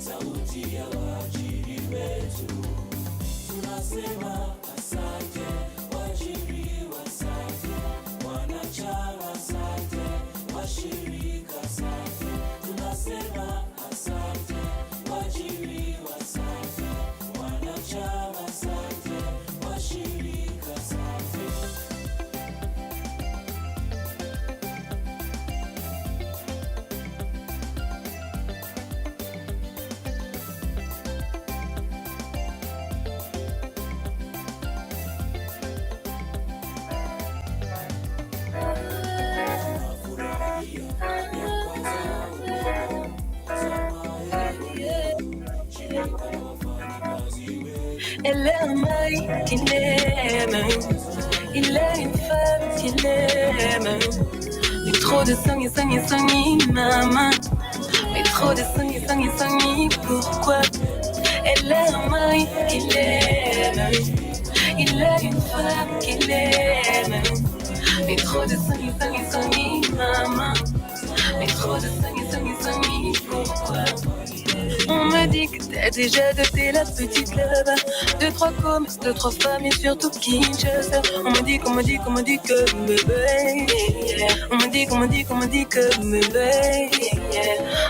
sauti ya waajiri wetu. Tunasema asante, waajiri asante, wanachama asante, washirika asante. Tunasema asante, waajiri asante, wanachama asante, washirika asante. Elle est un mari qu'il aime, il est une femme qu'il aime. Mais trop de sang et maman. Mais trop de sang et pourquoi? Elle est un mari qu'il aime, il est une femme qu'il aime. Mais trop de sang et maman. Mais trop de sang et pourquoi? On me dit que t'as déjà doté la petite là-bas. 2-3 commerces, 2-3 femmes et surtout Kinshasa. On me dit que bébé. On me dit que bébé.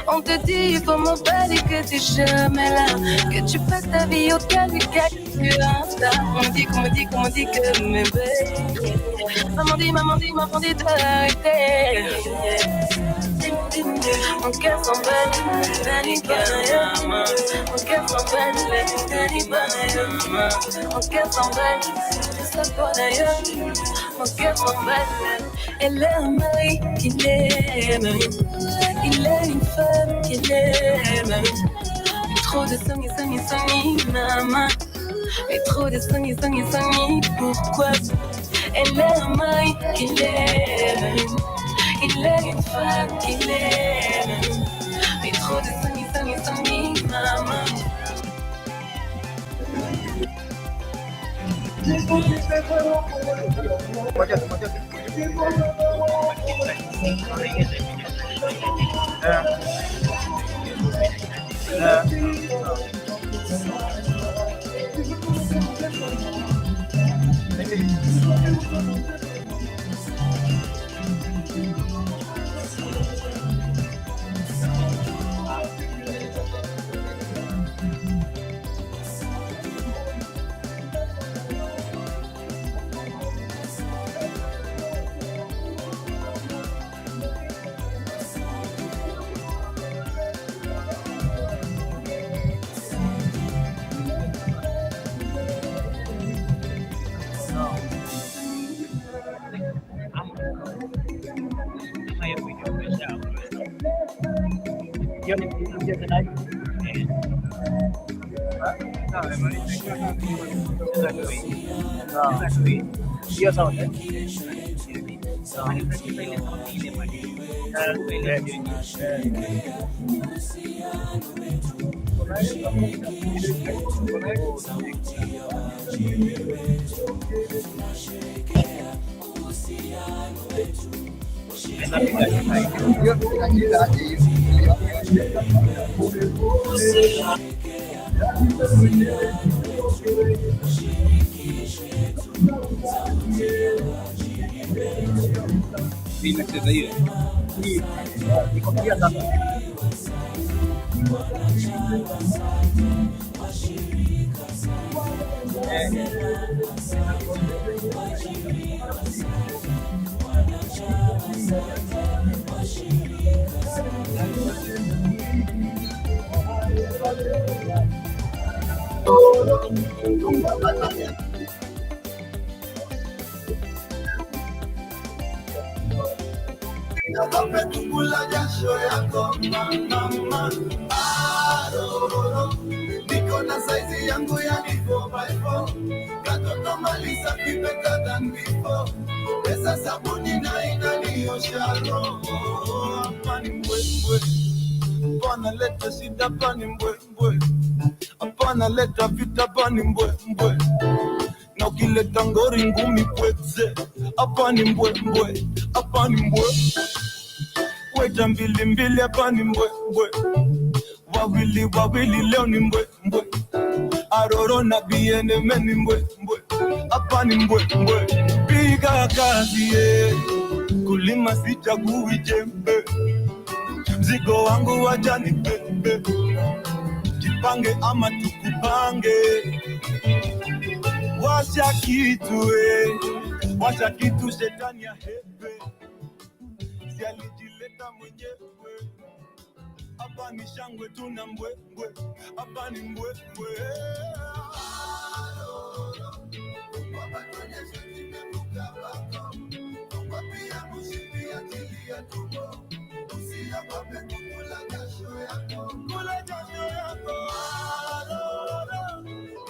On te dit il faut m'emballer que t'es jamais là, que tu passes ta vie au calme et que tu Insta. On me dit que bébé. Maman dit d'arrêter. Mon cœur s'emballe, Dani Banayama. Mon cœur s'emballe, Dani Banayama. Mon cœur s'emballe, ça pour d'ailleurs. Mon cœur s'emballe. Elle a un mari qu'il aime, il a une femme qu'il aime. Mais trop de sang et maman. Mais trop de sang et pourquoi? Elle a un mari qu'il aime, il a une femme qu'il aime. Mais trop de sang et maman. Dia tahu tak? Bila kita ya, ni kopiah tak? Kula jasho yako mama, niko na size yangu ya 4x4, katoto malisa kipeka than before, pesa sabuni na inaniosha roho. Apani mbwe, apana leta shida pani mbwe, apana leta vita pani mbwe, na ukileta ngori ngumi pweze, apani mbwe, apani mbwe. Weta mbili hapa ni mbwe, wawili leo ni mbwe mbwe. Aroro na biene meni mbwe mbwe. Hapa ni mbwe mbwe. Piga kazi kulima sichagui jembe. Mzigo wangu wacha ni bebe. Jipange ama tukupange. Washa kitu shetani ya hebe. Si alijileta mwenyewe. Hapa ni shangwe tuna mbwe mbwe. Hapa ni mbwe mbwe. Kula jasho yako.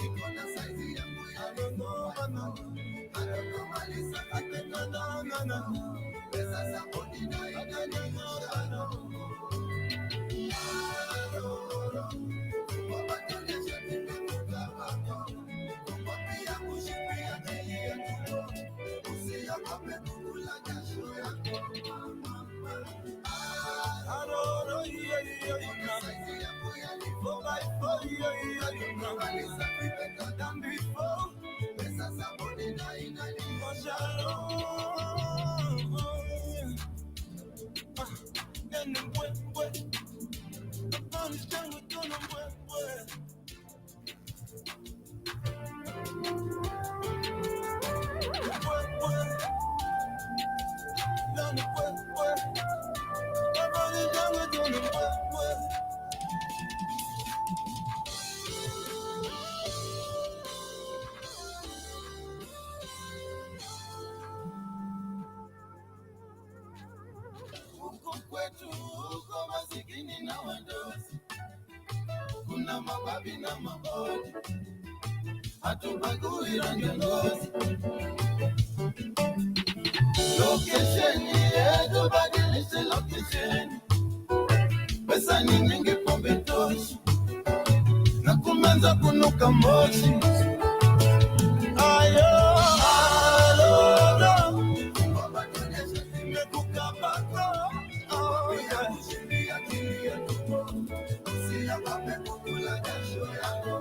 Ikona saizi yangu ya neno. Malisa katena na. Pesa sabuni na inaniosha. Kuna mababi na mabodi, hatubagui rangi ngozi. Location yetu badilishe location. Pesa ni mingi pombe toshi, na kumanza kunuka moshi. Ayo, alolo, wabatunesha nimekuka bako. Oh yeah, ushindi akili ya tupo. Usia pape kukula jasho yako.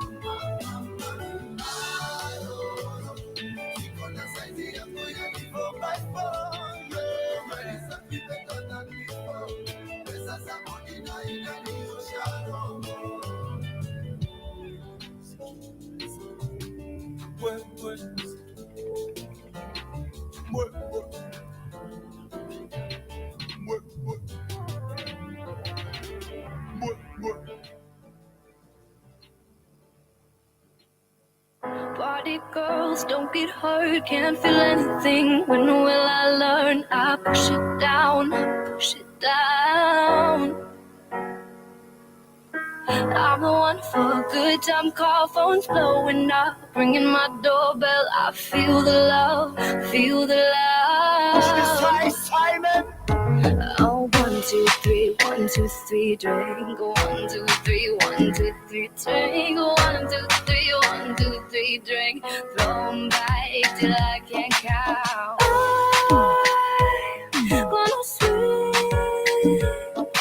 Alolo, ikona saizi yangu ya nivo by 4. Yeah, malisa kipeta na nivo. Pesa sabuni na inaniosha roho. Party girls, don't get hurt, can't feel anything. When will I learn? I push it down, push it down. I'm the one for a good time call, phone's blowing up, ringing my doorbell. I feel the love, feel the love. Simon. Oh, 1, 2, 3, 1, 2, 3, drink. 1, 2, 3, 1, 2, 3, drink. 1, 2, 3, 1, 2, 3, drink. Throw 'em back till I can't count. I'm gonna swing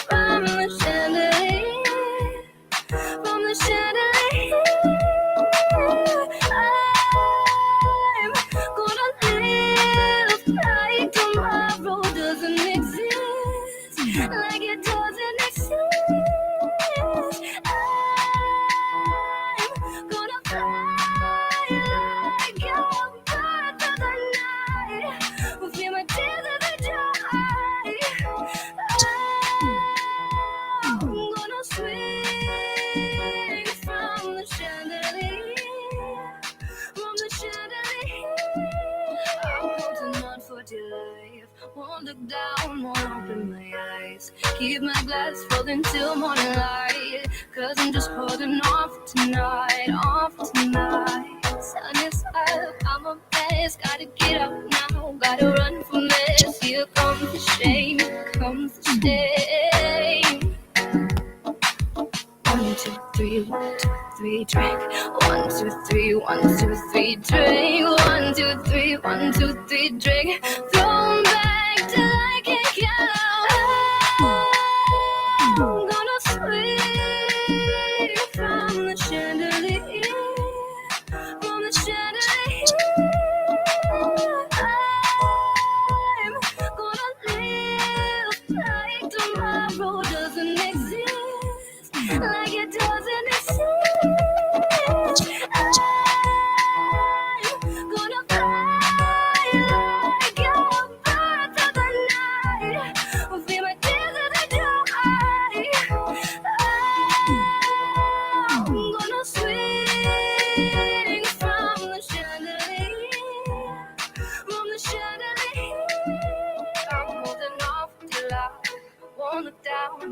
from the chandelier, from the chandelier. I'm gonna live like tomorrow doesn't exist, like it doesn't exist. I'm gonna fly like a bird through the night, with my tears as they dry. I'm gonna swing from the chandelier, from the chandelier. I'm holding on for dear life. Won't look down, won't open my eyes. Keep my glass full until morning light, 'cause I'm just holding on for tonight, on for tonight. Sun is up, I'm a mess. Gotta get up now, gotta run from this. Here comes the shame, here comes the shame. 1, 2, 3, 1, 2, 3, drink. 1, 2, 3, 1, 2, 3, drink. 1, 2, 3, 1, 2, 3, drink. Throw 'em back till I can't count. I'm gonna swing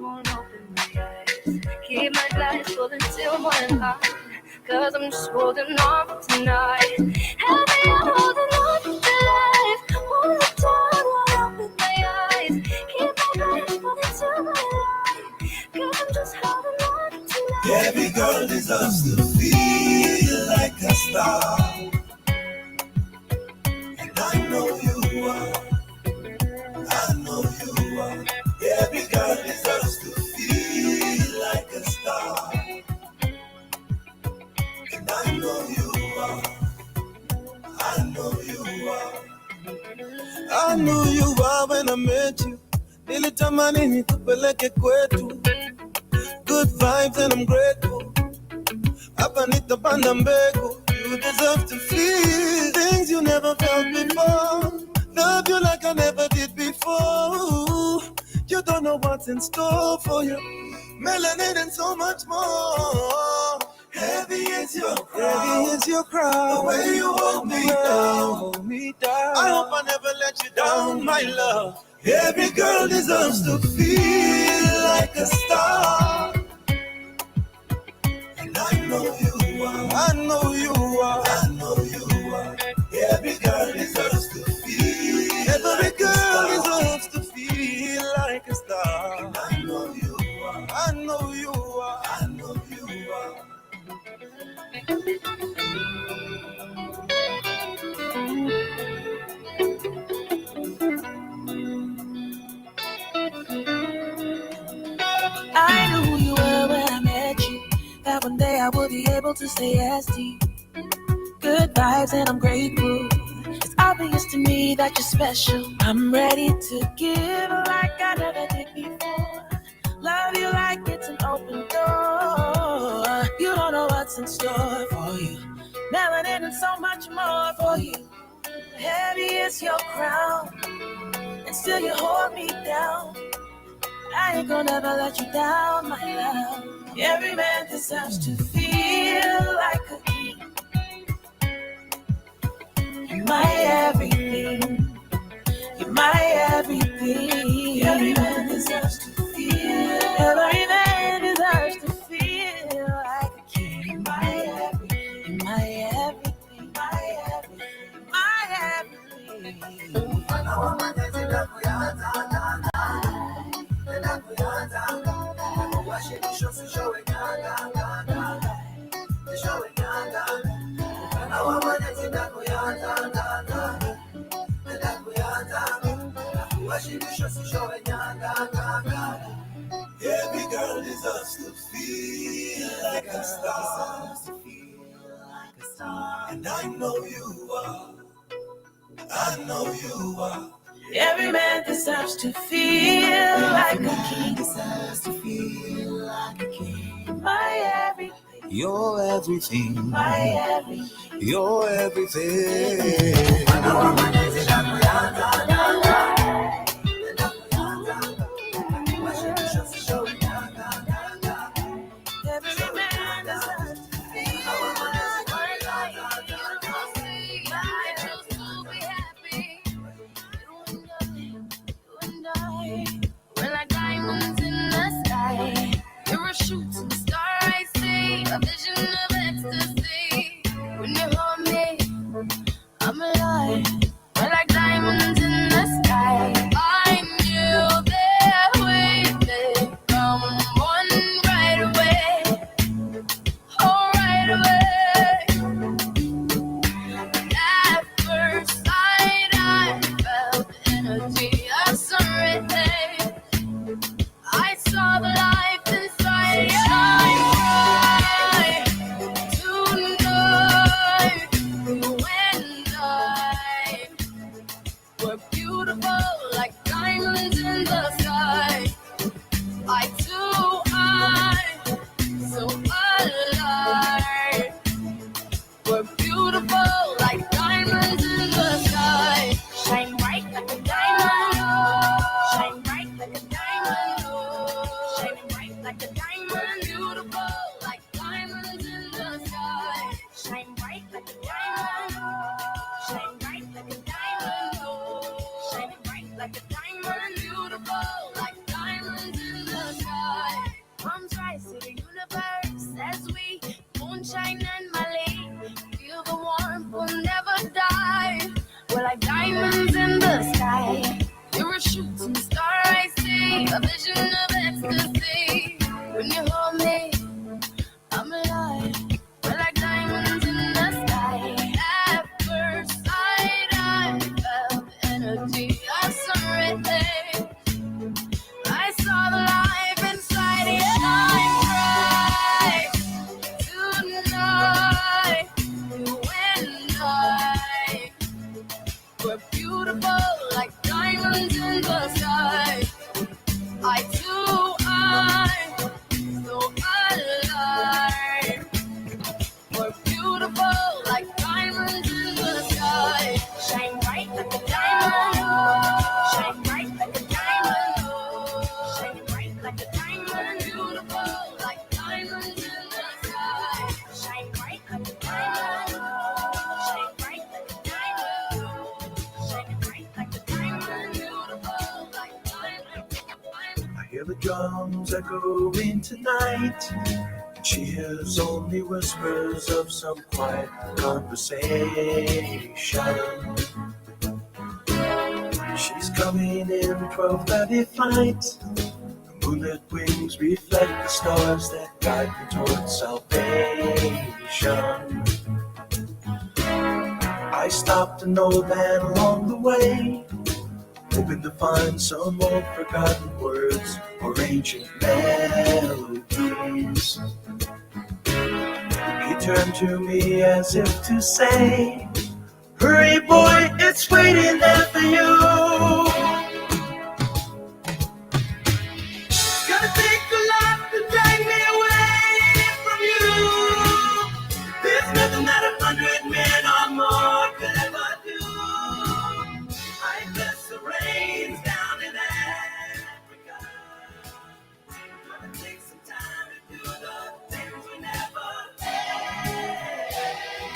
won't open my eyes. Keep my glass full until morning light. Cause I'm just holding on for tonight. Heavy, I'm holding on for life. Hold it down while I open my eyes. Keep my glass full until morning light. Cause I'm just holding on for tonight. Every girl deserves to feel like a star. And I know you are. I know you are. Every girl deserves to feel like a star. And I know you are. I know you are. I knew you are when I met you. Nilitamani nikupeleke kwetu. Good vibes and I'm grateful. Hapa nitapanda mbegu. You deserve to feel things you never felt before. Love you like I never did before. You don't know what's in store for you. Melanin and so much more. Heavy is your crown. Heavy is your crown. The way you hold me down. Hold me down. I hope I never let you down, my love. Every girl deserves to feel like a star. And I know you are. I know you are. I know you are. Every girl deserves to feel. Every girl deserves to feel like a star. And I know you are. I know you are. I know you are. I knew who you were when I met you. That one day I would be able to say yes to you. Good vibes and I'm grateful. It's obvious to me that you're special. I'm ready to give like I never did before. Love you like it's an open door. You don't know what's in store for you. Melanin and so much more for you. Heavy is your crown, and still you hold me down. I ain't gonna ever let you down, my love. Every man deserves to feel like a king. You're my everything. You're my everything. Every man deserves to feel. Every man deserves to feel like a king. You're my everything. You're my everything. My everything. My everything. Every girl deserves to feel like a star. And I know you are. I know you are. Every man deserves to feel like a king. Deserves to feel like a king. My everything. You're everything. My everything. You're everything. We're like diamonds in the sky. You're a shooting star, I see. A vision of ecstasy. When you hold me, I'm alive. beautiful like diamonds in the sky. I do, so alive. We're beautiful like diamonds in the sky. Shine bright like a diamond. Shine bright like a diamond. Shine bright like a diamond. Beautiful like diamonds in the sky. Shine bright like a diamond. Shine bright like a diamond. Shine bright like a diamond. Beautiful like diamond. I hear the drums echoing tonight. She hears only whispers of some quiet conversation. She's coming in 12:30 flight. The moonlit wings reflect the stars that guide me towards salvation. I stopped an old man along the way, hoping to find some old forgotten words or ancient melodies. He turned to me as if to say, hurry boy, it's waiting there for you. Gotta take a lot to drag me away from you. There's nothing that 100 men or more could ever do. I bless the rains down in Africa. Gonna take some time to do the things we never did.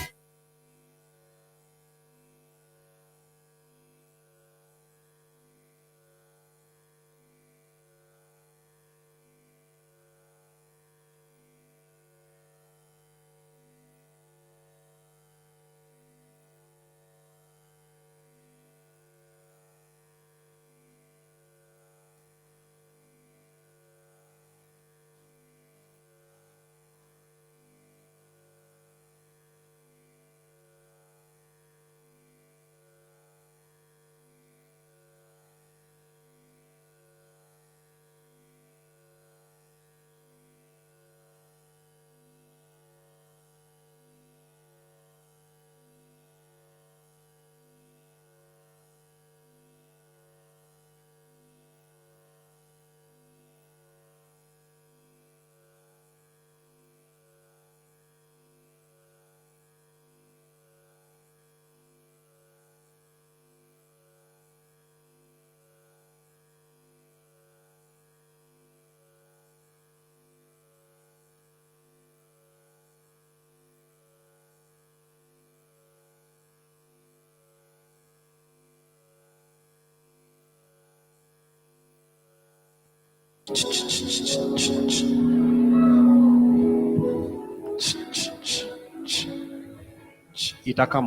Itakam.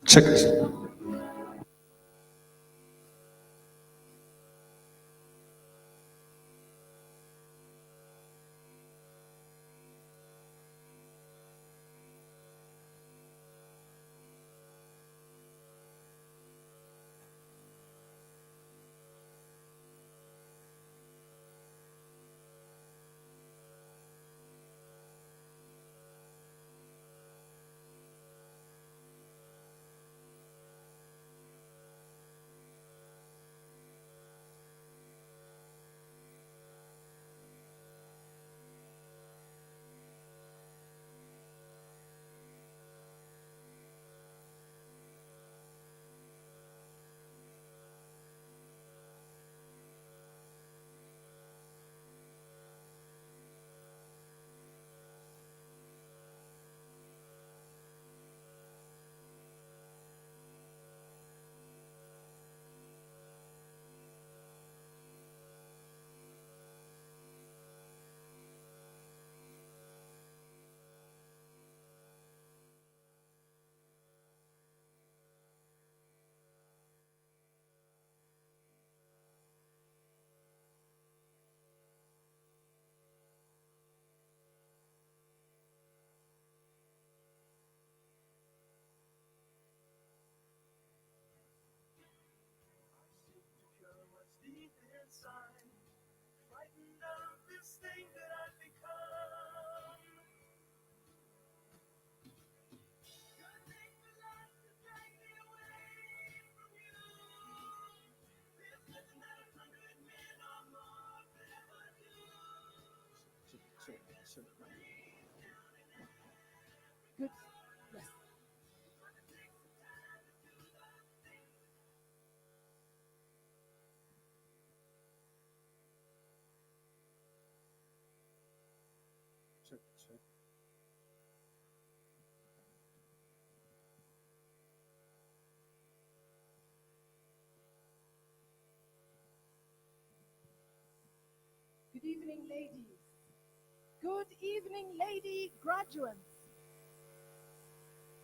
Check. Sure. Good. Yes. Check, check. Good evening, ladies. Good evening, lady graduates.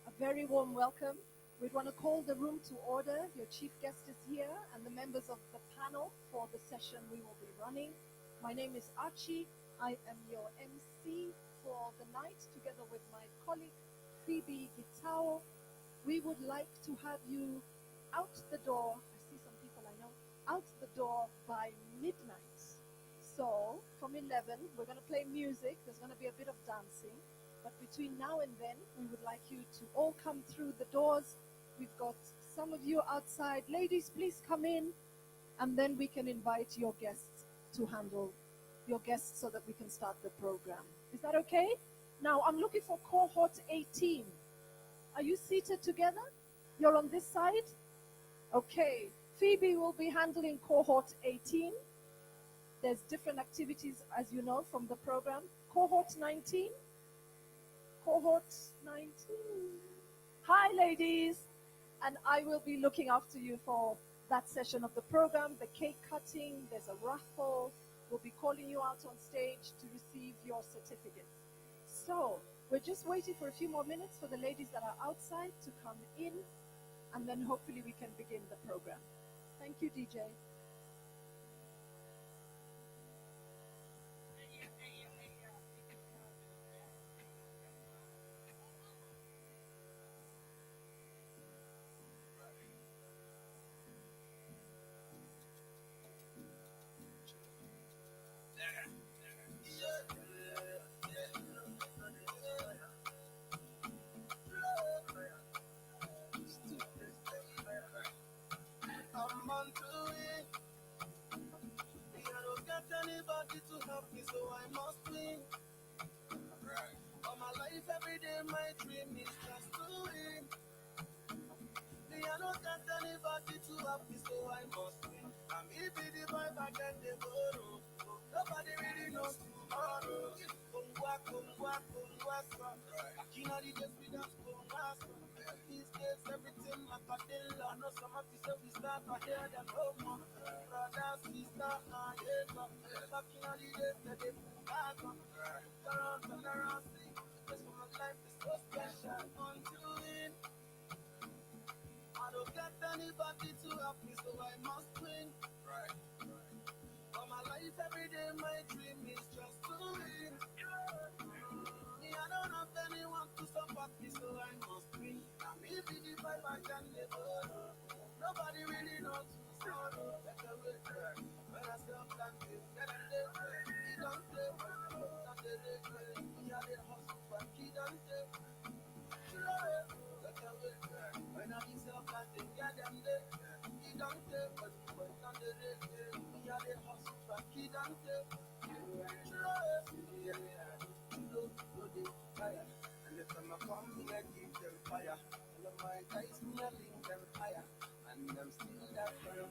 A very warm welcome. We'd want to call the room to order. Your chief guest is here and the members of the panel for the session we will be running. My name is Archie. I am your MC for the night together with my colleague Phoebe Gitao. We would like to have you out the door. I see some people I know. Out the door by midnight. So from 11, we're going to play music. There's going to be a bit of dancing. But between now and then, we would like you to all come through the doors. We've got some of you outside. Ladies, please come in. And then we can invite your guests to handle your guests so that we can start the program. Is that okay? Now, I'm looking for cohort 18. Are you seated together? You're on this side? Okay. Phoebe will be handling cohort 18. There's different activities, as you know, from the program. Cohort 19. Cohort 19. Hi, ladies. And I will be looking after you for that session of the program, the cake cutting, there's a raffle. We'll be calling you out on stage to receive your certificates. So we're just waiting for a few more minutes for the ladies that are outside to come in, and then hopefully we can begin the program. Thank you, DJ. I'm on to it. I don't get anybody to help me, so I must win. All my life, every day, my dream is just to win. I don't get anybody to help me, so I must win. I'm be the vibe, I get the go. Nobody really knows tomorrow. Kongwa, kongwa, kongwa, son. You know the days we dance kongwa, son. These days, everything my padilla. No, some of you say we start, I hear them no more. Brother, sister, and neighbor. Back in the days, that they move back on. Turn around, see. This for my life is so special. On to win. I don't get anybody to help me, so I must win. Right. All my life, every day, my dream is just to win. Me, I don't have anyone to support me, so I must win. I'm easy the vibe, I can never. Nobody really knows who's sorrow. Better wait, when I still planted, get on the way. He don't play, not the regret. Me, I did hustle, but he don't play. When I be self-planting, yeah, them there. He don't take, but not the regret. Me, I did hustle, but he don't take. Fire. And if I'm a come, I give them fire. All of my guys, me, I link them higher. And I'm still that fire.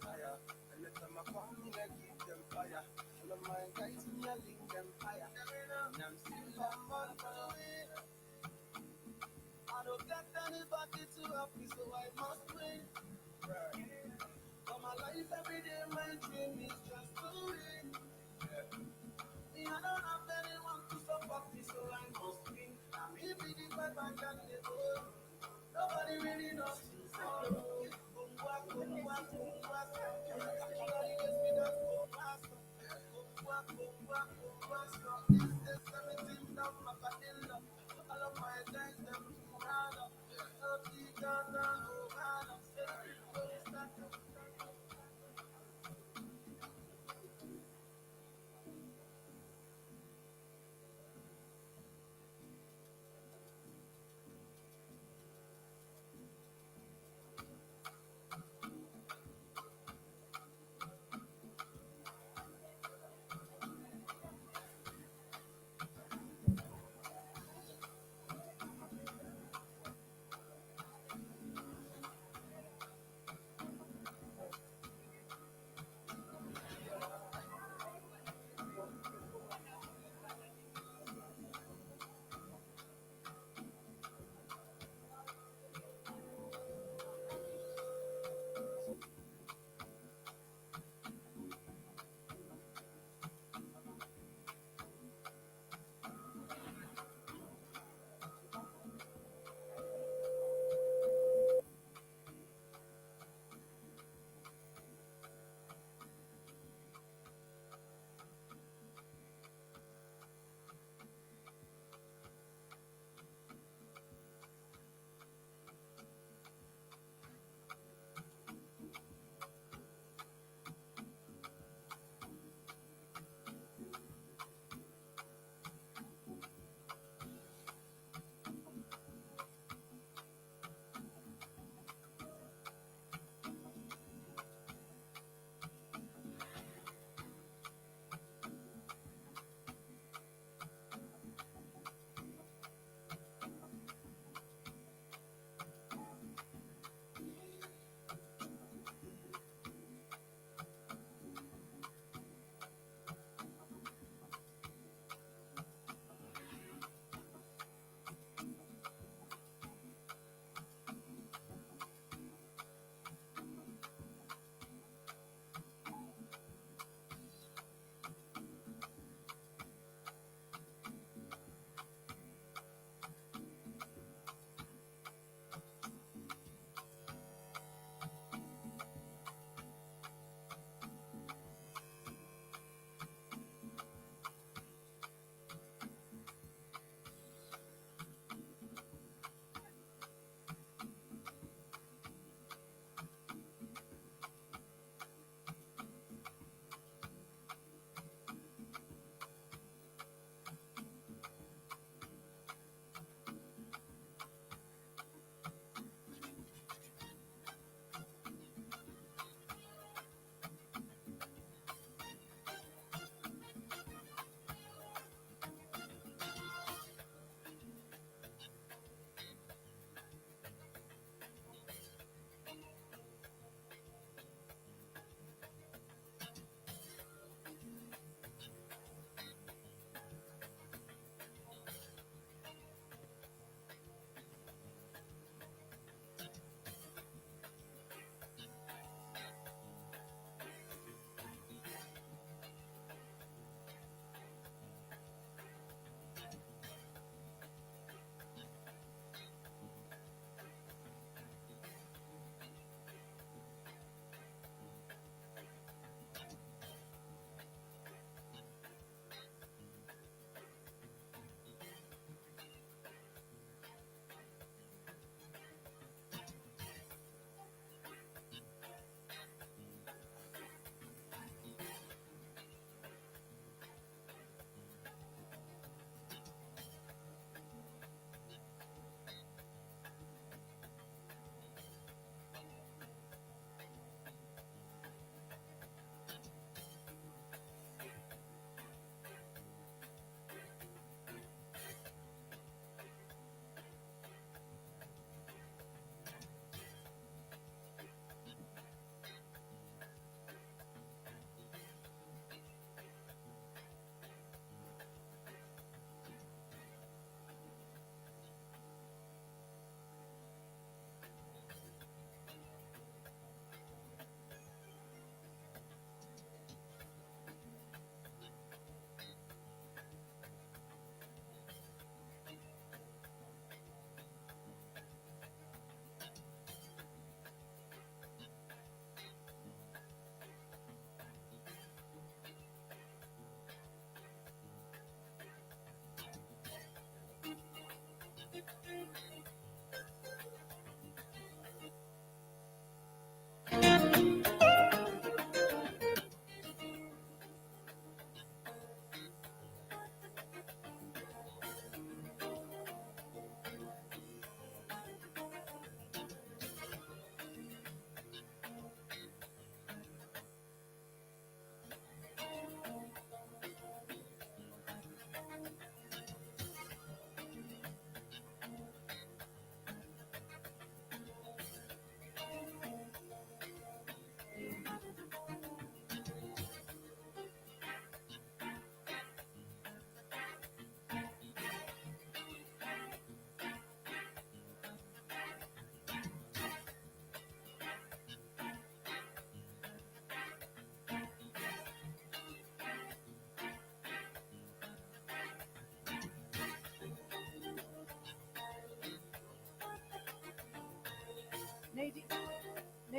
Fire. And if I'm a come, I give them fire. All of my guys, me, I link them higher. And I'm still that fire. I don't get anybody to help me, so I must win. For my life, every day, my dream is just to win. Me, I don't have anyone to support me, so I must win. I'm here with the vibe, I can never. Nobody really knows tomorrow. Kungwa, kungwa, kungwa, actually, yes, we don't go fast. Kungwa, kungwa, kungwa, this is everything down my padilla. All of my guys, them too hard. Help me down, go hard.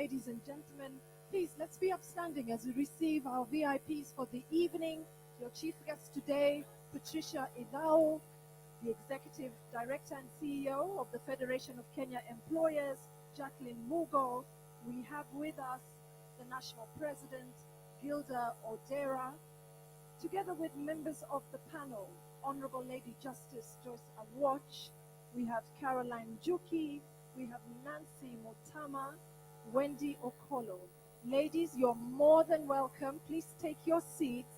ladies and gentlemen, please let's be upstanding as we receive our VIPs for the evening. Your chief guest today, Patricia Idao, the Executive Director and CEO of the Federation of Kenya Employers, Jacqueline Mugo. We have with us the National President, Gilda Odera, together with members of the panel, Honorable Lady Justice Joyce Awatch, we have Caroline Juki, we have Nancy Mutama, Wendy Okolo. Ladies, you're more than welcome. Please take your seats,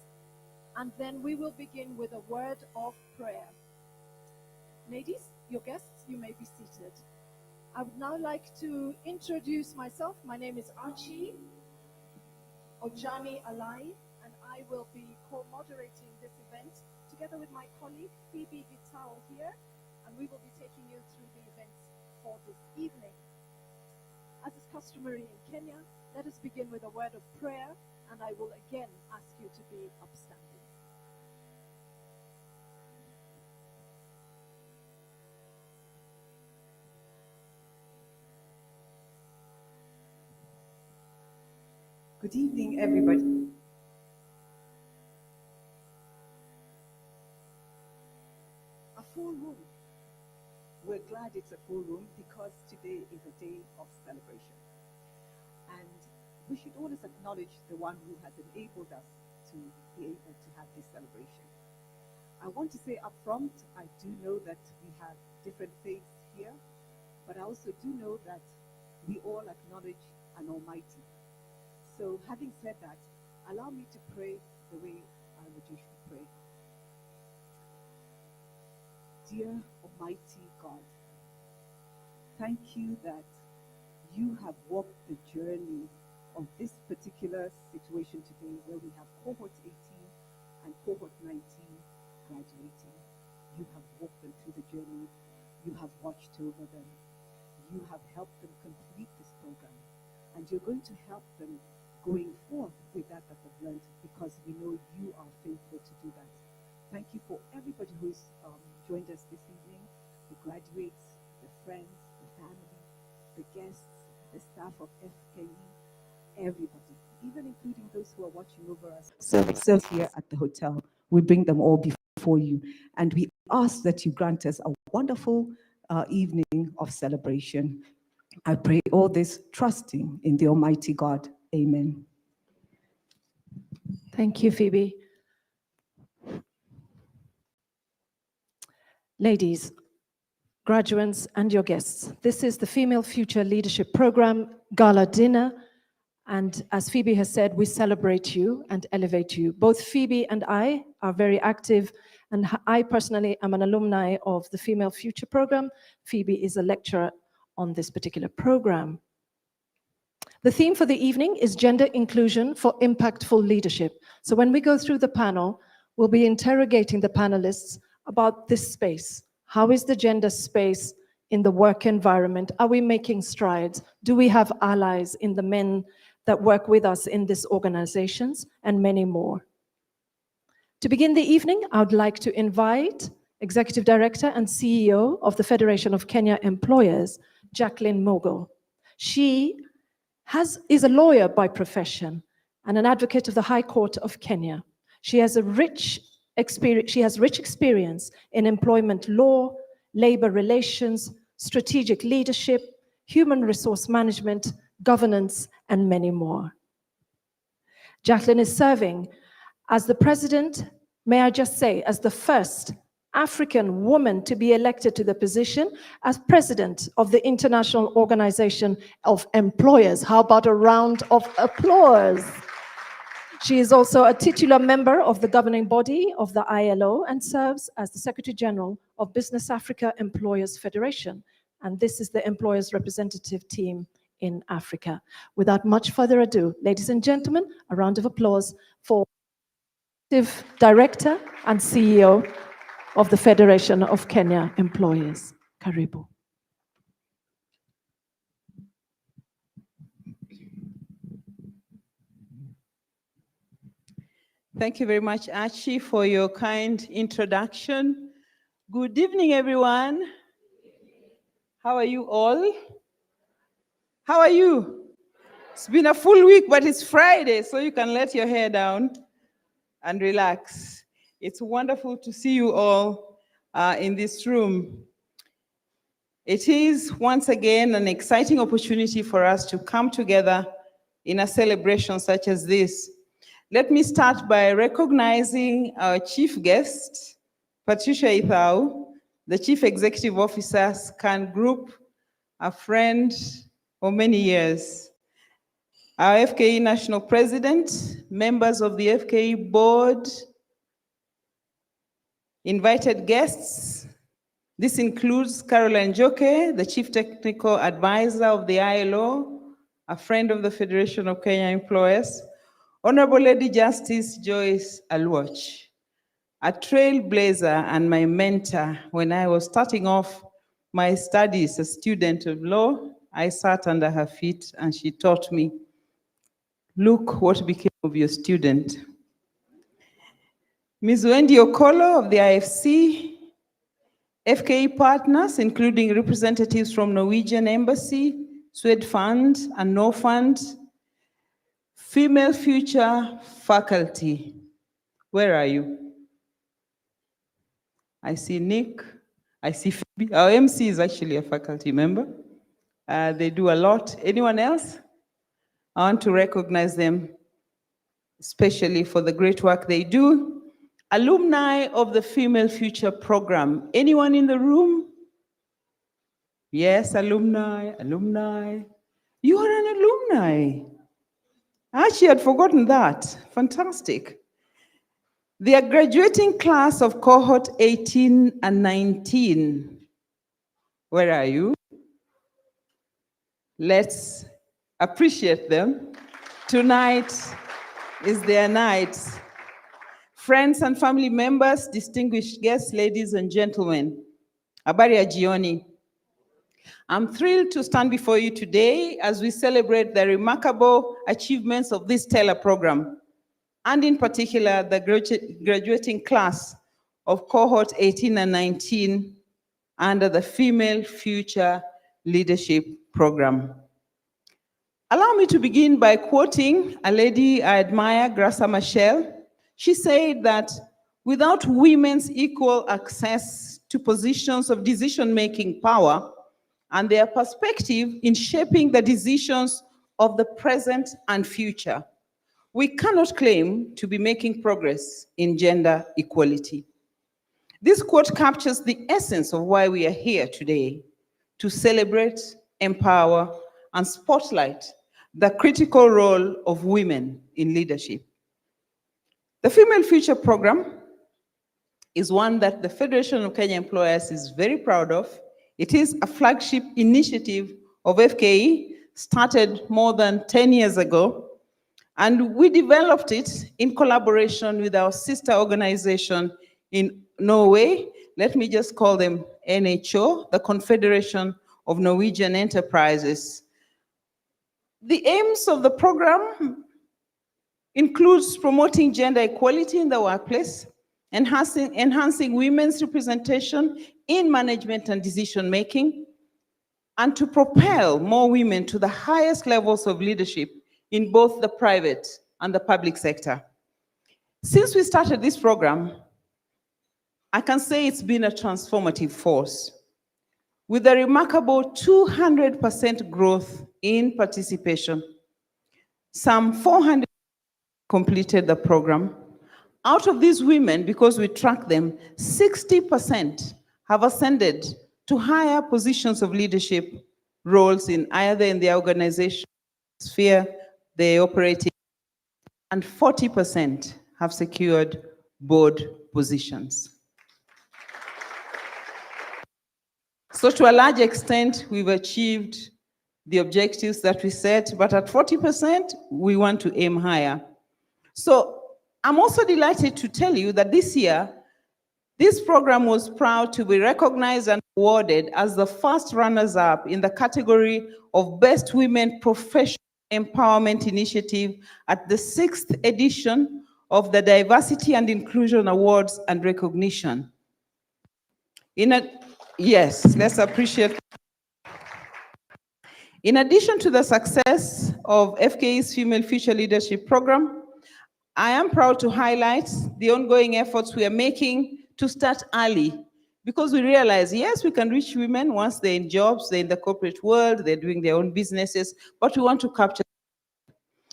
and then we will begin with a word of prayer. Ladies, your guests, you may be seated. I would now like to introduce myself. My name is Archie Ojani Alai, and I will be co-moderating this event together with my colleague Phoebe Gitao here, and we will be taking you through the events for this evening. As is customary in Kenya, let us begin with a word of prayer, and I will again ask you to be upstanding. Good evening, everybody. A full room. We're glad it's a full room because today is a day of celebration. And we should always acknowledge the one who has enabled us to be able to have this celebration. I want to say up front, I do know that we have different faiths here, but I also do know that we all acknowledge an Almighty. So having said that, allow me to pray the way I would usually pray. Dear Almighty God, thank you that you have walked the journey of this particular situation today where we have cohort 18 and cohort 19 graduating. You have walked them through the journey. You have watched over them. You have helped them complete this program. And you're going to help them going forth with that they've learned, because we know you are faithful to do that. Thank you for everybody who's joined us this evening, the graduates, the friends, the family, the guests, the staff of FKE, everybody, even including those who are watching over us. Service here at the hotel. We bring them all before you, and we ask that you grant us a wonderful evening of celebration. I pray all this trusting in the Almighty God. Amen. Thank you, Phoebe. Ladies, graduates, and your guests, this is the Female Future Leadership Program Gala Dinner. And as Phoebe has said, we celebrate you and elevate you. Both Phoebe and I are very active, and I personally am an alumni of the Female Future Program. Phoebe is a lecturer on this particular program. The theme for the evening is gender inclusion for impactful leadership. So when we go through the panel, we'll be interrogating the panelists about this space. How is the gender space in the work environment? Are we making strides? Do we have allies in the men that work with us in these organizations, and many more? To begin the evening, I would like to invite Executive Director and CEO of the Federation of Kenya Employers, Jacqueline Mugo. She is a lawyer by profession and an advocate of the High Court of Kenya. She has rich experience in employment law, labor relations, strategic leadership, human resource management, governance, and many more. Jacqueline is serving as the president, may I just say, as the first African woman to be elected to the position as president of the International Organization of Employers. How about a round of applause? She is also a titular member of the governing body of the ILO and serves as the Secretary General of Business Africa Employers Federation. And this is the employers representative team in Africa. Without much further ado, ladies and gentlemen, a round of applause for Director and CEO of the Federation of Kenya Employers. Karibu. Thank you very much, Archie, for your kind introduction. Good evening, everyone. How are you all? How are you? It's been a full week, but it's Friday, so you can let your hair down and relax. It's wonderful to see you all in this room. It is once again an exciting opportunity for us to come together in a celebration such as this. Let me start by recognizing our chief guest, Patricia Ithau, the Chief Executive Officer, SCAN Group, a friend for many years. Our FKE National President, members of the FKE Board, invited guests. This includes Caroline Joke, the Chief Technical Advisor of the ILO, a friend of the Federation of Kenya Employers, Honorable Lady Justice Joyce Aluoch, a trailblazer and my mentor when I was starting off my studies as a student of law. I sat under her feet and she taught me, look what became of your student. Ms. Wendy Okolo of the IFC, FKE partners, including representatives from Norwegian Embassy, Swed Fund and No Fund, Female Future faculty. Where are you? I see Nick, I see Phoebe. Our MC is actually a faculty member. They do a lot. Anyone else? I want to recognize them, especially for the great work they do. Alumni of the Female Future program. Anyone in the room? Yes, alumni. You are an alumni. I actually had forgotten that. Fantastic. The graduating class of cohort 18 and 19. Where are you? Let's appreciate them. Tonight is their night. Friends and family members, distinguished guests, ladies and gentlemen, habari ya jioni. I'm thrilled to stand before you today as we celebrate the remarkable achievements of this stellar program, and in particular, the graduating class of cohort 18 and 19 under the Female Future Leadership Program. Allow me to begin by quoting a lady I admire, Graça Machel. She said that without women's equal access to positions of decision-making power and their perspective in shaping the decisions of the present and future, we cannot claim to be making progress in gender equality. This quote captures the essence of why we are here today, to celebrate, empower, and spotlight the critical role of women in leadership. The Female Future Program is one that the Federation of Kenya Employers is very proud of. It is a flagship initiative of FKE, started more than 10 years ago, and we developed it in collaboration with our sister organization in Norway. Let me just call them NHO, the Confederation of Norwegian Enterprises. The aims of the program includes promoting gender equality in the workplace, enhancing women's representation in management and decision-making, and to propel more women to the highest levels of leadership in both the private and the public sector. Since we started this program, I can say it's been a transformative force, with a remarkable 200% growth in participation. Some 400 completed the program. Out of these women, because we track them, 60% have ascended to higher positions of leadership roles in either in the organization sphere they operate in, and 40% have secured board positions. So to a large extent, we've achieved the objectives that we set, but at 40%, we want to aim higher. So I'm also delighted to tell you that this year, this program was proud to be recognized and awarded as the first runners-up in the category of Best Women Professional Empowerment Initiative at the 6th edition of the Diversity and Inclusion Awards and Recognition. Yes, let's appreciate. In addition to the success of FKE's Female Future Leadership Program, I am proud to highlight the ongoing efforts we are making to start early, because we realize, yes, we can reach women once they're in jobs, they're in the corporate world, they're doing their own businesses, but we want to capture.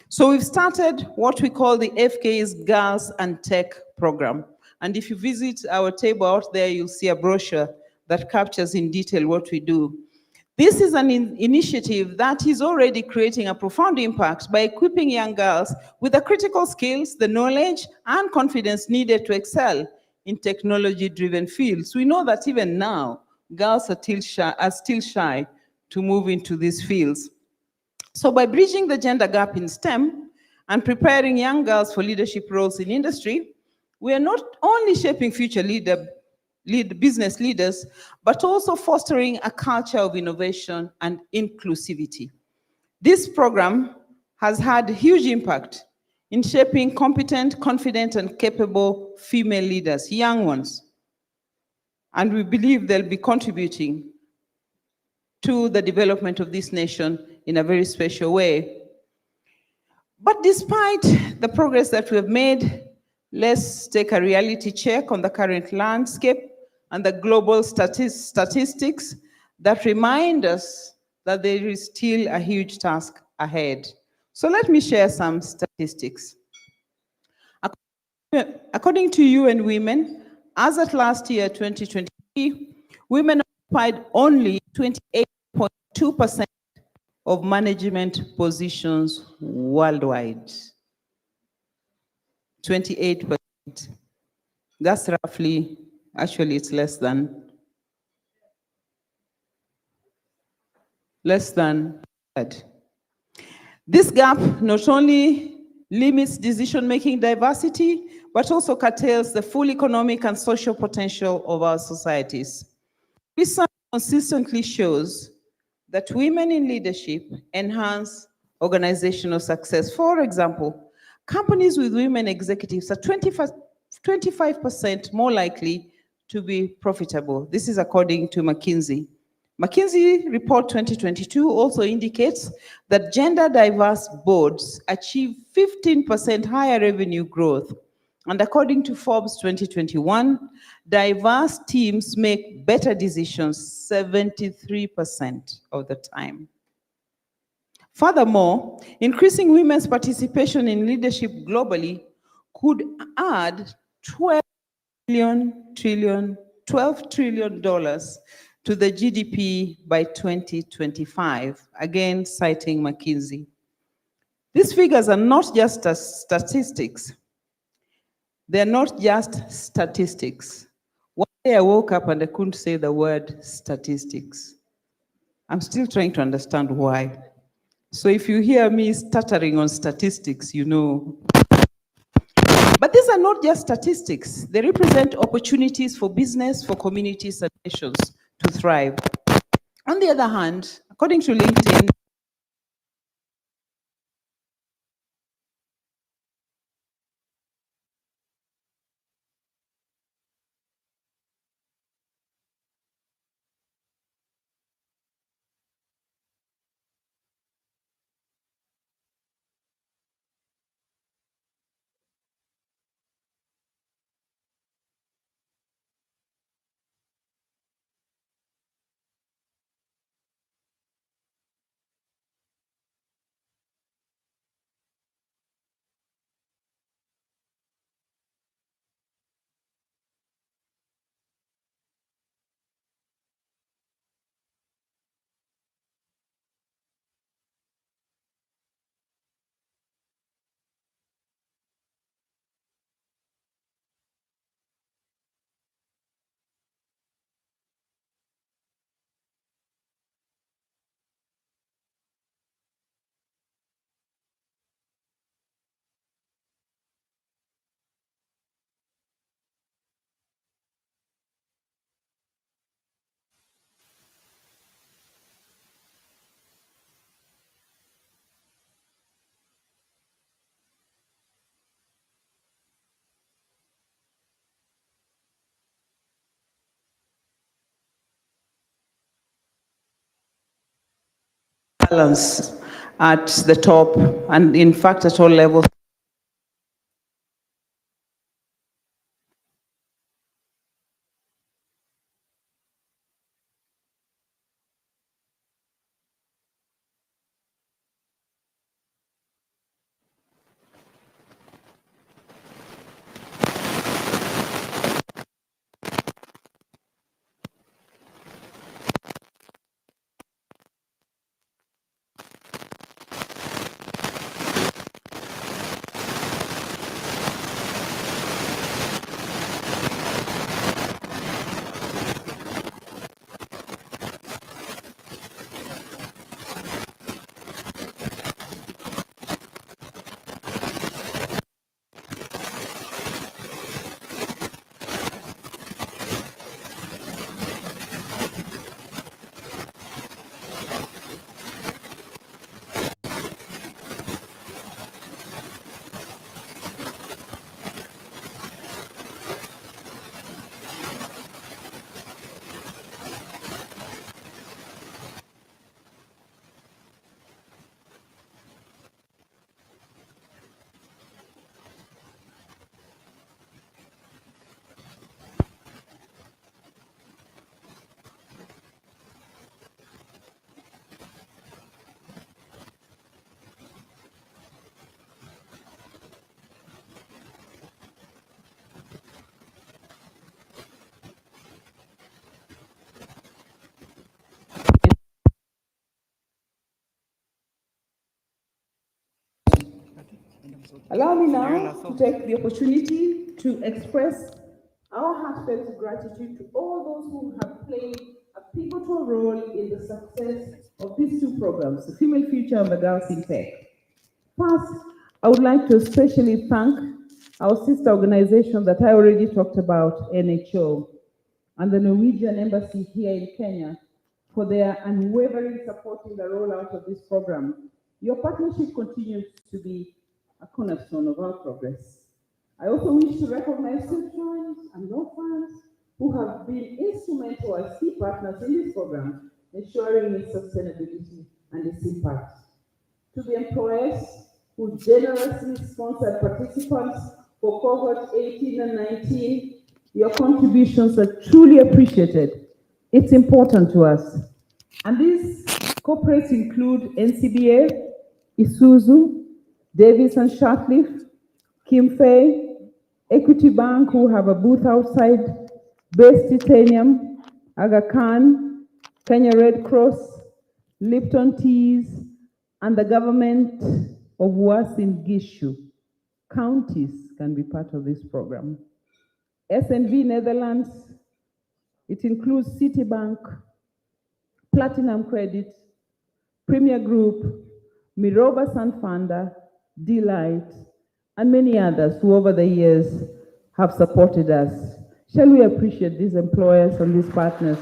So we've started what we call the FK's Girls and Tech program. And if you visit our table out there, you'll see a brochure that captures in detail what we do. This is an initiative that is already creating a profound impact by equipping young girls with the critical skills, the knowledge, and confidence needed to excel in technology-driven fields. We know that even now, girls are still shy to move into these fields. So by bridging the gender gap in STEM and preparing young girls for leadership roles in industry, we are not only shaping future business leaders, but also fostering a culture of innovation and inclusivity. This program has had a huge impact in shaping competent, confident, and capable female leaders, young ones. And we believe they'll be contributing to the development of this nation in a very special way. But despite the progress that we have made, let's take a reality check on the current landscape and the global statistics that remind us that there is still a huge task ahead. So let me share some statistics. According to UN Women, as at last year, 2023, women occupied only 28.2% of management positions worldwide. 28%. That's roughly, actually it's less than that. This gap not only limits decision-making diversity, but also curtails the full economic and social potential of our societies. Research consistently shows that women in leadership enhance organizational success. For example, companies with women executives are 25% more likely to be profitable. This is according to McKinsey. McKinsey Report 2022 also indicates that gender diverse boards achieve 15% higher revenue growth. And according to Forbes 2021, diverse teams make better decisions 73% of the time. Furthermore, increasing women's participation in leadership globally could add $12 trillion to the GDP by 2025, again citing McKinsey. These figures are not just statistics. They're not just statistics. One day I woke up and I couldn't say the word statistics. I'm still trying to understand why. So if you hear me stuttering on statistics, you know. But these are not just statistics. They represent opportunities for business, for communities and nations to thrive. On the other hand, according to LinkedIn, balance at the top and in fact at all levels. Allow me now to take the opportunity to express our heartfelt gratitude to all those who have played a pivotal role in the success of these two programs, the Female Future and the Girls in Tech. First, I would like to especially thank our sister organization that I already talked about, NHO, and the Norwegian Embassy here in Kenya for their unwavering support in the rollout of this program. Your partnership continues to be a cornerstone of our progress. I also wish to recognize Citrons and orphans who have been instrumental as key partners in this program, ensuring its sustainability and its impact. To the employers who generously sponsored participants for cohort 18 and 19, your contributions are truly appreciated. It's important to us. And these corporates include NCBA, Isuzu, Davis and Sharpleaf, Kim Fay, Equity Bank, who have a booth outside, Base Titanium, Aga Khan, Kenya Red Cross, Lipton Teas, and the government of Uasin Gishu. Counties can be part of this program. SNV Netherlands, it includes Citibank, Platinum Credit, Premier Group, Miroba Sanfanda, Delight, and many others who over the years have supported us. Shall we appreciate these employers and these partners?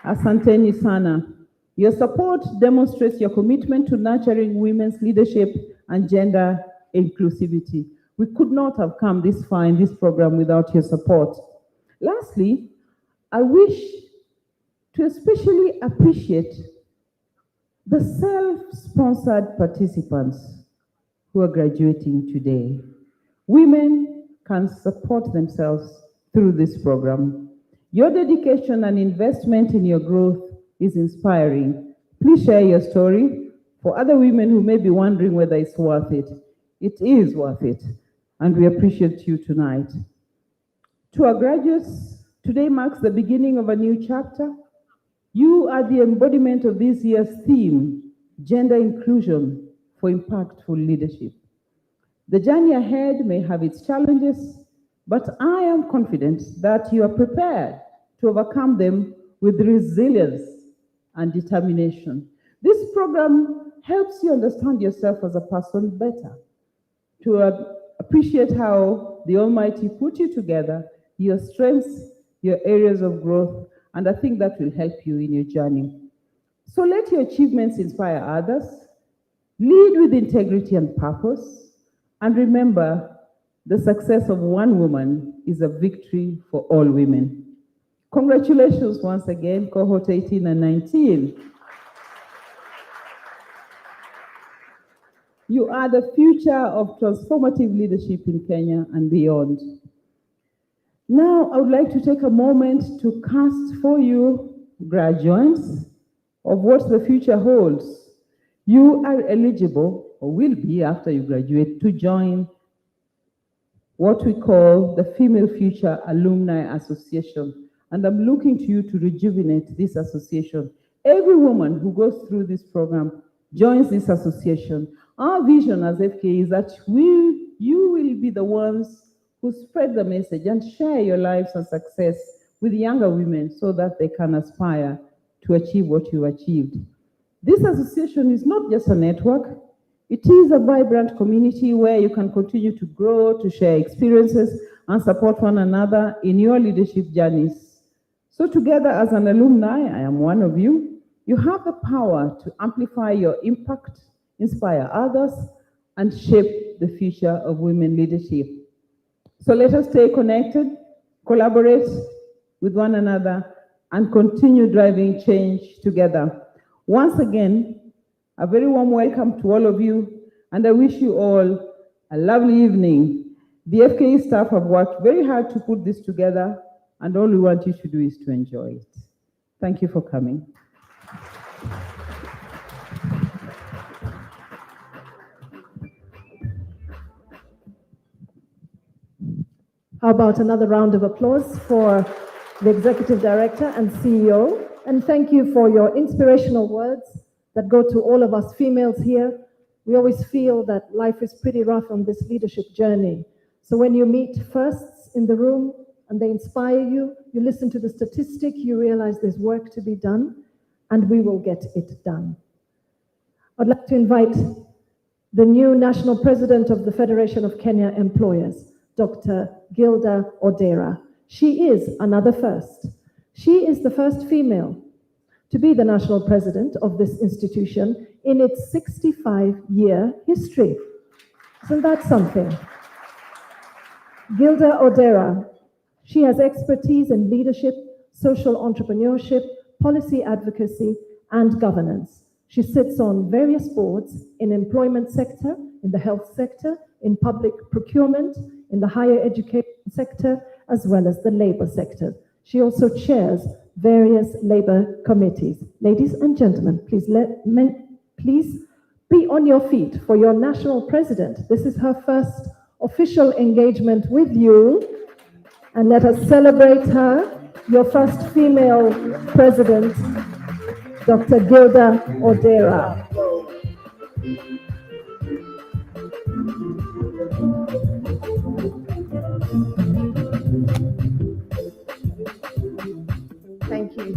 Asanteni sana. Your support demonstrates your commitment to nurturing women's leadership and gender inclusivity. We could not have come this far in this program without your support. Lastly, I wish to especially appreciate the self-sponsored participants who are graduating today. Women can support themselves through this program. Your dedication and investment in your growth is inspiring. Please share your story for other women who may be wondering whether it's worth it. It is worth it, and we appreciate you tonight. To our graduates, today marks the beginning of a new chapter. You are the embodiment of this year's theme, Gender Inclusion for Impactful Leadership. The journey ahead may have its challenges, but I am confident that you are prepared to overcome them with resilience and determination. This program helps you understand yourself as a person better, to appreciate how the Almighty put you together, your strengths, your areas of growth, and I think that will help you in your journey. So let your achievements inspire others, lead with integrity and purpose, and remember, the success of one woman is a victory for all women. Congratulations once again, cohort 18 and 19. You are the future of transformative leadership in Kenya and beyond. Now, I would like to take a moment to cast for you, graduates, of what the future holds. You are eligible, or will be after you graduate, to join what we call the Female Future Alumni Association. And I'm looking to you to rejuvenate this association. Every woman who goes through this program joins this association. Our vision as FK is that you will be the ones who spread the message and share your lives and success with younger women so that they can aspire to achieve what you've achieved. This association is not just a network, it is a vibrant community where you can continue to grow, to share experiences, and support one another in your leadership journeys. So together as an alumni, I am one of you, you have the power to amplify your impact, inspire others, and shape the future of women leadership. So let us stay connected, collaborate with one another, and continue driving change together. Once again, a very warm welcome to all of you, and I wish you all a lovely evening. The FKE staff have worked very hard to put this together, and all we want you to do is to enjoy it. Thank you for coming. How about another round of applause for the Executive Director and CEO? And thank you for your inspirational words that go to all of us females here. We always feel that life is pretty rough on this leadership journey. So when you meet firsts in the room and they inspire you, you listen to the statistic, you realize there's work to be done, and we will get it done. I'd like to invite the new National President of the Federation of Kenya Employers, Dr. Gilda Odera. She is another first. She is the first female to be the national president of this institution in its 65-year history. Isn't that something? Gilda Odera, she has expertise in leadership, social entrepreneurship, policy advocacy, and governance. She sits on various boards in employment sector, in the health sector, in public procurement, in the higher education sector, as well as the labor sector. She also chairs various labor committees. Ladies and gentlemen, please be on your feet for your national president. This is her first official engagement with you, and let us celebrate her, your first female president, Dr. Gilda Odera.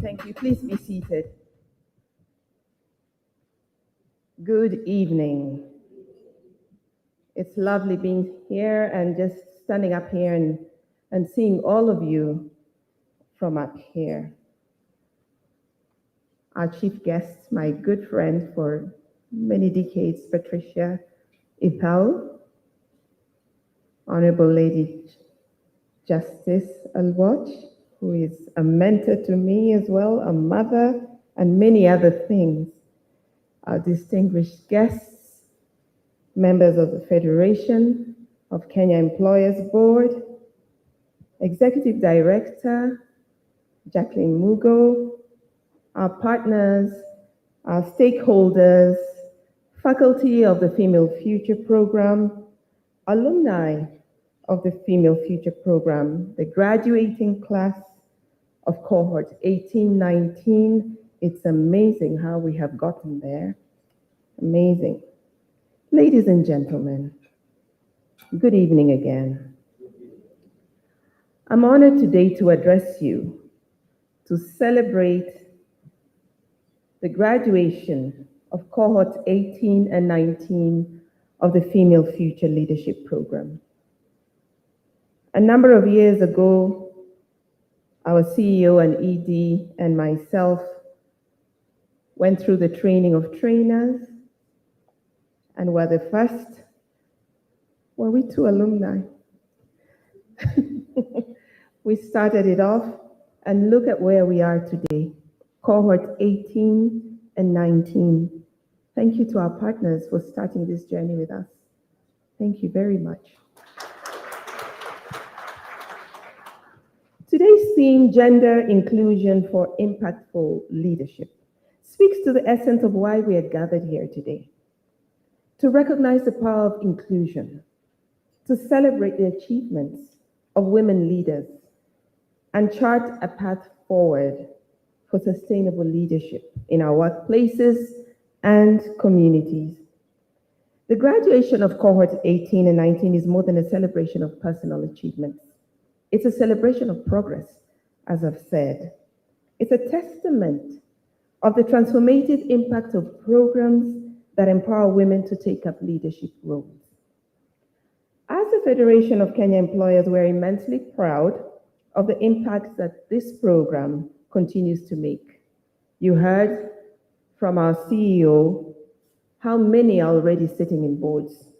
Thank you. Please be seated. Good evening. It's lovely being here and just standing up here and seeing all of you from up here. Our chief guest, my good friend for many decades, Patricia Ipau, Honorable Lady Justice Alwatch, who is a mentor to me as well, a mother, and many other things. Our distinguished guests, members of the Federation of Kenya Employers Board, Executive Director Jacqueline Mugo, our partners, our stakeholders, faculty of the Female Future Program, alumni of the Female Future Program, the graduating class of cohort 18-19. It's amazing how we have gotten there. Amazing. Ladies and gentlemen, good evening again. I'm honored today to address you to celebrate the graduation of cohort 18 and 19 of the Female Future Leadership Program. A number of years ago, our CEO and ED and myself went through the training of trainers and were the first, were we two alumni? We started it off And look at where we are today, cohort 18 and 19. Thank you to our partners for starting this journey with us. Thank you very much. Today's theme, Gender Inclusion for Impactful Leadership, speaks to the essence of why we are gathered here today. To recognize the power of inclusion, to celebrate the achievements of women leaders, and chart a path forward for sustainable leadership in our workplaces and communities. The graduation of cohorts 18 and 19 is more than a celebration of personal achievements. It's a celebration of progress, as I've said. It's a testament of the transformative impact of programs that empower women to take up leadership roles. As a Federation of Kenya employers, we're immensely proud of the impact that this program continues to make. You heard from our CEO how many are already sitting in boards.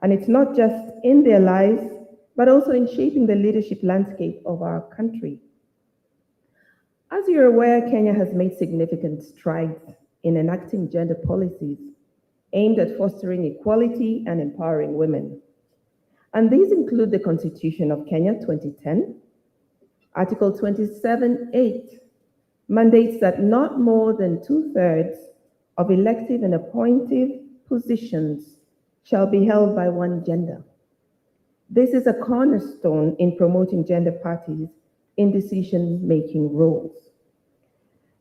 And it's not just in their lives, but also in shaping the leadership landscape of our country. As you're aware, Kenya has made significant strides in enacting gender policies aimed at fostering equality and empowering women. And these include the Constitution of Kenya 2010, Article 27(8) mandates that not more than 2/3 of elective and appointive positions shall be held by one gender. This is a cornerstone in promoting gender parties in decision-making roles.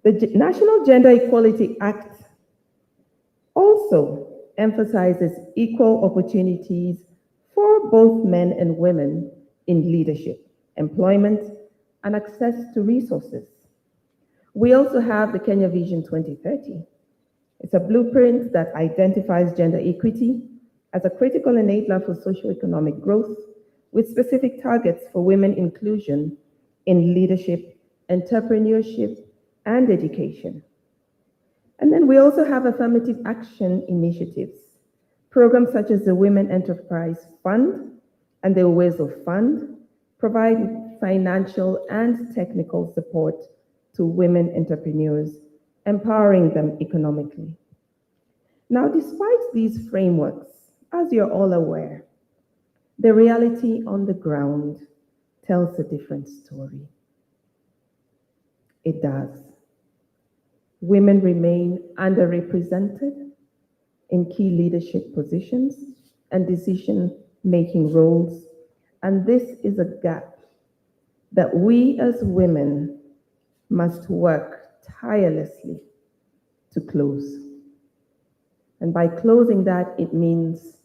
The National Gender Equality Act also emphasizes equal opportunities for both men and women in leadership, employment, and access to resources. We also have the Kenya Vision 2030. It's a blueprint that identifies gender equity as a critical enabler for socioeconomic growth, with specific targets for women inclusion in leadership, entrepreneurship, and education. And then we also have affirmative action initiatives, programs such as the Women Enterprise Fund and the Uwezo Fund provide financial and technical support to women entrepreneurs, empowering them economically. Now, despite these frameworks, as you're all aware, the reality on the ground tells a different story. It does. Women remain underrepresented in key leadership positions and decision-making roles, and this is a gap that we as women must work tirelessly to close. And by closing that, it means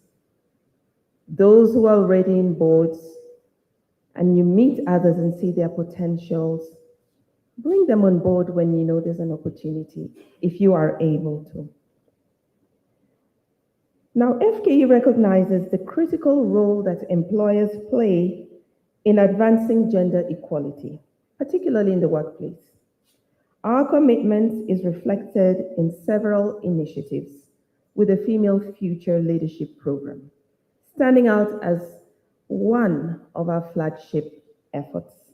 those who are already in boards and you meet others and see their potentials, bring them on board when you know there's an opportunity, if you are able to. Now, FKE recognizes the critical role that employers play in advancing gender equality, particularly in the workplace. Our commitment is reflected in several initiatives with the Female Future Leadership Program, standing out as one of our flagship efforts.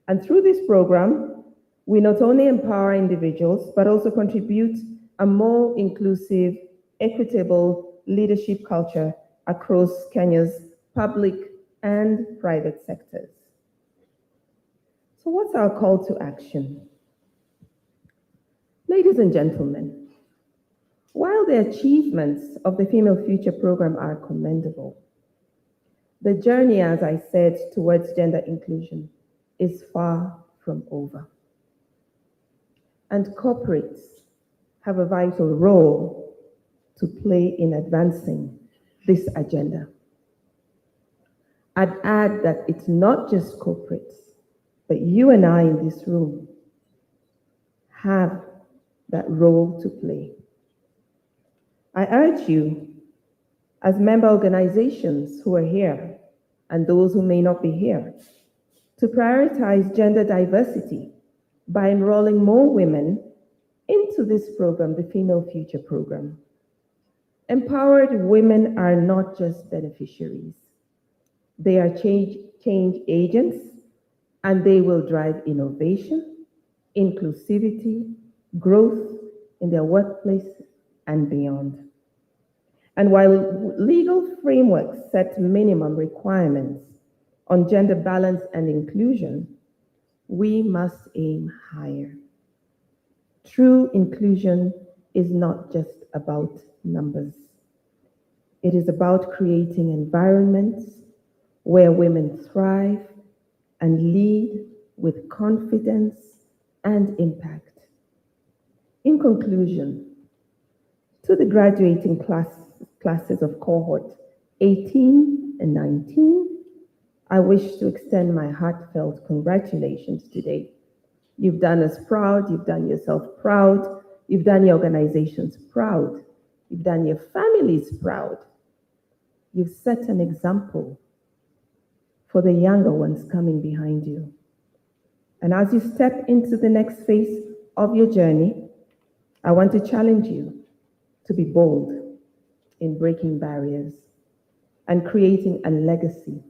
And through this program, we not only empower individuals, but also contribute a more inclusive, equitable leadership culture across Kenya's public and private sectors. So what's our call to action? Ladies and gentlemen, while the achievements of the Female Future Program are commendable, the journey, as I said, towards gender inclusion is far from over. And corporates have a vital role to play in advancing this agenda. I'd add that it's not just corporates, but you and I in this room have that role to play. I urge you, as member organizations who are here and those who may not be here, to prioritize gender diversity by enrolling more women into this program, the Female Future Program. Empowered women are not just beneficiaries. They are change agents and they will drive innovation, inclusivity, growth in their workplace and beyond. And while legal frameworks set minimum requirements on gender balance and inclusion, we must aim higher. True inclusion is not just about numbers. It is about creating environments where women thrive and lead with confidence and impact. In conclusion, to the graduating classes of cohort 18 and 19, I wish to extend my heartfelt congratulations today. You've done us proud, you've done yourself proud, you've done your organizations proud, you've done your families proud. You've set an example for the younger ones coming behind you. And as you step into the next phase of your journey, I want to challenge you to be bold in breaking barriers and creating a legacy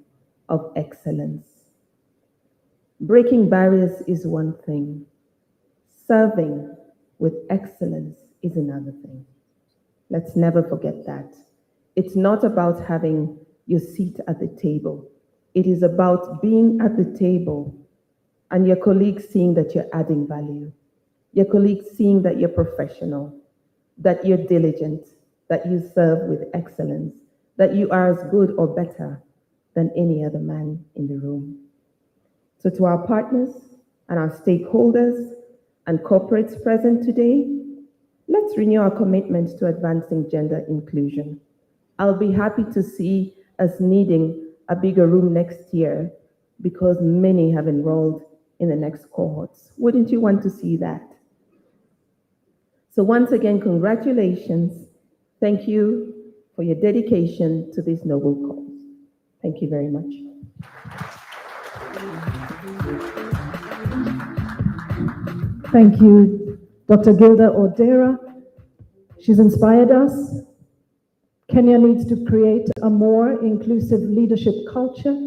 of excellence. Breaking barriers is one thing. Serving with excellence is another thing. Let's never forget that. It's not about having your seat at the table. It is about being at the table and your colleagues seeing that you're adding value. Your colleagues seeing that you're professional, that you're diligent, that you serve with excellence, that you are as good or better than any other man in the room. So to our partners and our stakeholders and corporates present today, let's renew our commitment to advancing gender inclusion. I'll be happy to see us needing a bigger room next year because many have enrolled in the next cohorts. Wouldn't you want to see that? So once again, congratulations. Thank you for your dedication to this noble cause. Thank you very much. Thank you, Dr. Gilda Odera. She's inspired us. Kenya needs to create a more inclusive leadership culture.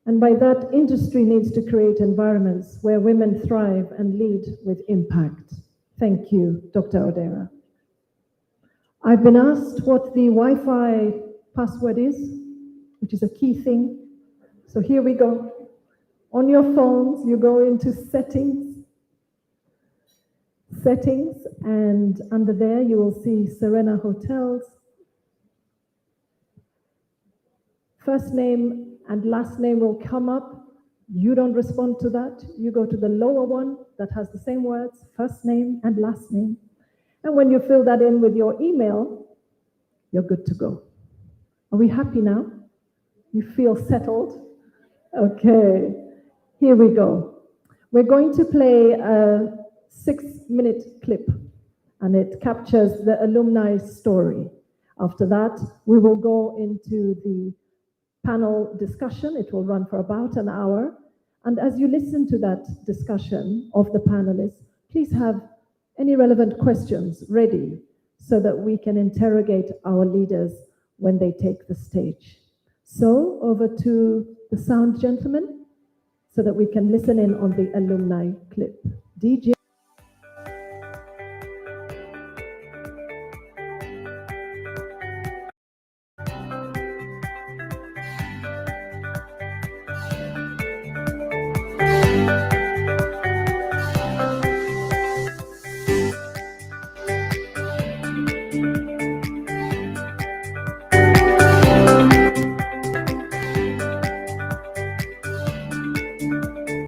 And by that, industry needs to create environments where women thrive and lead with impact. Thank you, Dr. Odera. I've been asked what the Wi-Fi password is, which is a key thing. So here we go. On your phones, you go into settings, and under there you will see Serena Hotels. First name and last name will come up. You don't respond to that. You go to the lower one that has the same words, first name and last name. And when you fill that in with your email, you're good to go. Are we happy now? You feel settled? Okay, here we go. We're going to play a 6-minute clip, and it captures the alumni story. After that, we will go into the panel discussion. It will run for about an hour. And as you listen to that discussion of the panelists, please have any relevant questions ready so that we can interrogate our leaders when they take the stage. So over to the sound gentleman so that we can listen in on the alumni clip. DJ.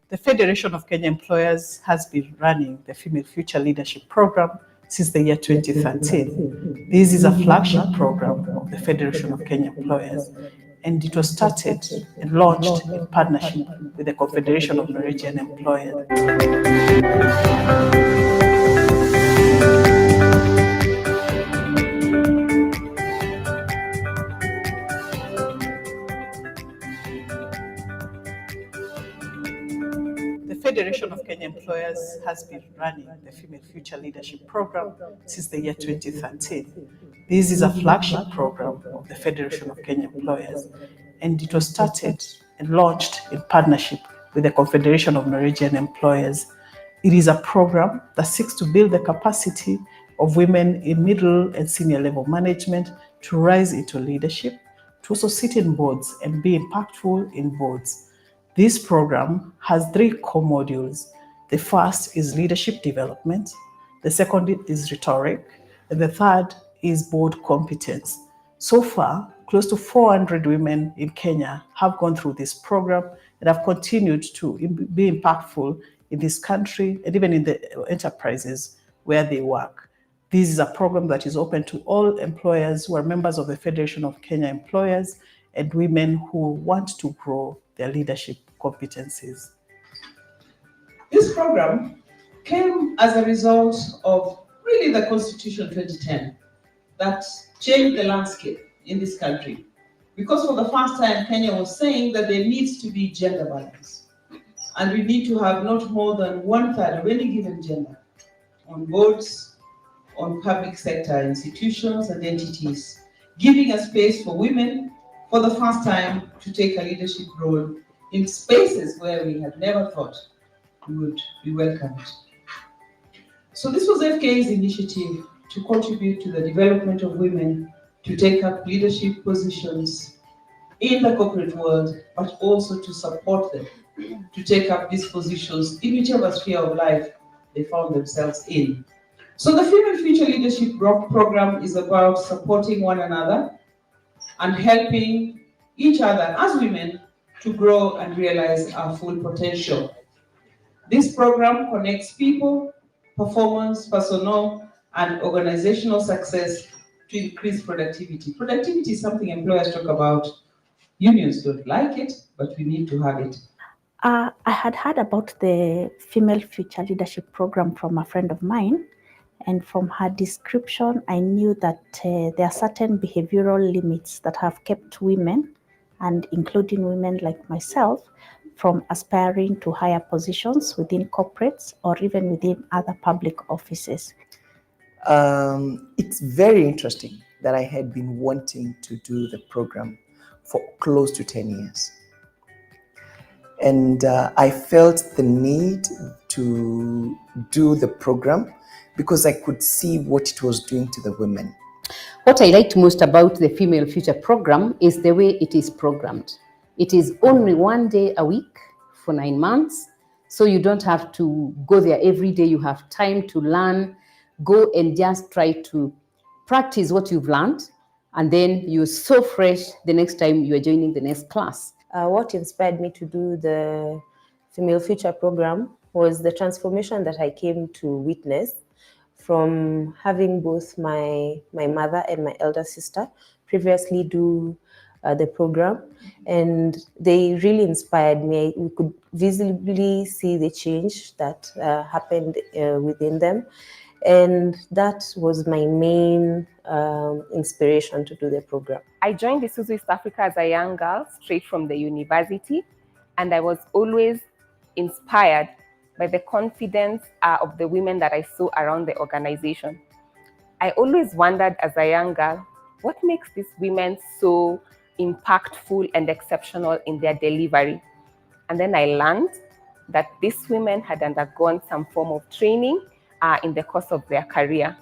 The Federation of Kenya Employers has been running the Female Future Leadership Program since the year 2013. This is a flagship program of the Federation of Kenya Employers, and it was started and launched in partnership with the Confederation of Norwegian Employers. The Federation of Kenya Employers has been running the Female Future Leadership Program since the year 2013. This is a flagship program of the Federation of Kenya Employers, and it was started and launched in partnership with the Confederation of Norwegian Employers. It is a program that seeks to build the capacity of women in middle and senior level management to rise into leadership, to also sit in boards and be impactful in boards. This program has 3 core modules. The first is leadership development, the second is rhetoric, and the third is board competence. So far, close to 400 women in Kenya have gone through this program and have continued to be impactful in this country and even in the enterprises where they work. This is a program that is open to all employers who are members of the Federation of Kenya Employers and women who want to grow their leadership competencies. This program came as a result of really the Constitution 2010 that changed the landscape in this country. Because for the first time, Kenya was saying that there needs to be gender balance. And we need to have not more than 1/3 of any given gender on boards, on public sector institutions and entities, giving a space for women for the first time to take a leadership role in spaces where we had never thought we would be welcomed. So this was FKA's initiative to contribute to the development of women to take up leadership positions in the corporate world, but also to support them to take up these positions in whichever sphere of life they found themselves in. So the Female Future Leadership Program is about supporting one another and helping each other as women to grow and realize our full potential. This program connects people, performance, personal, and organizational success to increase productivity. Productivity is something employers talk about. Unions don't like it, but we need to have it. I had heard about the Female Future Leadership Program from a friend of mine, and from her description, I knew that there are certain behavioral limits that have kept women, and including women like myself, from aspiring to higher positions within corporates or even within other public offices. It's very interesting that I had been wanting to do the program for close to 10 years. And I felt the need to do the program because I could see what it was doing to the women. What I liked most about the Female Future Program is the way it is programmed. It is only 1 day a week for 9 months, so you don't have to go there every day. You have time to learn, go and just try to practice what you've learned, and then you're so fresh the next time you are joining the next class. What inspired me to do the Female Future Program was the transformation that I came to witness from having both my mother and my elder sister previously do the program, and they really inspired me. We could visibly see the change that happened within them, and that was my main inspiration to do the program. I joined the Isuzu East Africa as a young girl, straight from the university, and I was always inspired by the confidence of the women that I saw around the organization. I always wondered as a young girl, what makes these women so impactful and exceptional in their delivery? And then I learned that these women had undergone some form of training in the course of their career.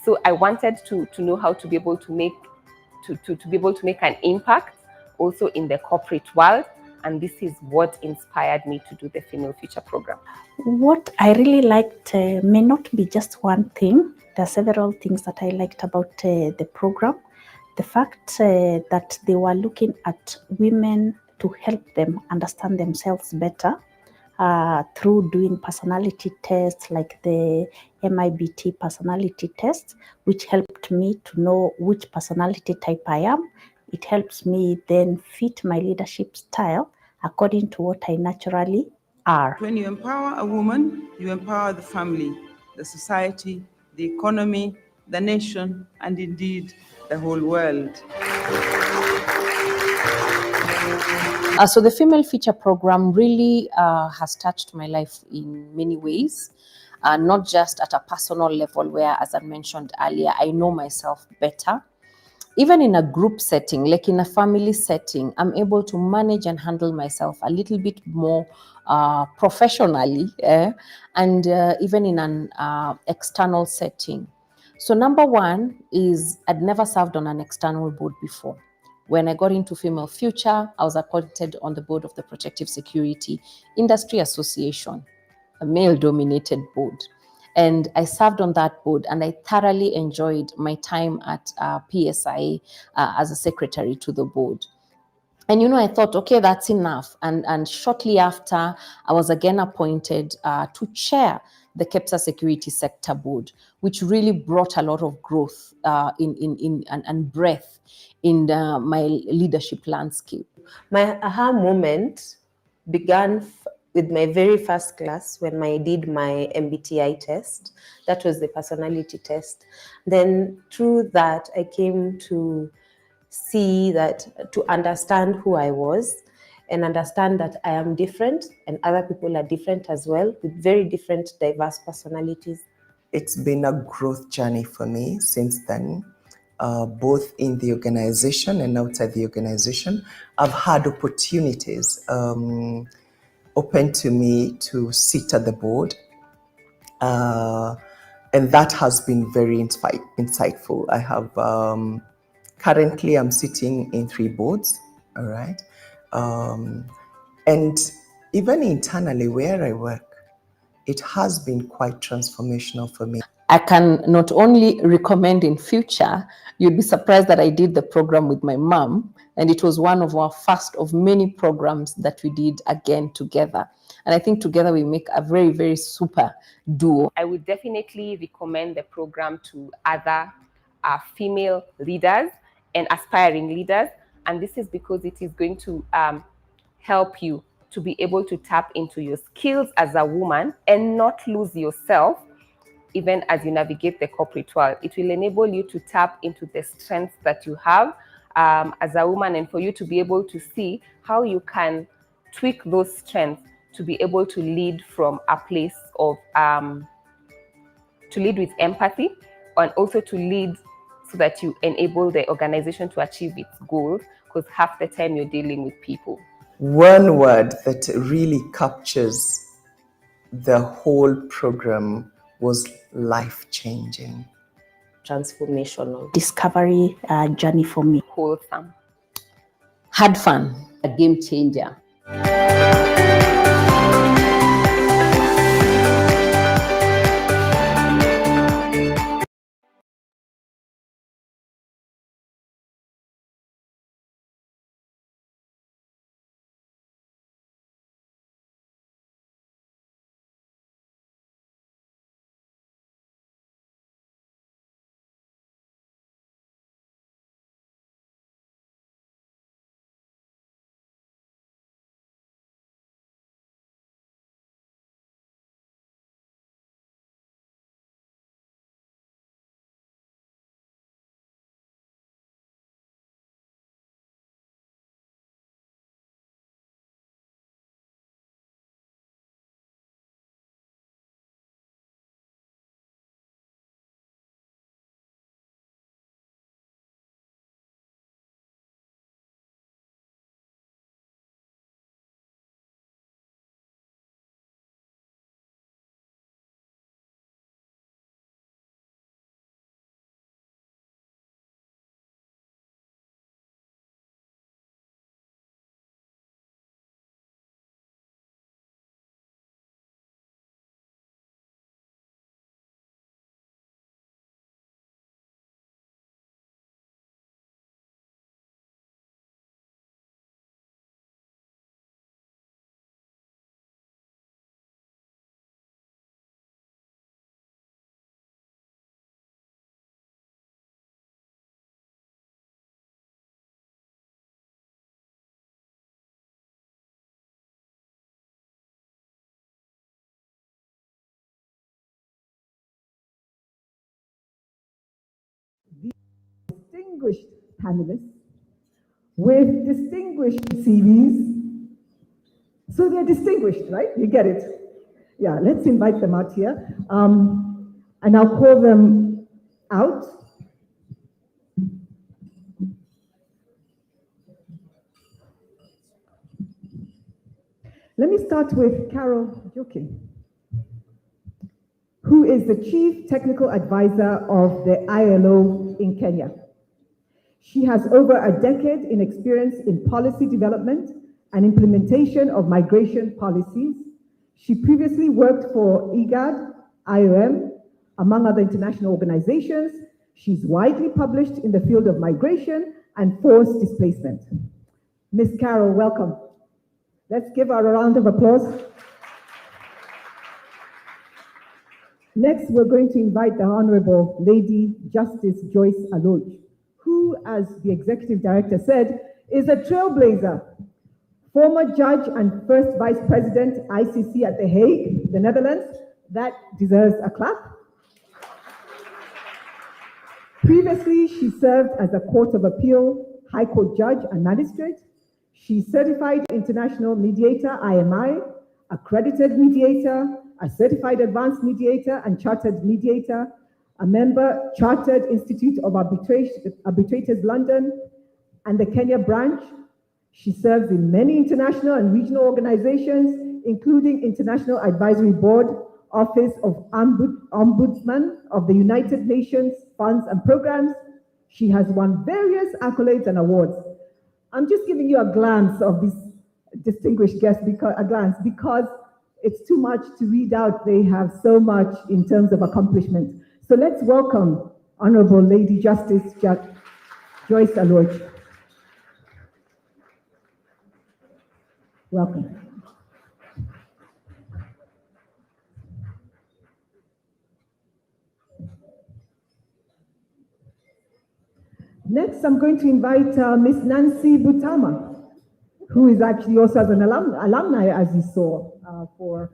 So I wanted to know how to be able to make an impact also in the corporate world. And this is what inspired me to do the Female Future Program. What I really liked may not be just one thing. There are several things that I liked about the program. The fact that they were looking at women to help them understand themselves better through doing personality tests like the MIBT personality test, which helped me to know which personality type I am. It helps me then fit my leadership style according to what I naturally are. When you empower a woman, you empower the family, the society, the economy, the nation, and indeed the whole world. So the Female Future Program really has touched my life in many ways, not just at a personal level where, as I mentioned earlier, I know myself better. Even in a group setting, like in a family setting, I'm able to manage and handle myself a little bit more professionally, and even in an external setting. So number one is I'd never served on an external board before. When I got into Female Future, I was appointed on the board of the Protective Security Industry Association, a male-dominated board. And I served on that board, and I thoroughly enjoyed my time at PSIA as a secretary to the board. And I thought, okay, that's enough. And shortly after, I was again appointed to chair the KEPSA Security Sector Board, which really brought a lot of growth and breadth in my leadership landscape. My aha moment began with my very first class when I did my MBTI test. That was the personality test. Then through that, I came to see that, to understand who I was and understand that I am different and other people are different as well, with very different, diverse personalities. It's been a growth journey for me since then, both in the organization and outside the organization. I've had opportunities open to me to sit at the board, and that has been very insightful. I have currently I'm sitting in 3 boards, all right, and even internally where I work, it has been quite transformational for me. I can not only recommend in future, you'd be surprised that I did the program with my mom, and it was one of our first of many programs that we did again together. And I think together we make a very, very super duo. I would definitely recommend the program to other female leaders and aspiring leaders. And this is because it is going to help you to be able to tap into your skills as a woman and not lose yourself even as you navigate the corporate world. It will enable you to tap into the strengths that you have as a woman, and for you to be able to see how you can tweak those strengths to be able to lead from a place of, to lead with empathy, and also to lead so that you enable the organization to achieve its goals, because half the time you're dealing with people. One word that really captures the whole program was life-changing. Transformational. Discovery journey for me. Wholesome. Had fun. A game changer. Distinguished panelists with distinguished CVs. So they're distinguished, right? You get it. Yeah, let's invite them out here. And I'll call them out. Let me start with Carol Jokin, who is the Chief Technical Advisor of the ILO in Kenya. She has over a decade in experience in policy development and implementation of migration policies. She previously worked for IGAD, IOM, among other international organizations. She's widely published in the field of migration and forced displacement. Ms. Carol, welcome. Let's give her a round of applause. Next, we're going to invite the Honorable Lady Justice Joyce Aloj, who, as the Executive Director said, is a trailblazer. Former judge and first Vice President, ICC at The Hague, the Netherlands. That deserves a clap. Previously, she served as a Court of Appeal, High Court judge and magistrate. She's certified international mediator, IMI, accredited mediator, a certified advanced mediator and chartered mediator, a member, Chartered Institute of Arbitrators London, and the Kenya branch. She serves in many international and regional organizations, including International Advisory Board, Office of Ombudsman of the United Nations Funds and Programs. She has won various accolades and awards. I'm just giving you a glance of this distinguished guest, because it's too much to read out. They have so much in terms of accomplishment. So let's welcome Honorable Lady Justice Joyce Aloj. Welcome. Next, I'm going to invite Miss Nancy Butama, who is actually also as an alumni, as you saw, for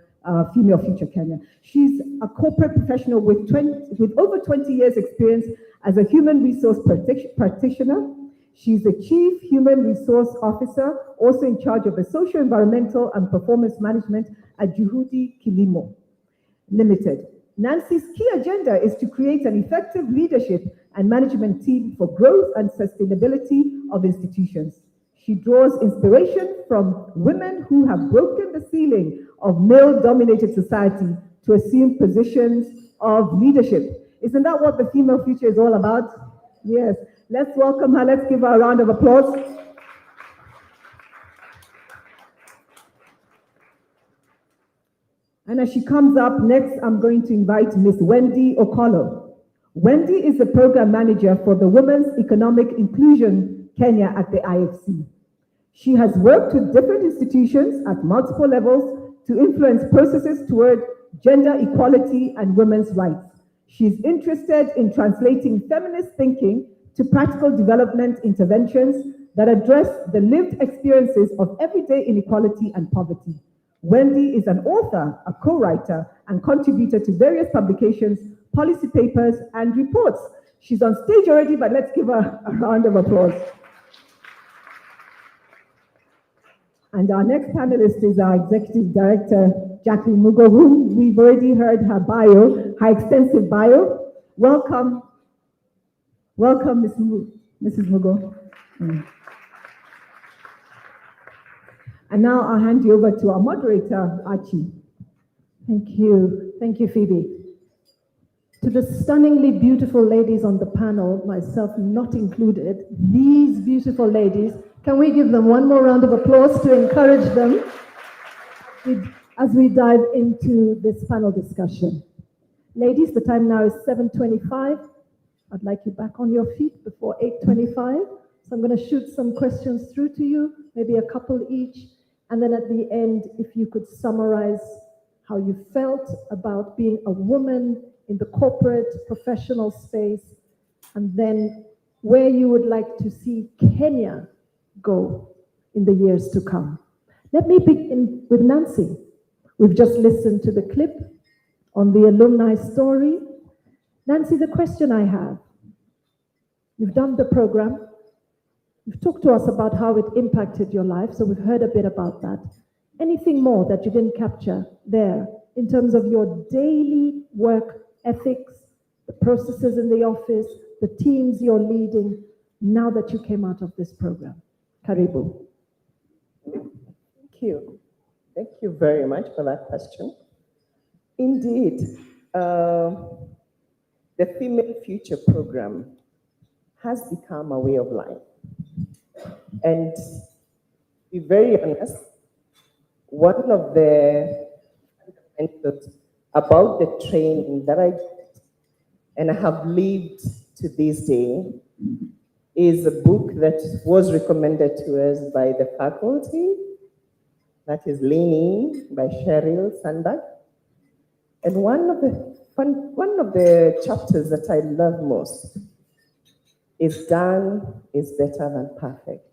Female Future Kenya. She's a corporate professional with over 20 years experience as a human resource practitioner. She's the Chief Human Resource Officer, also in charge of the social, environmental, and performance management at Juhudi Kilimo Limited. Nancy's key agenda is to create an effective leadership and management team for growth and sustainability of institutions. She draws inspiration from women who have broken the ceiling of male-dominated society to assume positions of leadership. Isn't that what the female future is all about? Yes. Let's welcome her. Let's give her a round of applause. And as she comes up, next I'm going to invite Miss Wendy Okolo. Wendy is the program manager for the Women's Economic Inclusion Kenya at the IFC. She has worked with different institutions at multiple levels to influence processes toward gender equality and women's rights. She's interested in translating feminist thinking to practical development interventions that address the lived experiences of everyday inequality and poverty. Wendy is an author, a co-writer, and contributor to various publications, policy papers, and reports. She's on stage already, but let's give her a round of applause. And our next panelist is our Executive Director, Jacqueline Mugo, whom we've already heard her bio, her extensive bio. Welcome. Welcome, Mrs. Mugo. And now I'll hand you over to our moderator, Archie. Thank you. Thank you, Phoebe. To the stunningly beautiful ladies on the panel, myself not included, these beautiful ladies, can we give them one more round of applause to encourage them as we dive into this panel discussion? Ladies, the time now is 7:25. I'd like you back on your feet before 8:25. So I'm going to shoot some questions through to you, maybe a couple each. And then at the end, if you could summarize how you felt about being a woman in the corporate professional space, and then where you would like to see Kenya go in the years to come. Let me begin with Nancy. We've just listened to the clip on the alumni story. Nancy, the question I have, you've done the program, you've talked to us about how it impacted your life, so we've heard a bit about that. Anything more that you didn't capture there in terms of your daily work ethics, the processes in the office, the teams you're leading, now that you came out of this program? Karibu. Thank you. Thank you very much for that question. Indeed, the Female Future Program has become a way of life. And to be very honest, one of the fundamentals about the training that I did and I have lived to this day is a book that was recommended to us by the faculty, that is Leaning by Cheryl Sandberg. And one of the chapters that I love most is done is better than perfect.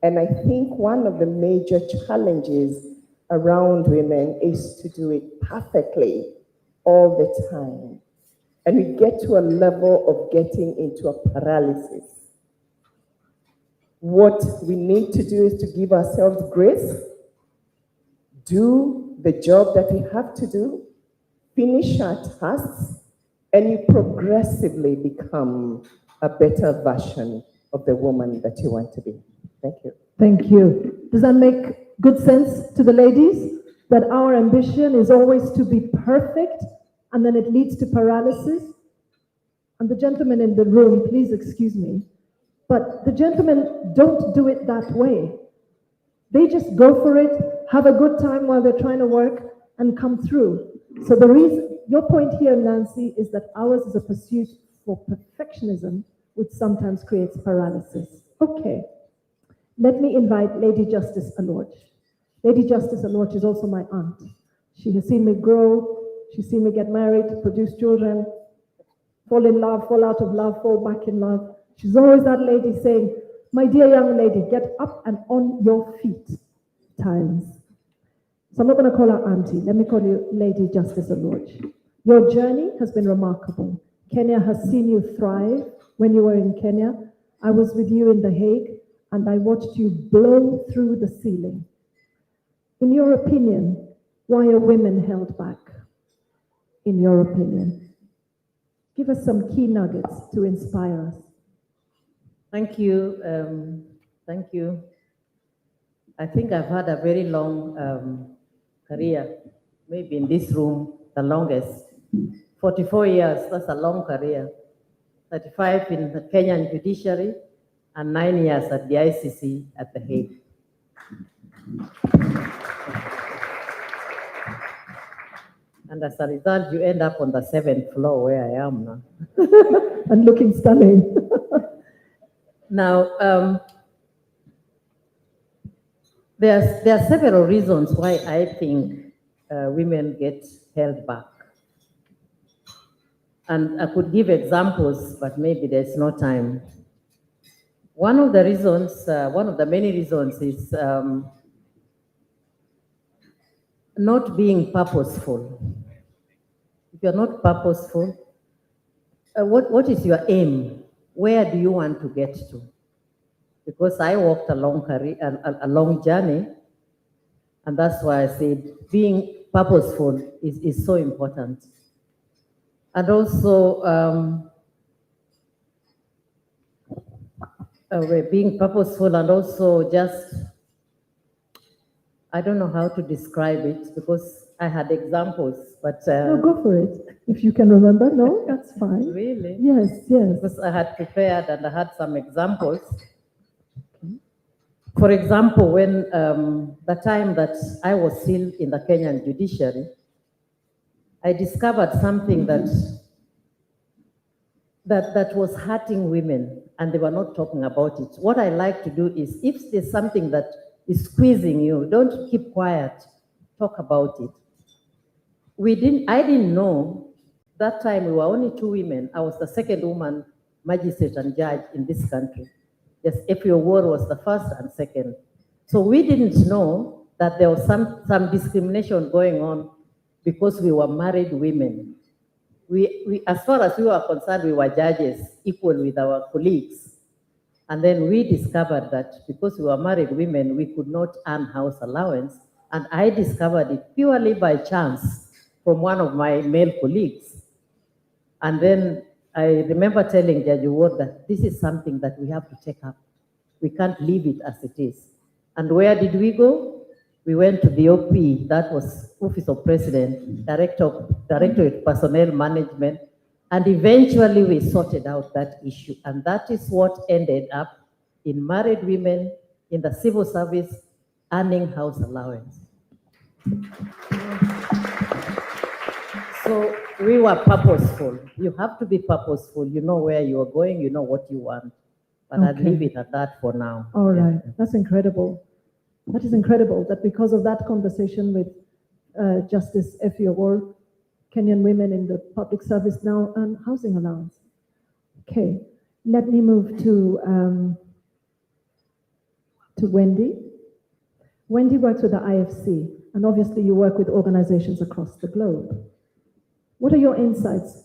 And I think one of the major challenges around women is to do it perfectly all the time. And we get to a level of getting into a paralysis. What we need to do is to give ourselves grace, do the job that we have to do, finish our tasks, and you progressively become a better version of the woman that you want to be. Thank you. Thank you. Does that make good sense to the ladies? That our ambition is always to be perfect and then it leads to paralysis? And the gentlemen in the room, please excuse me, but the gentlemen don't do it that way. They just go for it, have a good time while they're trying to work, and come through. So the reason, your point here, Nancy, is that ours is a pursuit for perfectionism, which sometimes creates paralysis. Okay. Let me invite Lady Justice Alorch. Lady Justice Alorch is also my aunt. She has seen me grow, she's seen me get married, produce children, fall in love, fall out of love, fall back in love. She's always that lady saying, my dear young lady, get up and on your feet times. So I'm not going to call her auntie. Let me call you Lady Justice Alorch. Your journey has been remarkable. Kenya has seen you thrive when you were in Kenya. I was with you in The Hague, and I watched you blow through the ceiling. In your opinion, why are women held back? In your opinion? Give us some key nuggets to inspire us. Thank you. Thank you. I think I've had a very long career, maybe in this room, the longest. 44 years, that's a long career. 35 in the Kenyan judiciary and 9 years at the ICC at The Hague. And as a result, you end up on the 7th floor where I am now. And looking stunning. Now, there are several reasons why I think women get held back. And I could give examples, but maybe there's no time. One of the reasons, one of the many reasons is not being purposeful. If you're not purposeful, what is your aim? Where do you want to get to? Because I walked a long journey, and that's why I said being purposeful is so important. And also being purposeful, and also just, I don't know how to describe it because I had examples, but... no, go for it. If you can remember, no, that's fine. Really? Yes, yes. Because I had prepared and I had some examples. For example, when the time that I was still in the Kenyan judiciary, I discovered something that was hurting women, and they were not talking about it. What I like to do is, if there's something that is squeezing you, don't keep quiet, talk about it. I didn't know, that time we were only 2 women. I was the second woman magistrate and judge in this country. Yes, April Ward was the first and second. So we didn't know that there was some discrimination going on because we were married women. We, as far as we were concerned, we were judges equal with our colleagues. And then we discovered that because we were married women, we could not earn house allowance. And I discovered it purely by chance from one of my male colleagues. And then I remember telling Judge Ward that this is something that we have to take up. We can't leave it as it is. And where did we go? We went to the OP, that was Office of President, Directorate of Personnel Management, and eventually we sorted out that issue. And that is what ended up in married women in the civil service earning house allowance. So we were purposeful. You have to be purposeful. You know where you are going, you know what you want. But I'd leave it at that for now. All right, that's incredible. That is incredible that because of that conversation with Justice Effie Award, Kenyan women in the public service now earn housing allowance. Okay, let me move to Wendy. Wendy works with the IFC, and obviously you work with organizations across the globe. What are your insights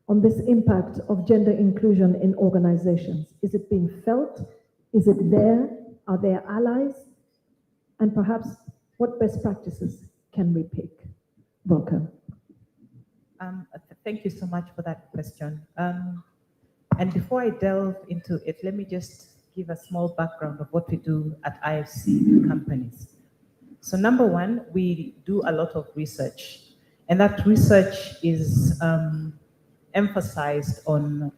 on this impact of gender inclusion in organizations? Is it being felt? Is it there? Are there allies? And perhaps what best practices can we pick? Welcome. Thank you so much for that question. And before I delve into it, let me just give a small background of what we do at IFC companies. So number one, we do a lot of research, and that research is emphasized on,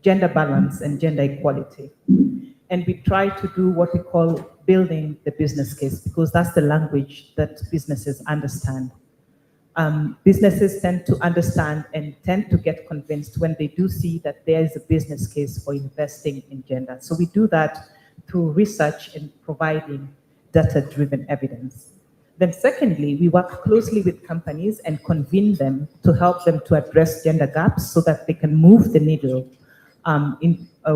gender balance and gender equality. And we try to do what we call building the business case, because that's the language that businesses understand. Businesses tend to understand and tend to get convinced when they do see that there is a business case for investing in gender. So we do that through research and providing data-driven evidence. Then secondly, we work closely with companies and convene them to help them to address gender gaps so that they can move the needle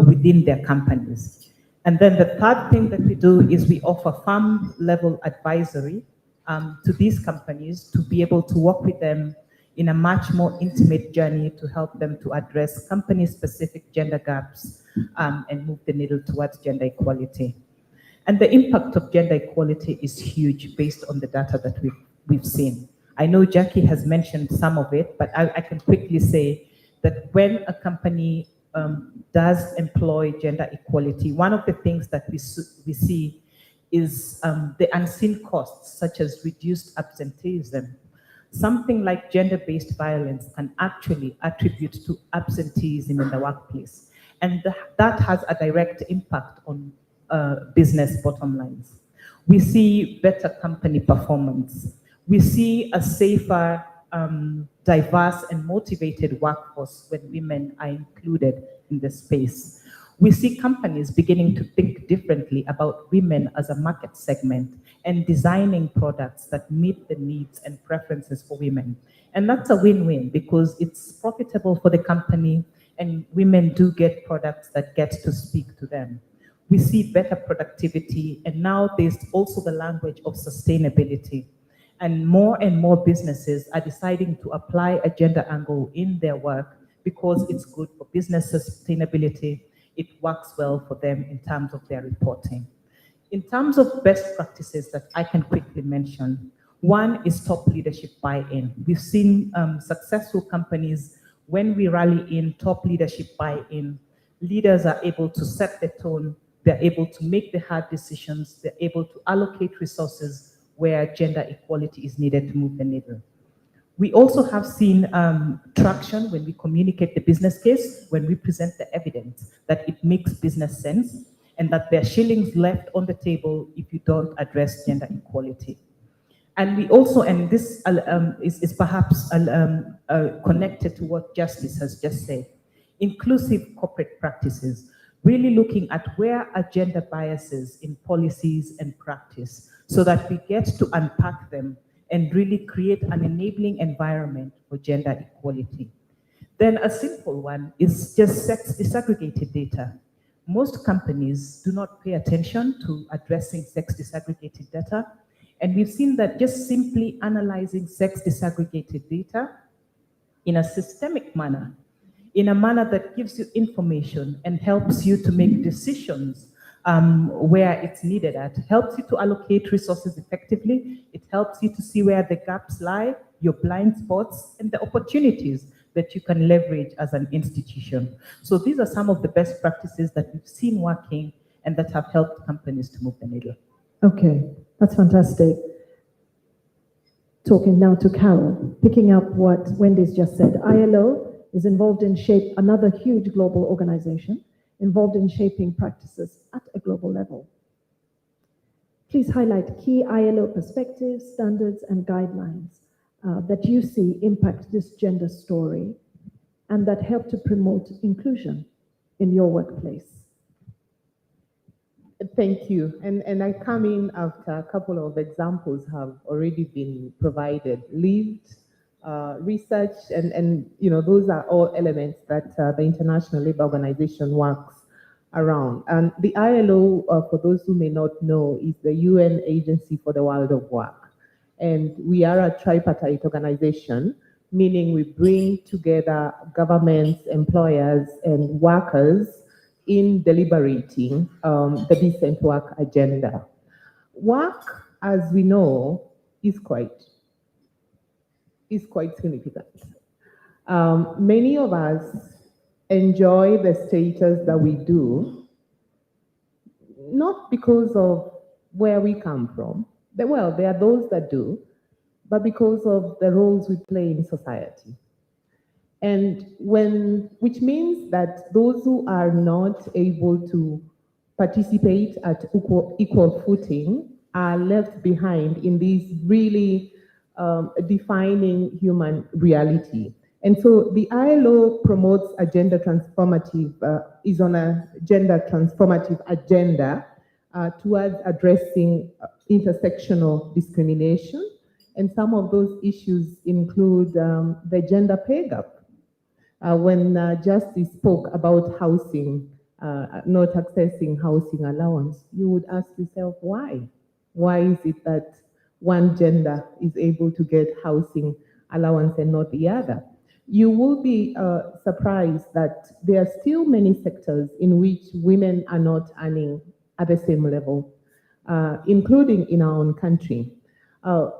within their companies. And then the third thing that we do is we offer firm-level advisory to these companies to be able to work with them in a much more intimate journey to help them to address company-specific gender gaps and move the needle towards gender equality. And the impact of gender equality is huge based on the data that we've seen. I know Jackie has mentioned some of it, but I can quickly say that when a company does employ gender equality, one of the things that we see is the unseen costs, such as reduced absenteeism. Something like gender-based violence can actually attribute to absenteeism in the workplace. And that has a direct impact on business bottom lines. We see better company performance. We see a safer, diverse and motivated workforce when women are included in the space. We see companies beginning to think differently about women as a market segment and designing products that meet the needs and preferences for women. And that's a win-win because it's profitable for the company and women do get products that get to speak to them. We see better productivity, and now there's also the language of sustainability. And more businesses are deciding to apply a gender angle in their work because it's good for business sustainability. It works well for them in terms of their reporting. In terms of best practices that I can quickly mention, one is top leadership buy-in. We've seen successful companies, when we rally in top leadership buy-in, leaders are able to set the tone, they're able to make the hard decisions, they're able to allocate resources where gender equality is needed to move the needle. We also have seen traction when we communicate the business case, when we present the evidence that it makes business sense and that there are shillings left on the table if you don't address gender equality. And we also, and this is perhaps connected to what Justice has just said, inclusive corporate practices, really looking at where are gender biases in policies and practice so that we get to unpack them and really create an enabling environment for gender equality. Then a simple one is just sex disaggregated data. Most companies do not pay attention to addressing sex disaggregated data. And we've seen that just simply analyzing sex disaggregated data in a systemic manner, in a manner that gives you information and helps you to make decisions where it's needed at, helps you to allocate resources effectively, it helps you to see where the gaps lie, your blind spots, and the opportunities that you can leverage as an institution. So these are some of the best practices that we've seen working and that have helped companies to move the needle. Okay, that's fantastic. Talking now to Carol, picking up what Wendy's just said. ILO is involved in another huge global organization, involved in shaping practices at a global level. Please highlight key ILO perspectives, standards, and guidelines that you see impact this gender story and that help to promote inclusion in your workplace. Thank you. And I come in after a couple of examples have already been provided, lived research, and those are all elements that the International Labour Organization works around. And the ILO, for those who may not know, is the UN Agency for the World of Work. And we are a tripartite organization, meaning we bring together governments, employers, and workers in deliberating the decent work agenda. Work, as we know, is quite significant. Many of us enjoy the status that we do, not because of where we come from. Well, there are those that do, but because of the roles we play in society. And which means that those who are not able to participate at equal footing are left behind in this really defining human reality. And so the ILO promotes a gender transformative, is on a gender transformative agenda towards addressing intersectional discrimination. And some of those issues include the gender pay gap. When Justice spoke about housing, not accessing housing allowance, you would ask yourself, why? Why is it that one gender is able to get housing allowance and not the other? You will be surprised that there are still many sectors in which women are not earning at the same level, including in our own country.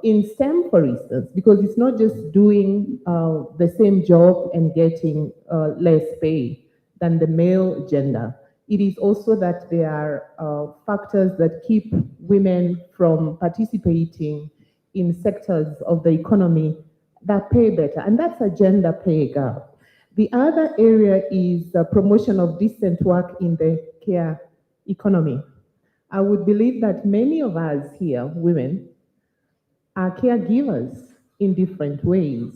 In STEM, for instance, because it's not just doing the same job and getting less pay than the male gender. It is also that there are factors that keep women from participating in sectors of the economy that pay better, and that's a gender pay gap. The other area is the promotion of decent work in the care economy. I would believe that many of us here, women, are caregivers in different ways.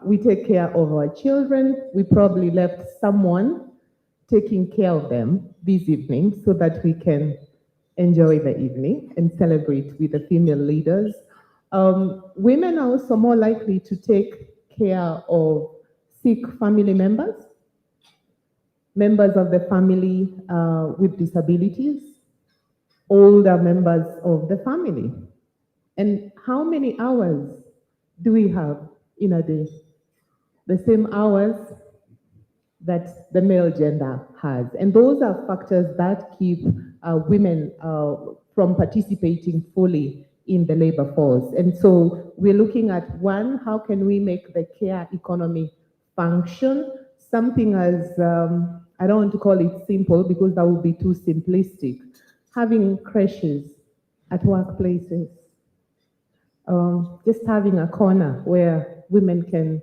We take care of our children. We probably left someone taking care of them this evening so that we can enjoy the evening and celebrate with the female leaders. Women are also more likely to take care of sick family members, members of the family with disabilities, older members of the family. And how many hours do we have in a day? The same hours that the male gender has. And those are factors that keep women from participating fully in the labor force. And so we're looking at, one, how can we make the care economy function? Something as, I don't want to call it simple because that would be too simplistic. Having creches at workplaces. Just having a corner where women can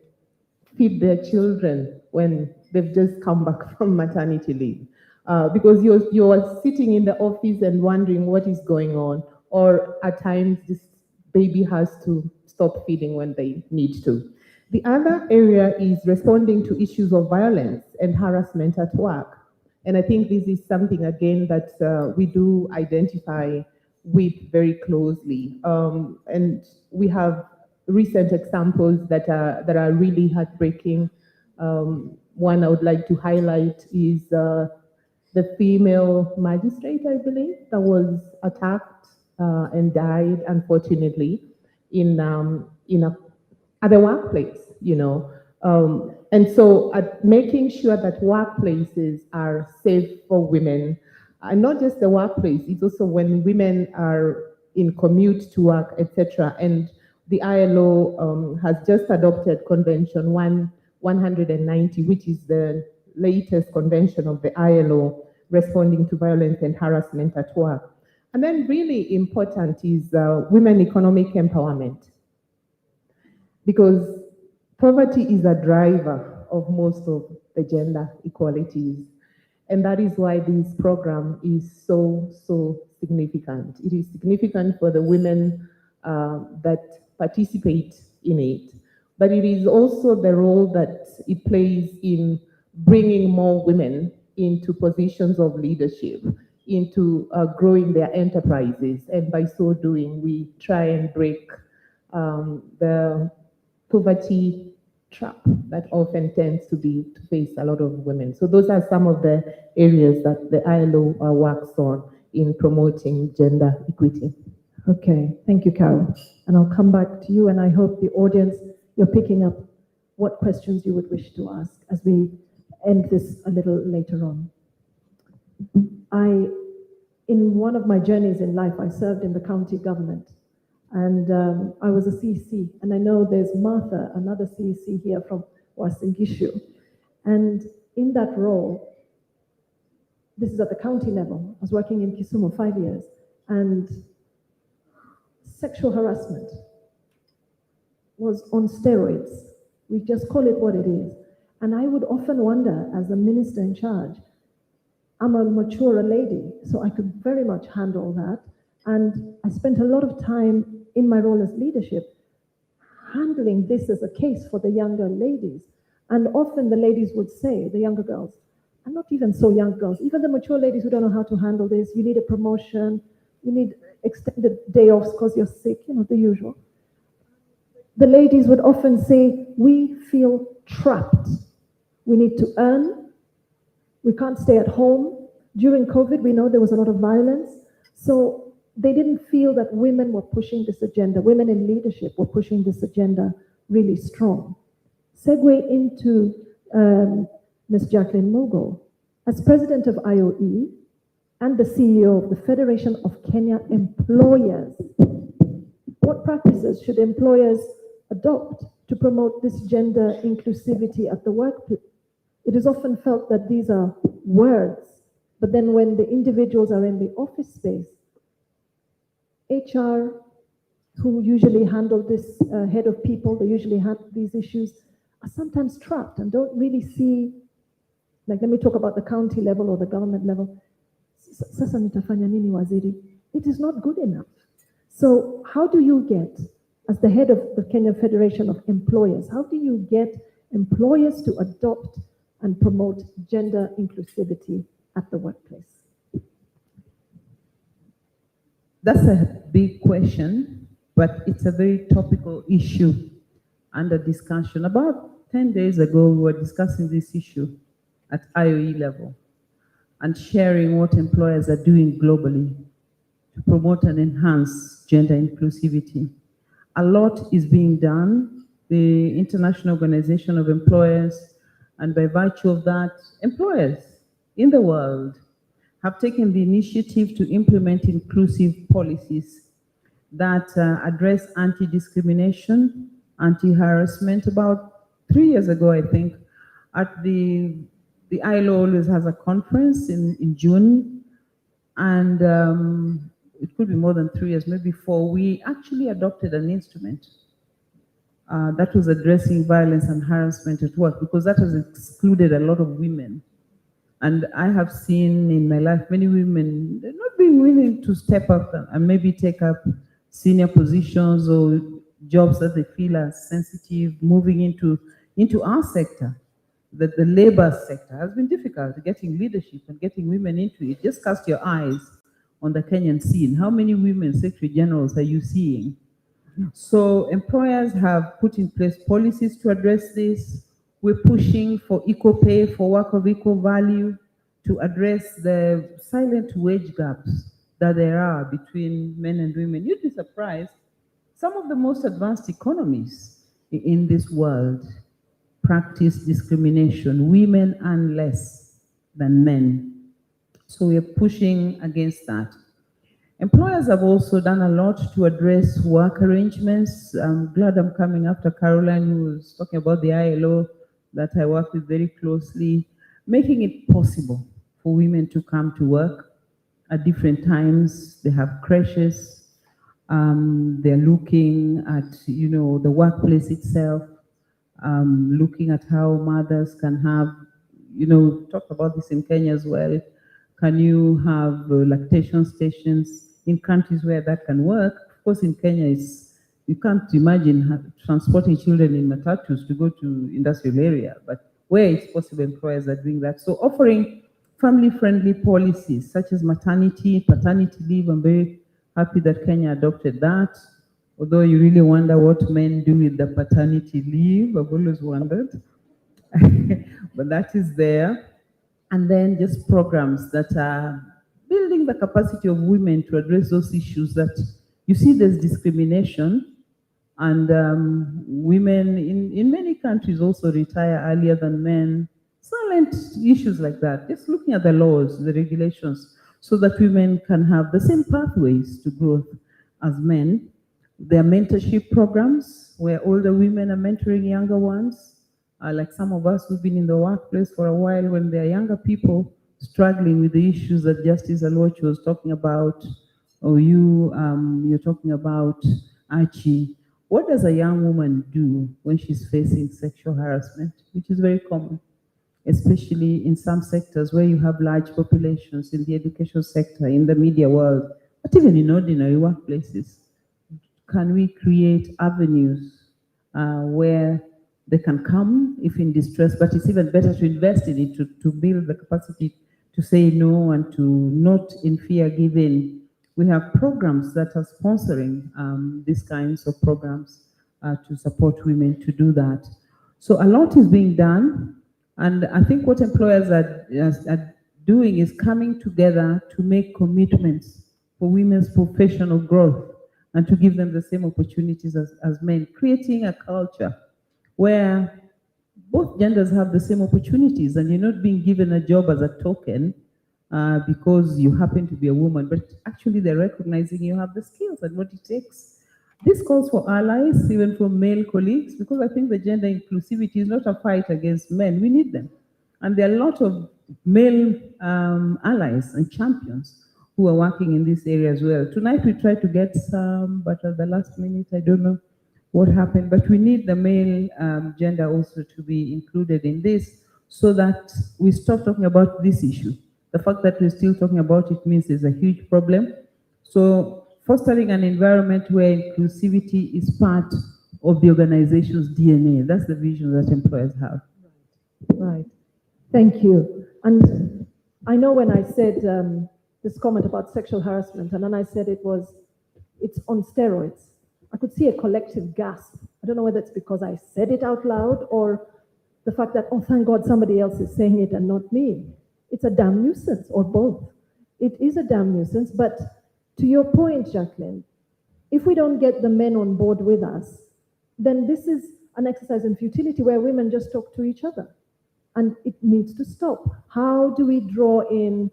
feed their children when they've just come back from maternity leave. Because you're sitting in the office and wondering what is going on, or at times this baby has to stop feeding when they need to. The other area is responding to issues of violence and harassment at work. And I think this is something, again, that we do identify with very closely. And we have recent examples that are really heartbreaking. One I would like to highlight is the female magistrate, I believe, that was attacked and died, unfortunately, at the workplace, you know. And so making sure that workplaces are safe for women, and not just the workplace, it's also when women are in commute to work, etc. And the ILO has just adopted Convention 190, which is the latest convention of the ILO responding to violence and harassment at work. And then really important is women economic empowerment, because poverty is a driver of most of the gender equalities. And that is why this program is so, so significant. It is significant for the women that participate in it, but it is also the role that it plays in bringing more women into positions of leadership, into growing their enterprises. And by so doing, we try and break the poverty trap that often tends to face a lot of women. So those are some of the areas that the ILO works on in promoting gender equity. Okay, thank you, Carol. And I'll come back to you, and I hope the audience, you're picking up what questions you would wish to ask as we end this a little later on. In one of my journeys in life, I served in the county government, and I was a CC, and I know there's Martha, another CC here from Wasingishu, and in that role, this is at the county level, I was working in Kisumu 5 years, and sexual harassment was on steroids. We just call it what it is. And I would often wonder, as a minister in charge, I'm a mature lady, so I could very much handle that. And I spent a lot of time in my role as leadership handling this as a case for the younger ladies. And often the ladies would say, the younger girls, and not even so young girls, even the mature ladies who don't know how to handle this, you need a promotion, you need extended day offs because you're sick, you know, the usual. The ladies would often say, we feel trapped. We need to earn. We can't stay at home. During COVID, we know there was a lot of violence. So they didn't feel that women were pushing this agenda. Women in leadership were pushing this agenda really strong. Segue into Ms. Jacqueline Mugo. As president of IOE and the CEO of the Federation of Kenya Employers, what practices should employers adopt to promote this gender inclusivity at the workplace? It is often felt that these are words, but then when the individuals are in the office space, HR, who usually handle this, head of people, they usually handle these issues, are sometimes trapped and don't really see, like let me talk about the county level or the government level. Sasa nitafanya nini waziri? It is not good enough. So how do you get, as the head of the Kenya Federation of Employers, how do you get employers to adopt and promote gender inclusivity at the workplace? That's a big question, but it's a very topical issue under discussion. About 10 days ago, we were discussing this issue at IOE level and sharing what employers are doing globally to promote and enhance gender inclusivity. A lot is being done. The International Organization of Employers, and by virtue of that, employers in the world have taken the initiative to implement inclusive policies that address anti-discrimination, anti-harassment. About 3 years ago, I think, at the ILO always has a conference in June, and it could be more than 3 years, maybe 4, we actually adopted an instrument that was addressing violence and harassment at work, because that has excluded a lot of women. And I have seen in my life many women not being willing to step up and maybe take up senior positions or jobs that they feel are sensitive, moving into our sector. That the labor sector has been difficult, getting leadership and getting women into it. Just cast your eyes on the Kenyan scene. How many women secretary generals are you seeing? So employers have put in place policies to address this. We're pushing for equal pay for work of equal value, to address the silent wage gaps that there are between men and women. You'd be surprised, some of the most advanced economies in this world practice discrimination. Women earn less than men. So we're pushing against that. Employers have also done a lot to address work arrangements. I'm glad I'm coming after Caroline, who was talking about the ILO that I work with very closely, making it possible for women to come to work. at different times. They have creches. They're looking at, the workplace itself, looking at how mothers can have, talked about this in Kenya as well. Can you have lactation stations in countries where that can work? Of course, in Kenya, you can't imagine transporting children in matatus to go to industrial area, but where it's possible, employers are doing that. So offering family-friendly policies such as maternity, paternity leave. I'm very happy that Kenya adopted that. Although you really wonder what men do with the paternity leave, I've always wondered. But that is there. And then just programs that are building the capacity of women to address those issues that you see there's discrimination, and women in many countries also retire earlier than men. Silent issues like that. Just looking at the laws, the regulations, so that women can have the same pathways to growth as men. There are mentorship programs where older women are mentoring younger ones. Like some of us who've been in the workplace for a while, when there are younger people struggling with the issues that Justice Aloch was talking about, or you're talking about, Archie. What does a young woman do when she's facing sexual harassment, which is very common, especially in some sectors where you have large populations, in the education sector, in the media world, but even in ordinary workplaces? Can we create avenues where they can come if in distress, but it's even better to invest in it, to build the capacity to say no and to not in fear give in. We have programs that are sponsoring these kinds of programs to support women to do that. So a lot is being done, and I think what employers are doing is coming together to make commitments for women's professional growth and to give them the same opportunities as men, creating a culture where both genders have the same opportunities, and you're not being given a job as a token because you happen to be a woman, but actually they're recognizing you have the skills and what it takes. This calls for allies, even from male colleagues, because I think the gender inclusivity is not a fight against men. We need them. And there are a lot of male allies and champions who are working in this area as well. Tonight we tried to get some, but at the last minute, I don't know what happened. But we need the male gender also to be included in this so that we stop talking about this issue. The fact that we're still talking about it means there's a huge problem. So fostering an environment where inclusivity is part of the organization's DNA. That's the vision that employers have. Right. Thank you. And I know when I said this comment about sexual harassment, and then I said it's on steroids, I could see a collective gasp. I don't know whether it's because I said it out loud or the fact that, oh, thank God somebody else is saying it and not me. It's a damn nuisance, or both. It is a damn nuisance, but to your point, Jacqueline, if we don't get the men on board with us, then this is an exercise in futility where women just talk to each other. And it needs to stop. How do we draw in,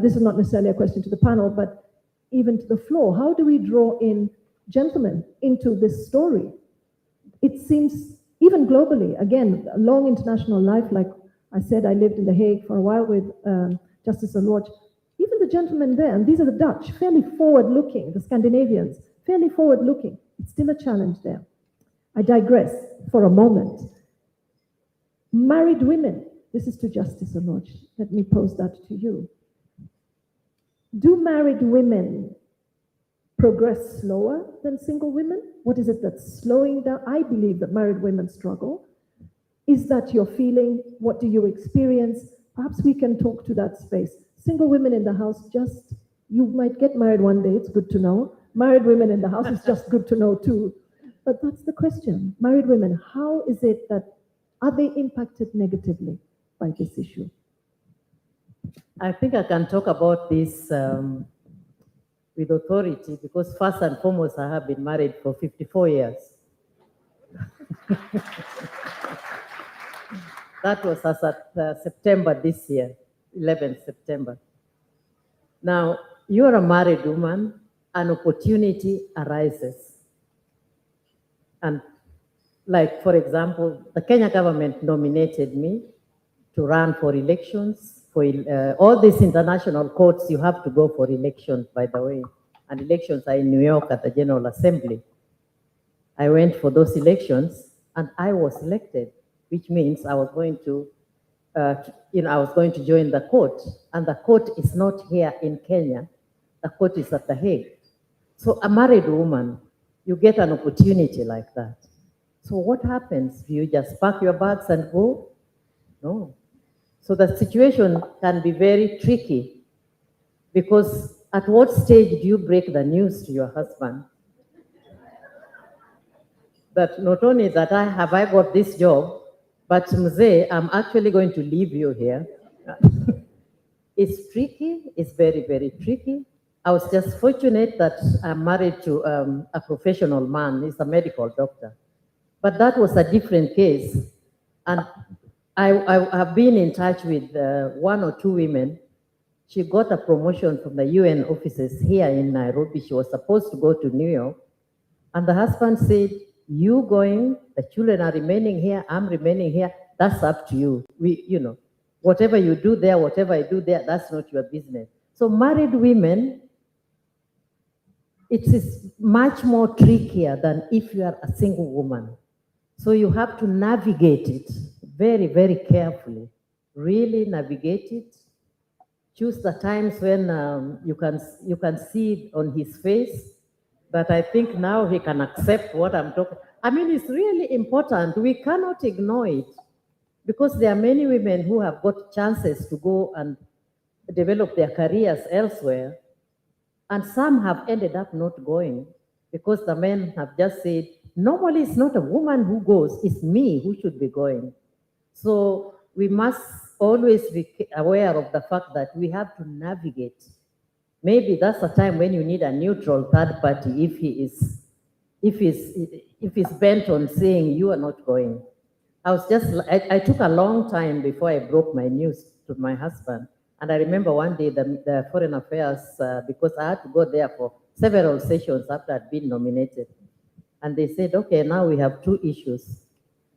this is not necessarily a question to the panel, but even to the floor, how do we draw in gentlemen into this story? It seems, even globally, again, a long international life, like I said, I lived in The Hague for a while with Justice Aloch. Even the gentlemen there, and these are the Dutch, fairly forward-looking, the Scandinavians, fairly forward-looking. It's still a challenge there. I digress for a moment. Married women, this is to Justice Aloch. Let me pose that to you. Do married women progress slower than single women? What is it that's slowing down? I believe that married women struggle. Is that your feeling? What do you experience? Perhaps we can talk to that space. Single women in the house, just, you might get married one day, it's good to know. Married women in the house is just good to know too. But that's the question. Married women, how is it that, are they impacted negatively by this issue? I think I can talk about this with authority because first and foremost, I have been married for 54 years. That was as at September this year, 11th September. Now, you're a married woman, an opportunity arises. And like, for example, the Kenya government nominated me to run for elections for all these international courts, you have to go for elections, by the way. And elections are in New York at the General Assembly. I went for those elections and I was elected, which means I was going to, I was going to join the court. And the court is not here in Kenya. The court is at The Hague. So a married woman, you get an opportunity like that. So what happens? Do you just pack your bags and go? No. So the situation can be very tricky because at what stage do you break the news to your husband? That not only that I got this job, but Mzee, I'm actually going to leave you here. It's tricky, it's very, very tricky. I was just fortunate that I'm married to a professional man, he's a medical doctor. But that was a different case. And I have been in touch with 1 or 2 women. She got a promotion from the UN offices here in Nairobi. She was supposed to go to New York. And the husband said, you going, the children are remaining here, I'm remaining here, that's up to you. Whatever you do there, whatever I do there, that's not your business. So married women, it is much more trickier than if you are a single woman. So you have to navigate it very, very carefully. Really navigate it. Choose the times when you can see on his face that I think now he can accept what I'm talking. I mean, it's really important. We cannot ignore it because there are many women who have got chances to go and develop their careers elsewhere, and some have ended up not going because the men have just said, normally it's not a woman who goes, it's me who should be going. So we must always be aware of the fact that we have to navigate. Maybe that's a time when you need a neutral third party if he's bent on saying you are not going. I took a long time before I broke my news to my husband. And I remember one day the Foreign Affairs, because I had to go there for several sessions after I'd been nominated. And they said, okay, now we have 2 issues.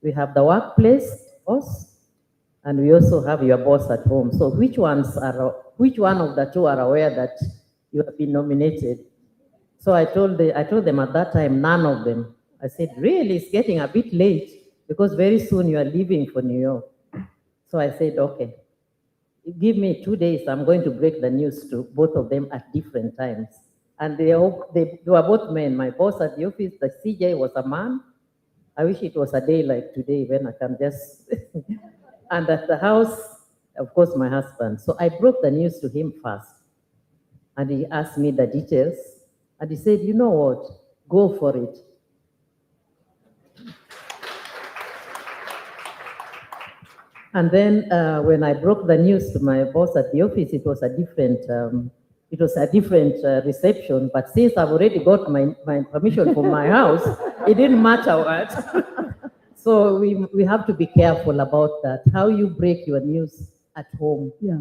We have the workplace boss, and we also have your boss at home. So which one of the 2 are aware that you have been nominated? So I told them at that time, none of them. I said, really, it's getting a bit late because very soon you are leaving for New York. So I said, okay, give me 2 days. I'm going to break the news to both of them at different times. And they were both men. My boss at the office, the CJ, was a man. I wish it was a day like today when I can just... And at the house, of course, my husband. So I broke the news to him first. And he asked me the details. And he said, you know what? Go for it. And then when I broke the news to my boss at the office, it was a different reception. But since I've already got my permission from my house, it didn't matter what. So we have to be careful about that. How you break your news at home. Yeah.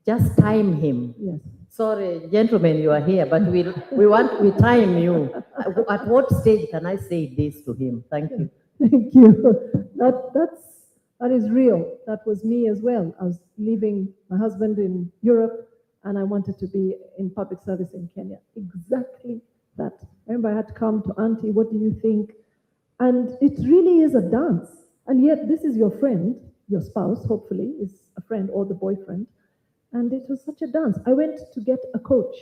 Just time him. Yes. Sorry, gentlemen, you are here, but we time you. At what stage can I say this to him? Thank you. Thank you. That is real. That was me as well. I was leaving my husband in Europe and I wanted to be in public service in Kenya. Exactly that. I remember I had to come to Auntie, what do you think? And it really is a dance. And yet this is your friend, your spouse, hopefully, is a friend or the boyfriend. And it was such a dance. I went to get a coach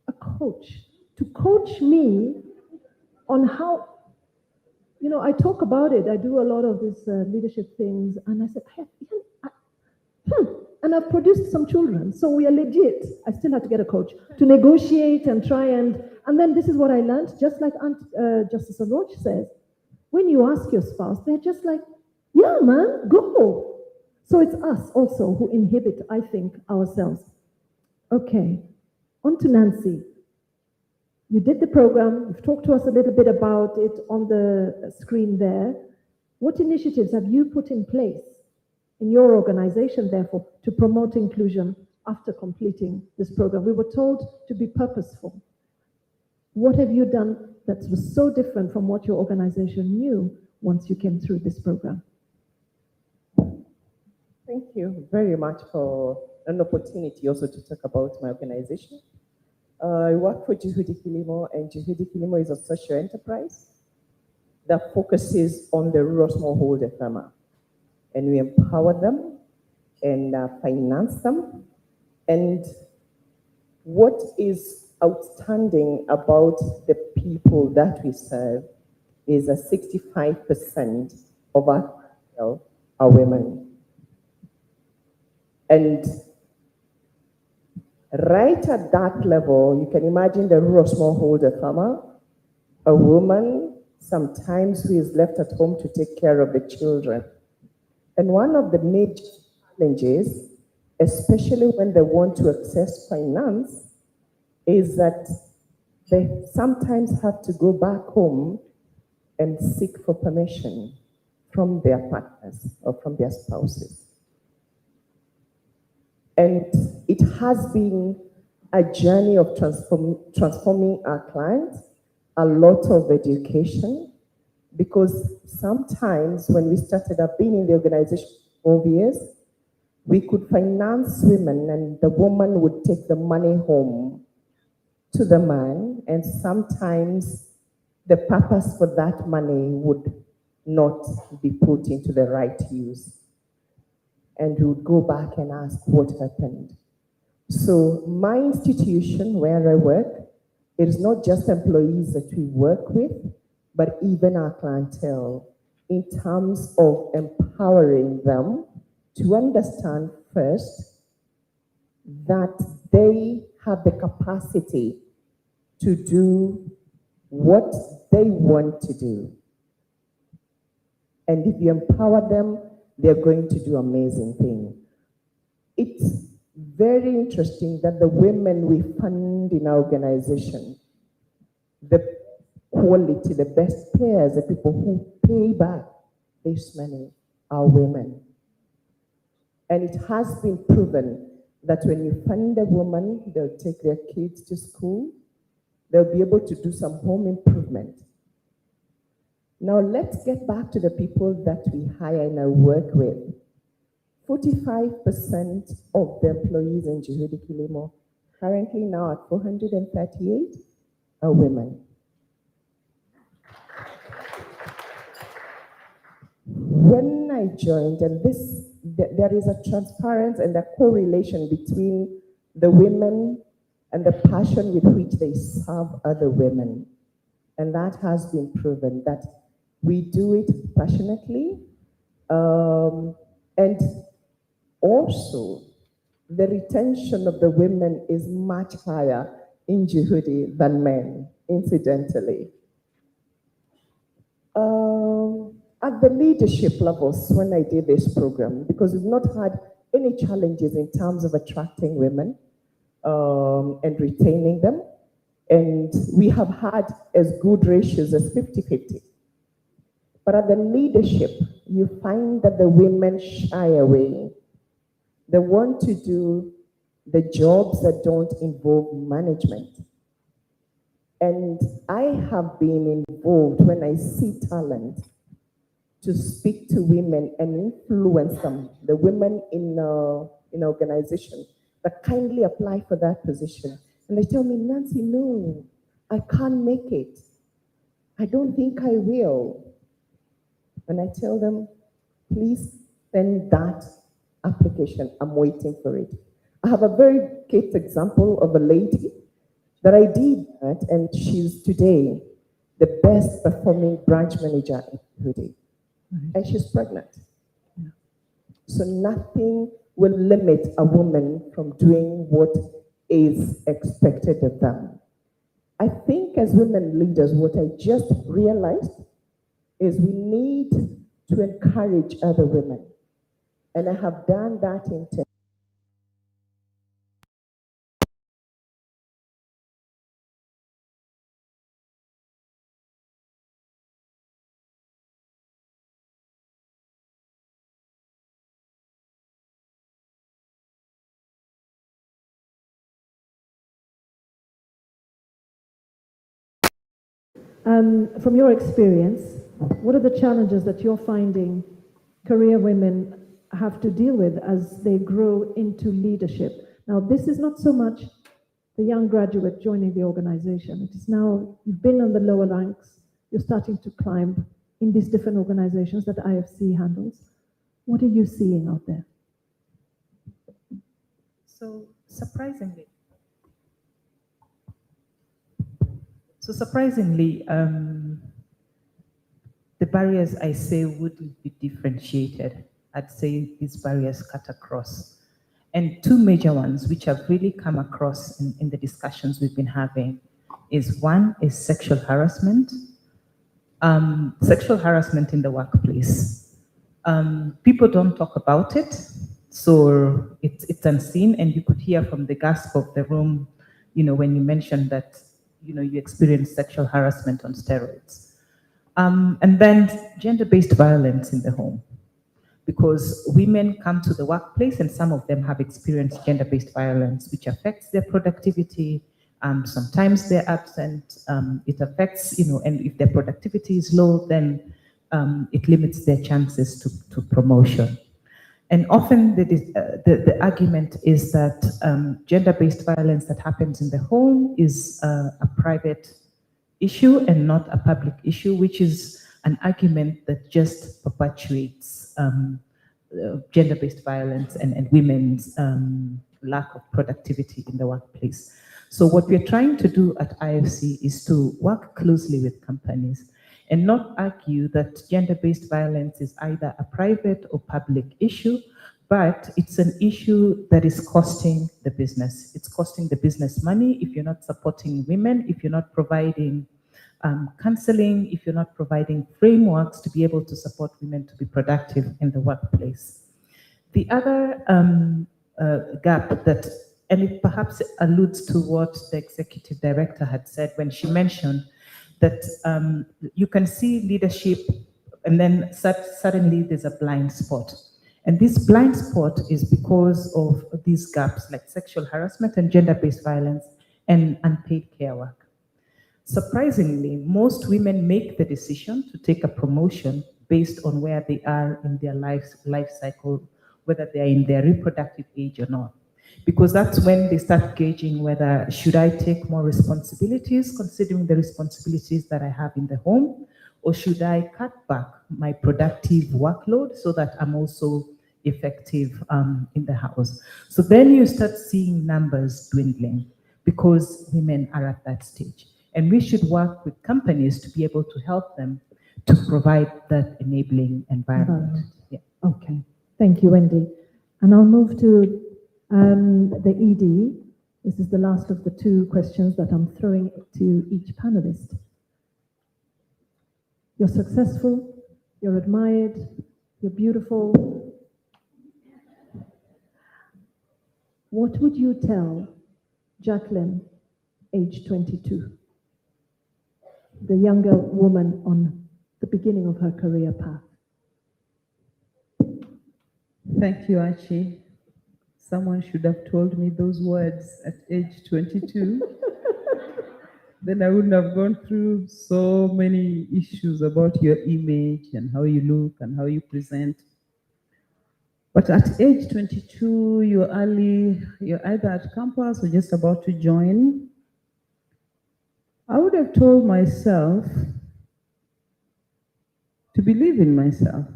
to coach me on how, I talk about it. I do a lot of these leadership things. And I said, and I've produced some children. So we are legit. I still have to get a coach to negotiate and try and then this is what I learned, just like Justice Aloch says. When you ask your spouse, they're just like, yeah, man, go. So it's us also who inhibit, I think, ourselves. Okay, on to Nancy. You did the program. You've talked to us a little bit about it on the screen there. What initiatives have you put in place in your organization, therefore, to promote inclusion after completing this program? We were told to be purposeful. What have you done that was so different from what your organization knew once you came through this program? Thank you very much for an opportunity also to talk about my organization. I work for Juhudi Kilimo, and Juhudi Kilimo is a social enterprise that focuses on the rural smallholder farmer. And we empower them and finance them. And what is outstanding about the people that we serve is that 65% of our clientele are women. And right at that level, you can imagine the rural smallholder farmer, a woman sometimes who is left at home to take care of the children. And one of the major challenges, especially when they want to access finance, is that they sometimes have to go back home and seek for permission from their partners or from their spouses. And it has been a journey of transforming our clients, a lot of education, because sometimes when we started up being in the organization for 12 years, we could finance women and the woman would take the money home to the man, and sometimes the purpose for that money would not be put into the right use. And we would go back and ask what happened. So my institution where I work, it is not just employees that we work with, but even our clientele in terms of empowering them to understand first that they have the capacity to do what they want to do. And if you empower them, they're going to do amazing things. It's very interesting that the women we fund in our organization, the quality, the best payers, the people who pay back this money are women. And it has been proven that when you fund a woman, they'll take their kids to school, they'll be able to do some home improvement. Now let's get back to the people that we hire and I work with. 45% of the employees in Juhudi Kilimo, currently now at 438, are women. When I joined, and there is a transparency and a correlation between the women and the passion with which they serve other women. And that has been proven that we do it passionately. And also, the retention of the women is much higher in Juhudi than men, incidentally. At the leadership levels, when I did this program, because we've not had any challenges in terms of attracting women and retaining them, and we have had as good ratios as 50-50. But at the leadership, you find that the women shy away. They want to do the jobs that don't involve management. And I have been involved when I see talent to speak to women and influence them, the women in an organization that kindly apply for that position. And they tell me, Nancy, no, I can't make it. I don't think I will. And I tell them, please send that application. I'm waiting for it. I have a very cute example of a lady that I did that, and she's today the best performing branch manager in Juhudi. And she's pregnant. Yeah. So nothing will limit a woman from doing what is expected of them. I think as women leaders, what I just realized is we need to encourage other women. And I have done that in From your experience, what are the challenges that you're finding career women have to deal with as they grow into leadership. Now, this is not so much the young graduate joining the organization. It is now, you've been on the lower ranks, you're starting to climb in these different organizations that IFC handles. What are you seeing out there? So surprisingly, the barriers I say wouldn't be differentiated. I'd say these barriers cut across. And two major ones, which have really come across in the discussions we've been having, is one is sexual harassment. Sexual harassment in the workplace. People don't talk about it, so it's unseen, and you could hear from the gasp of the room, when you mentioned that, you experienced sexual harassment on steroids. And then gender-based violence in the home, because women come to the workplace and some of them have experienced gender-based violence, which affects their productivity. Sometimes they're absent. It affects, and if their productivity is low, then it limits their chances to promotion. And often the argument is that gender-based violence that happens in the home is a private issue and not a public issue, which is an argument that just perpetuates gender-based violence and women's lack of productivity in the workplace. So what we're trying to do at IFC is to work closely with companies and not argue that gender-based violence is either a private or public issue, but it's an issue that is costing the business. It's costing the business money if you're not supporting women, if you're not providing counseling, if you're not providing frameworks to be able to support women to be productive in the workplace. The other gap that, and it perhaps alludes to what the executive director had said when she mentioned that you can see leadership and then suddenly there's a blind spot. And this blind spot is because of these gaps like sexual harassment and gender-based violence and unpaid care work. Surprisingly, most women make the decision to take a promotion based on where they are in their life cycle, whether they're in their reproductive age or not. Because that's when they start gauging whether should I take more responsibilities, considering the responsibilities that I have in the home, or should I cut back my productive workload so that I'm also effective in the house. So then you start seeing numbers dwindling because women are at that stage. And we should work with companies to be able to help them to provide that enabling environment. Yeah. Okay, thank you, Wendy. And I'll move to the ED. This is the last of the two questions that I'm throwing to each panelist. You're successful, you're admired, you're beautiful. What would you tell Jacqueline, age 22? The younger woman on the beginning of her career path. Thank you, Archie. Someone should have told me those words at age 22. Then I wouldn't have gone through so many issues about your image and how you look and how you present. But at age 22, you're either at campus or just about to join. I would have told myself to believe in myself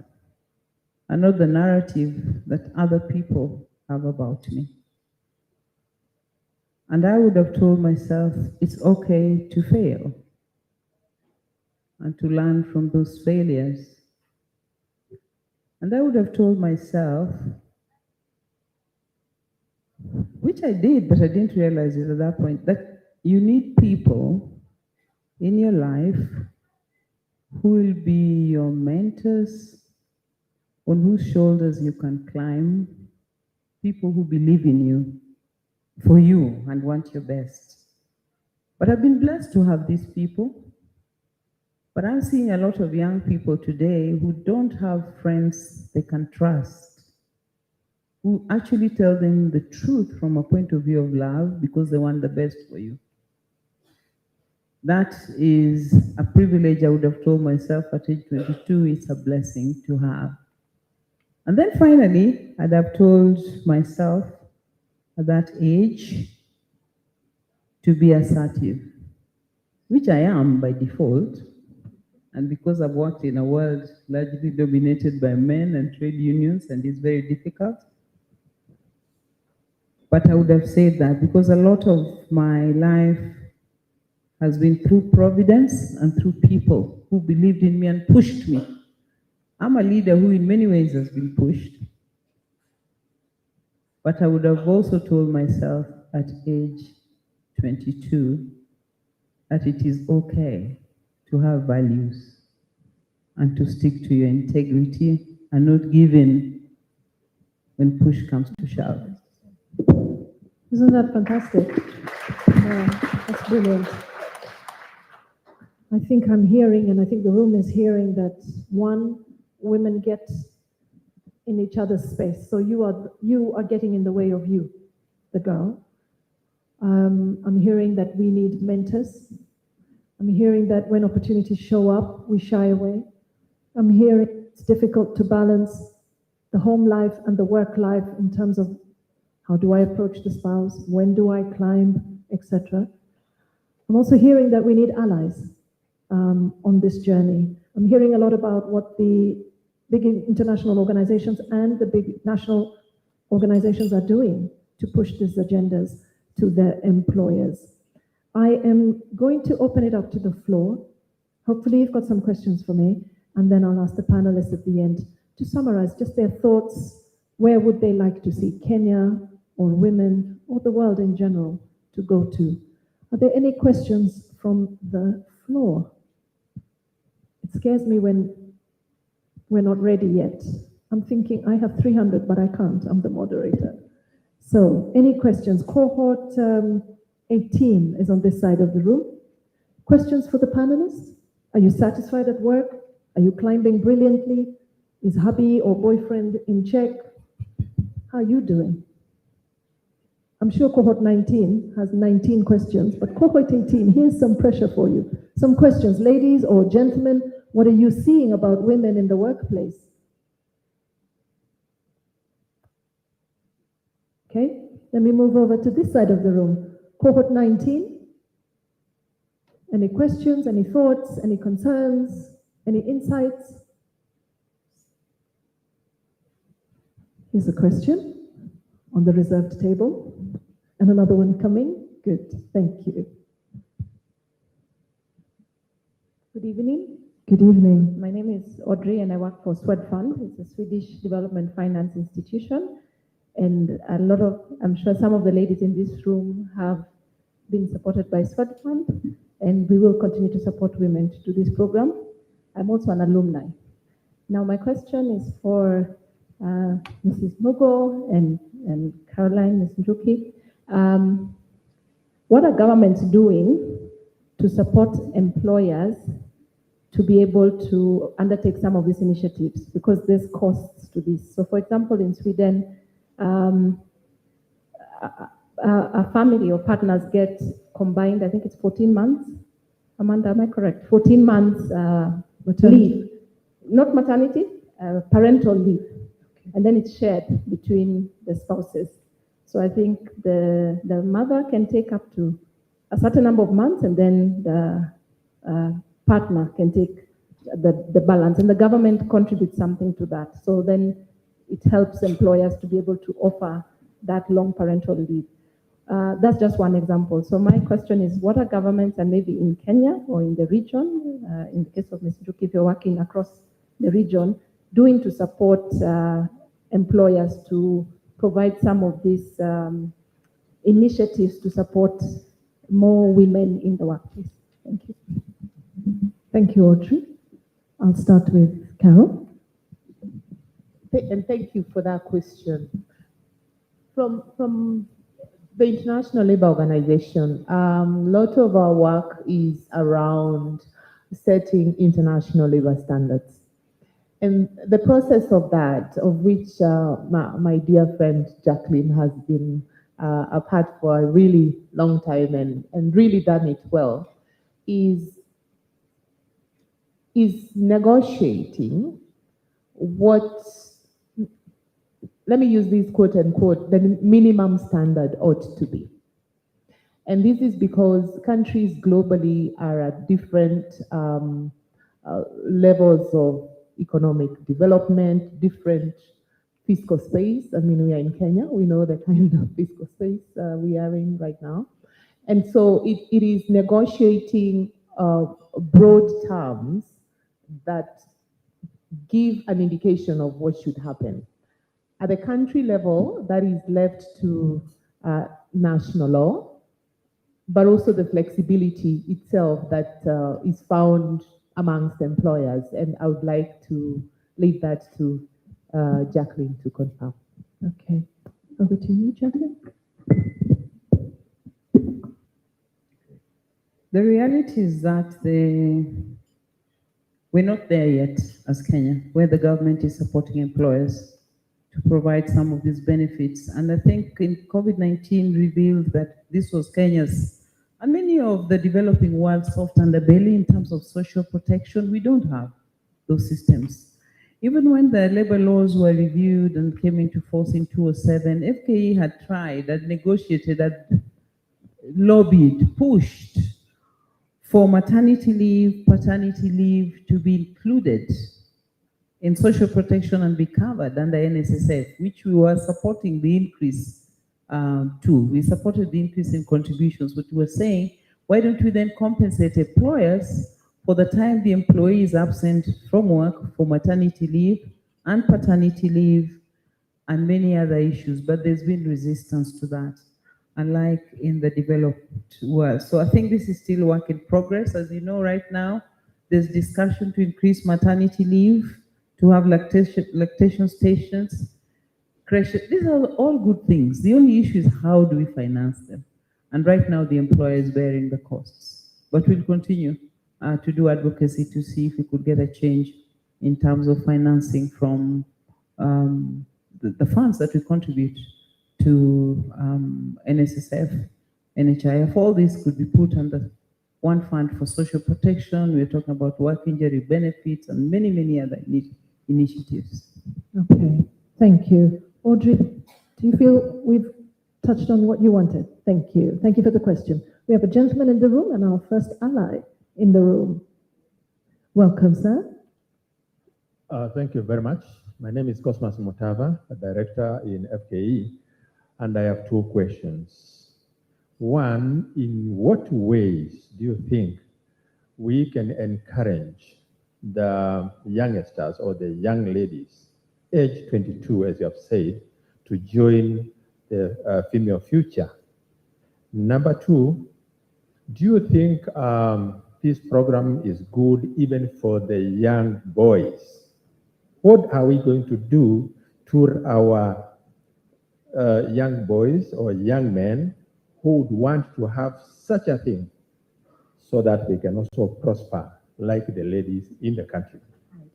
and not the narrative that other people have about me. And I would have told myself it's okay to fail and to learn from those failures. And I would have told myself, which I did, but I didn't realize it at that point, that you need people in your life who will be your mentors, on whose shoulders you can climb, people who believe in you, for you, and want your best. But I've been blessed to have these people. But I'm seeing a lot of young people today who don't have friends they can trust, who actually tell them the truth from a point of view of love because they want the best for you. That is a privilege I would have told myself at age 22. It's a blessing to have. And then finally, I'd have told myself at that age to be assertive, which I am by default. And because I've worked in a world largely dominated by men and trade unions, and it's very difficult. But I would have said that because a lot of my life has been through providence and through people who believed in me and pushed me. I'm a leader who in many ways has been pushed. But I would have also told myself at age 22 that it is okay to have values and to stick to your integrity and not give in when push comes to shove. Isn't that fantastic? Yeah, that's brilliant. I think I'm hearing, and I think the room is hearing, that one, women get in each other's space. So you are getting in the way of you, the girl. I'm hearing that we need mentors. I'm hearing that when opportunities show up, we shy away. I'm hearing it's difficult to balance the home life and the work life in terms of how do I approach the spouse, when do I climb, etc. I'm also hearing that we need allies on this journey. I'm hearing a lot about what the big international organizations and the big national organizations are doing to push these agendas to their employers. I am going to open it up to the floor. Hopefully you've got some questions for me, and then I'll ask the panelists at the end to summarize just their thoughts. Where would they like to see Kenya or women or the world in general to go to? Are there any questions from the floor? It scares me when we're not ready yet. I'm thinking I have 300, but I can't. I'm the moderator. So any questions? Cohort 18 is on this side of the room. Questions for the panelists? Are you satisfied at work? Are you climbing brilliantly? Is hubby or boyfriend in check? How are you doing? I'm sure cohort 19 has 19 questions, but cohort 18, here's some pressure for you. Some questions, ladies or gentlemen, what are you seeing about women in the workplace? Okay, let me move over to this side of the room. Cohort 19, any questions, any thoughts, any concerns, any insights? Here's a question on the reserved table, and another one coming. Good, thank you. Good evening. Good evening. My name is Audrey and I work for Swedfund. It's a Swedish development finance institution. And I'm sure some of the ladies in this room have been supported by Swedfund, and we will continue to support women to do this program. I'm also an alumni. Now my question is for Mrs. Mugo and Caroline, Ms. Njuki. What are governments doing to support employers to be able to undertake some of these initiatives? Because there's costs to this. So for example, in Sweden, a family or partners get combined, I think it's 14 months. Amanda, am I correct? 14 months leave. Not maternity, parental leave. And then it's shared between the spouses. So I think the mother can take up to a certain number of months, and then the partner can take the balance, and the government contributes something to that. So then it helps employers to be able to offer that long parental leave. That's just one example. So my question is, what are governments, and maybe in Kenya or in the region, in the case of Ms. Njuki, if you're working across the region, doing to support employers to provide some of these initiatives to support more women in the workplace? Thank you. Thank you, Audrey. I'll start with Carol. And thank you for that question. From the International Labour Organization, a lot of our work is around setting international labor standards. And the process of that, of which my dear friend Jacqueline has been a part for a really long time and really done it well, is negotiating what let me use this quote unquote, the minimum standard ought to be. And this is because countries globally are at different levels of economic development, different fiscal space. I mean, we are in Kenya, we know the kind of fiscal space we are in right now. And so it is negotiating broad terms that give an indication of what should happen. At the country level, that is left to national law, but also the flexibility itself that is found amongst employers. And I would like to leave that to Jacqueline to confirm. Okay, over to you, Jacqueline. The reality is that we're not there yet as Kenya, where the government is supporting employers to provide some of these benefits. And I think COVID-19 revealed that this was Kenya's and many of the developing world's soft underbelly in terms of social protection. We don't have those systems. Even when the labor laws were reviewed and came into force in 2007, FKE had tried, had negotiated, had lobbied, pushed for maternity leave, paternity leave to be included in social protection and be covered under NSSF, which we were supporting the increase to. We supported the increase in contributions, but we were saying, why don't we then compensate employers for the time the employee is absent from work for maternity leave and paternity leave and many other issues, but there's been resistance to that, unlike in the developed world. So I think this is still work in progress. As you know, right now, there's discussion to increase maternity leave, to have lactation stations, creches. These are all good things. The only issue is how do we finance them? And right now, the employer is bearing the costs. But we'll continue to do advocacy to see if we could get a change in terms of financing from the funds that we contribute to NSSF, NHIF. All this could be put under one fund for social protection. We're talking about work injury benefits and many, many other initiatives. Okay, thank you. Audrey, do you feel we've touched on what you wanted? Thank you. Thank you for the question. We have a gentleman in the room and our first ally in the room. Welcome, sir. Thank you very much. My name is Cosmas Mutava, a director in FKE, and I have two questions. One, in what ways do you think we can encourage the youngsters or the young ladies, age 22, as you have said, to join the female future? Number two, do you think this program is good even for the young boys? What are we going to do to our young boys or young men who would want to have such a thing so that they can also prosper like the ladies in the country?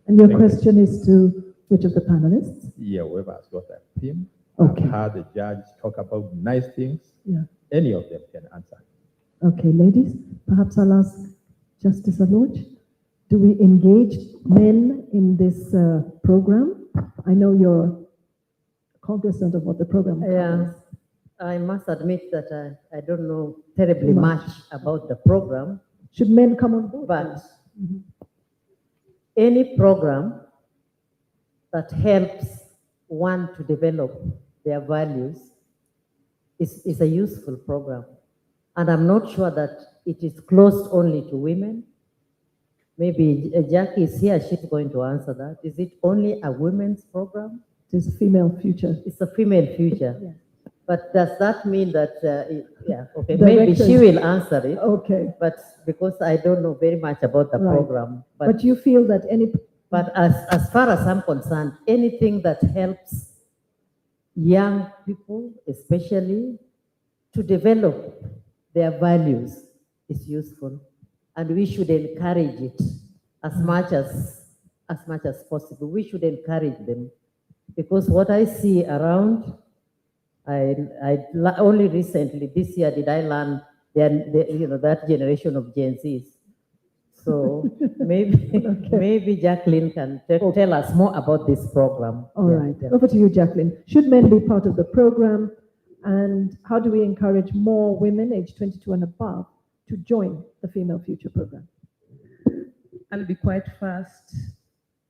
And your question is to which of the panelists? Yeah, whoever has got that theme. Okay. I've heard the judge talk about nice things. Yeah. Any of them can answer. Okay, ladies, perhaps I'll ask Justice Aloj. Do we engage men in this program? I know you're cognizant of what the program covers. I must admit that I don't know terribly much about the program. Should men come on board? But any program that helps one to develop their values is a useful program. And I'm not sure that it is closed only to women. Maybe Jackie is here, she's going to answer that. Is it only a women's program? It's a female future. It's a female future. Yeah. But does that mean that, okay, maybe she will answer it. Okay. But because I don't know very much about the program. But you feel that any... But as far as I'm concerned, anything that helps young people, especially, to develop their values is useful. And we should encourage it as much as possible. We should encourage them. Because what I see around, I only recently, this year, did I learn that generation of Gen Zs. So maybe Jacqueline can tell us more about this program. All right. Over to you, Jacqueline. Should men be part of the program? And how do we encourage more women aged 22 and above to join the Female Future program? I'll be quite fast.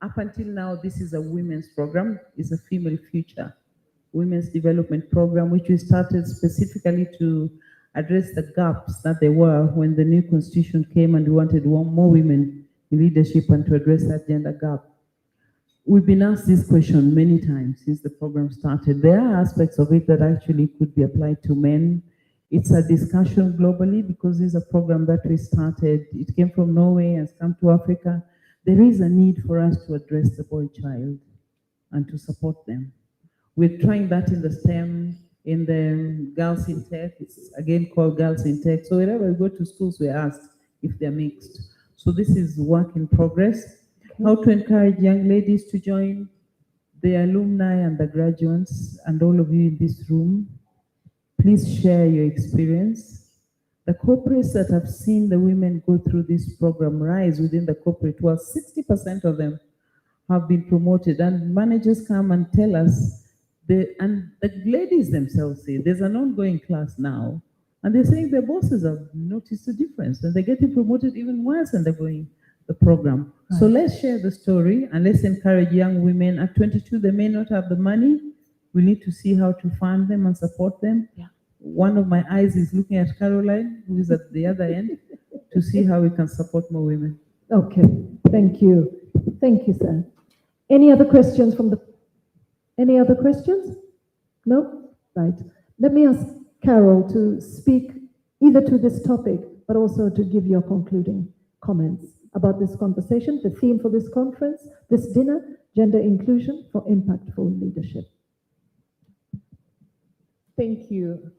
Up until now, this is a women's program. It's a Female Future Women's Development Program, which we started specifically to address the gaps that there were when the new constitution came and we wanted more women in leadership and to address that gender gap. We've been asked this question many times since the program started. There are aspects of it that actually could be applied to men. It's a discussion globally because this is a program that we started. It came from Norway and has come to Africa. There is a need for us to address the boy child and to support them. We're trying that in the STEM, in the Girls in Tech. It's again called Girls in Tech. So wherever we go to schools, we're asked if they're mixed. So this is work in progress. How to encourage young ladies to join, the alumni and the graduates, and all of you in this room. Please share your experience. The corporates that have seen the women go through this program rise within the corporate world, 60% of them have been promoted, and managers come and tell us, and the ladies themselves say, there's an ongoing class now, and they're saying their bosses have noticed a difference, and they're getting promoted even worse than they're going the program. Right. So let's share the story, and let's encourage young women. At 22, they may not have the money. We need to see how to fund them and support them. Yeah. One of my eyes is looking at Caroline, who is at the other end, to see how we can support more women. Okay, thank you. Thank you, sir. Any other questions from the... Any other questions? No? Right. Let me ask Carol to speak either to this topic, but also to give your concluding comments about this conversation, the theme for this conference, this dinner, gender inclusion for impactful leadership. Thank you.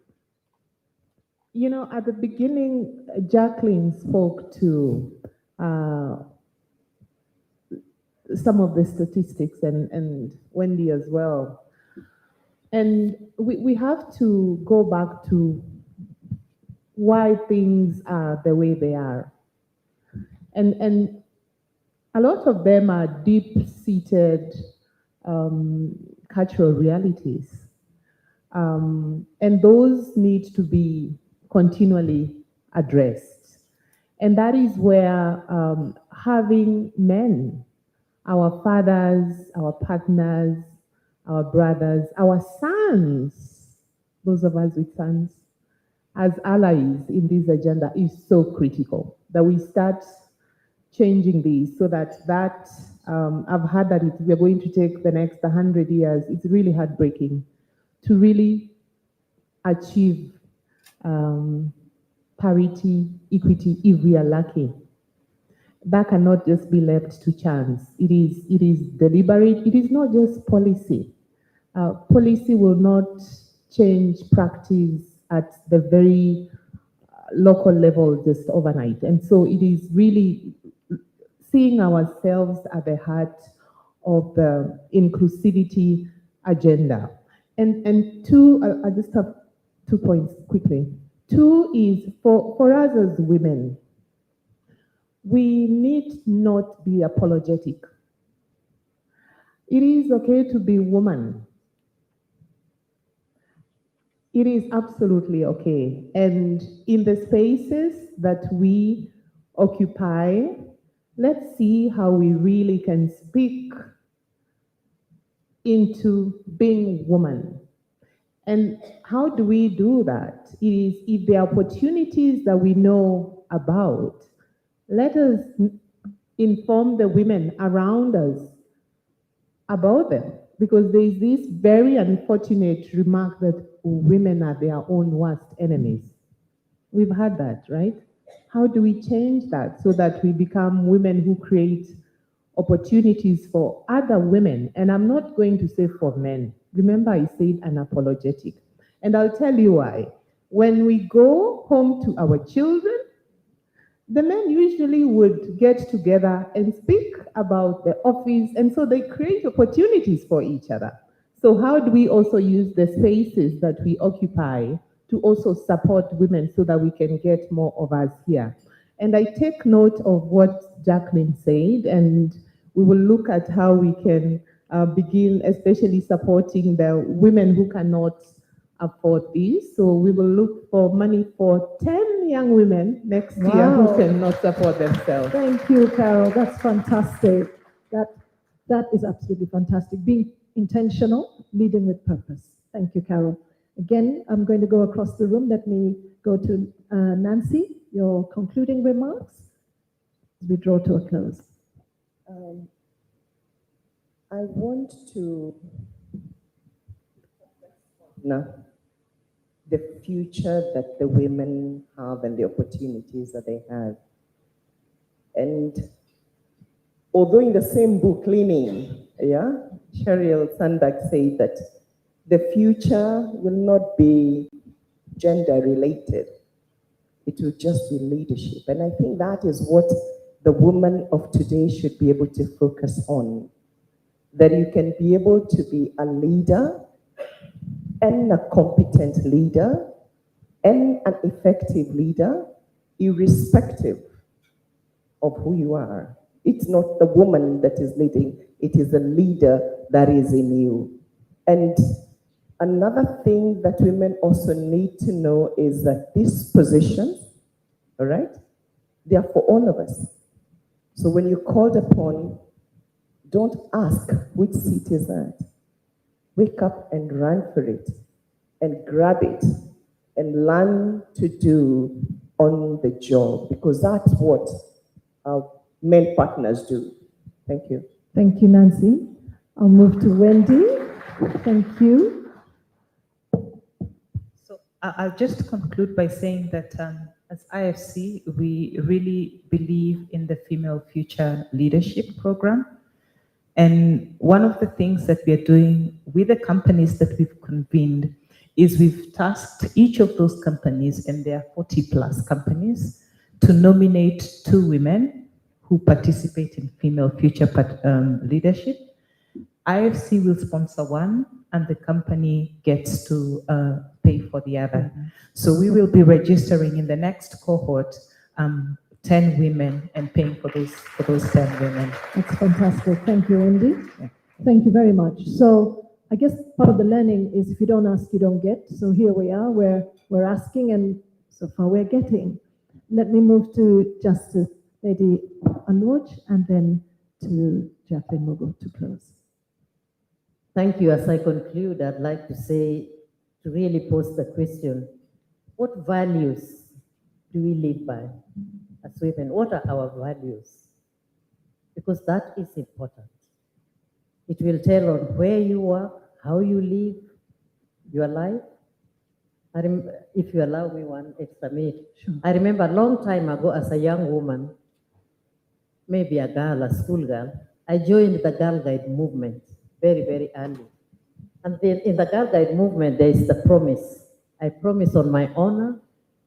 You know, at the beginning, Jacqueline spoke to some of the statistics and Wendy as well. And we have to go back to why things are the way they are. And a lot of them are deep-seated cultural realities. And those need to be continually addressed. And that is where having men, our fathers, our partners, our brothers, our sons, those of us with sons, as allies in this agenda is so critical that we start changing these so that I've heard that we're going to take the next 100 years. It's really heartbreaking to really achieve parity, equity, if we are lucky. That cannot just be left to chance. It is deliberate. It is not just policy. Policy will not change practice at the very local level just overnight. And so it is really seeing ourselves at the heart of the inclusivity agenda. And two, I just have 2 points quickly. Two is for us as women, we need not be apologetic. It is okay to be woman. It is absolutely okay. And in the spaces that we occupy, let's see how we really can speak into being woman. And how do we do that? It is if there are opportunities that we know about, let us inform the women around us about them. Because there is this very unfortunate remark that women are their own worst enemies. We've heard that, right? How do we change that so that we become women who create opportunities for other women? And I'm not going to say for men. Remember, I said unapologetic. And I'll tell you why. When we go home to our children, the men usually would get together and speak about the office, and so they create opportunities for each other. So how do we also use the spaces that we occupy to also support women so that we can get more of us here? And I take note of what Jacqueline said, and we will look at how we can begin, especially supporting the women who cannot afford this. So we will look for money for 10 young women next year who Wow. cannot support themselves. Thank you, Carol. That's fantastic. That is absolutely fantastic. Being intentional, leading with purpose. Thank you, Carol. Again, I'm going to go across the room. Let me go to Nancy, your concluding remarks as we draw to a close. I want to know the future that the women have and the opportunities that they have. And although in the same book, Cleaning, Sheryl Sandberg said that the future will not be gender related. It will just be leadership. And I think that is what the woman of today should be able to focus on. That you can be able to be a leader and a competent leader and an effective leader, irrespective of who you are. It's not the woman that is leading, it is the leader that is in you. And another thing that women also need to know is that these positions, all right, they are for all of us. So when you're called upon, don't ask which seat is that. Wake up and run for it and grab it and learn to do on the job, because that's what our male partners do. Thank you. Thank you, Nancy. I'll move to Wendy. Thank you. So I'll just conclude by saying that as IFC, we really believe in the Female Future Leadership Program. And one of the things that we are doing with the companies that we've convened is we've tasked each of those companies, and there are 40 plus companies, to nominate 2 women who participate in Female Future Leadership. IFC will sponsor one, and the company gets to pay for the other. So we will be registering in the next cohort 10 women and paying for those 10 women. That's fantastic. Thank you, Wendy. Thank you very much. So I guess part of the learning is if you don't ask, you don't get. So here we are, we're asking, and so far we're getting. Let me move to Justice Lady Anwaj and then to Jacqueline Mugo to close. Thank you. As I conclude, I'd like to say, to really pose the question, what values do we live by as women? What are our values? Because that is important. It will tell on where you work, how you live your life. If you allow me one extra minute. Sure. I remember a long time ago as a young woman, maybe a girl, a school girl, I joined the Girl Guide movement very, very early. And then in the Girl Guide movement, there is the promise. I promise on my honor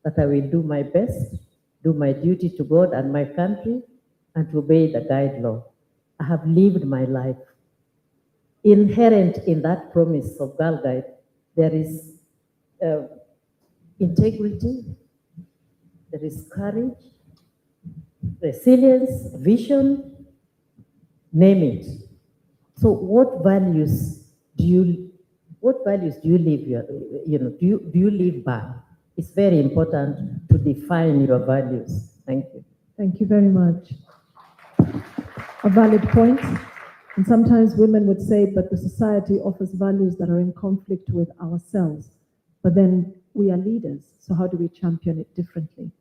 that I will do my best, do my duty to God and my country, and to obey the guide law. I have lived my life. Inherent in that promise of Girl Guide, there is integrity, there is courage, resilience, vision, name it. So what values do you live do you live by? It's very important to define your values. Thank you. Thank you very much. A valid point. And sometimes women would say, but the society offers values that are in conflict with ourselves. But then we are leaders, so how do we champion it differently?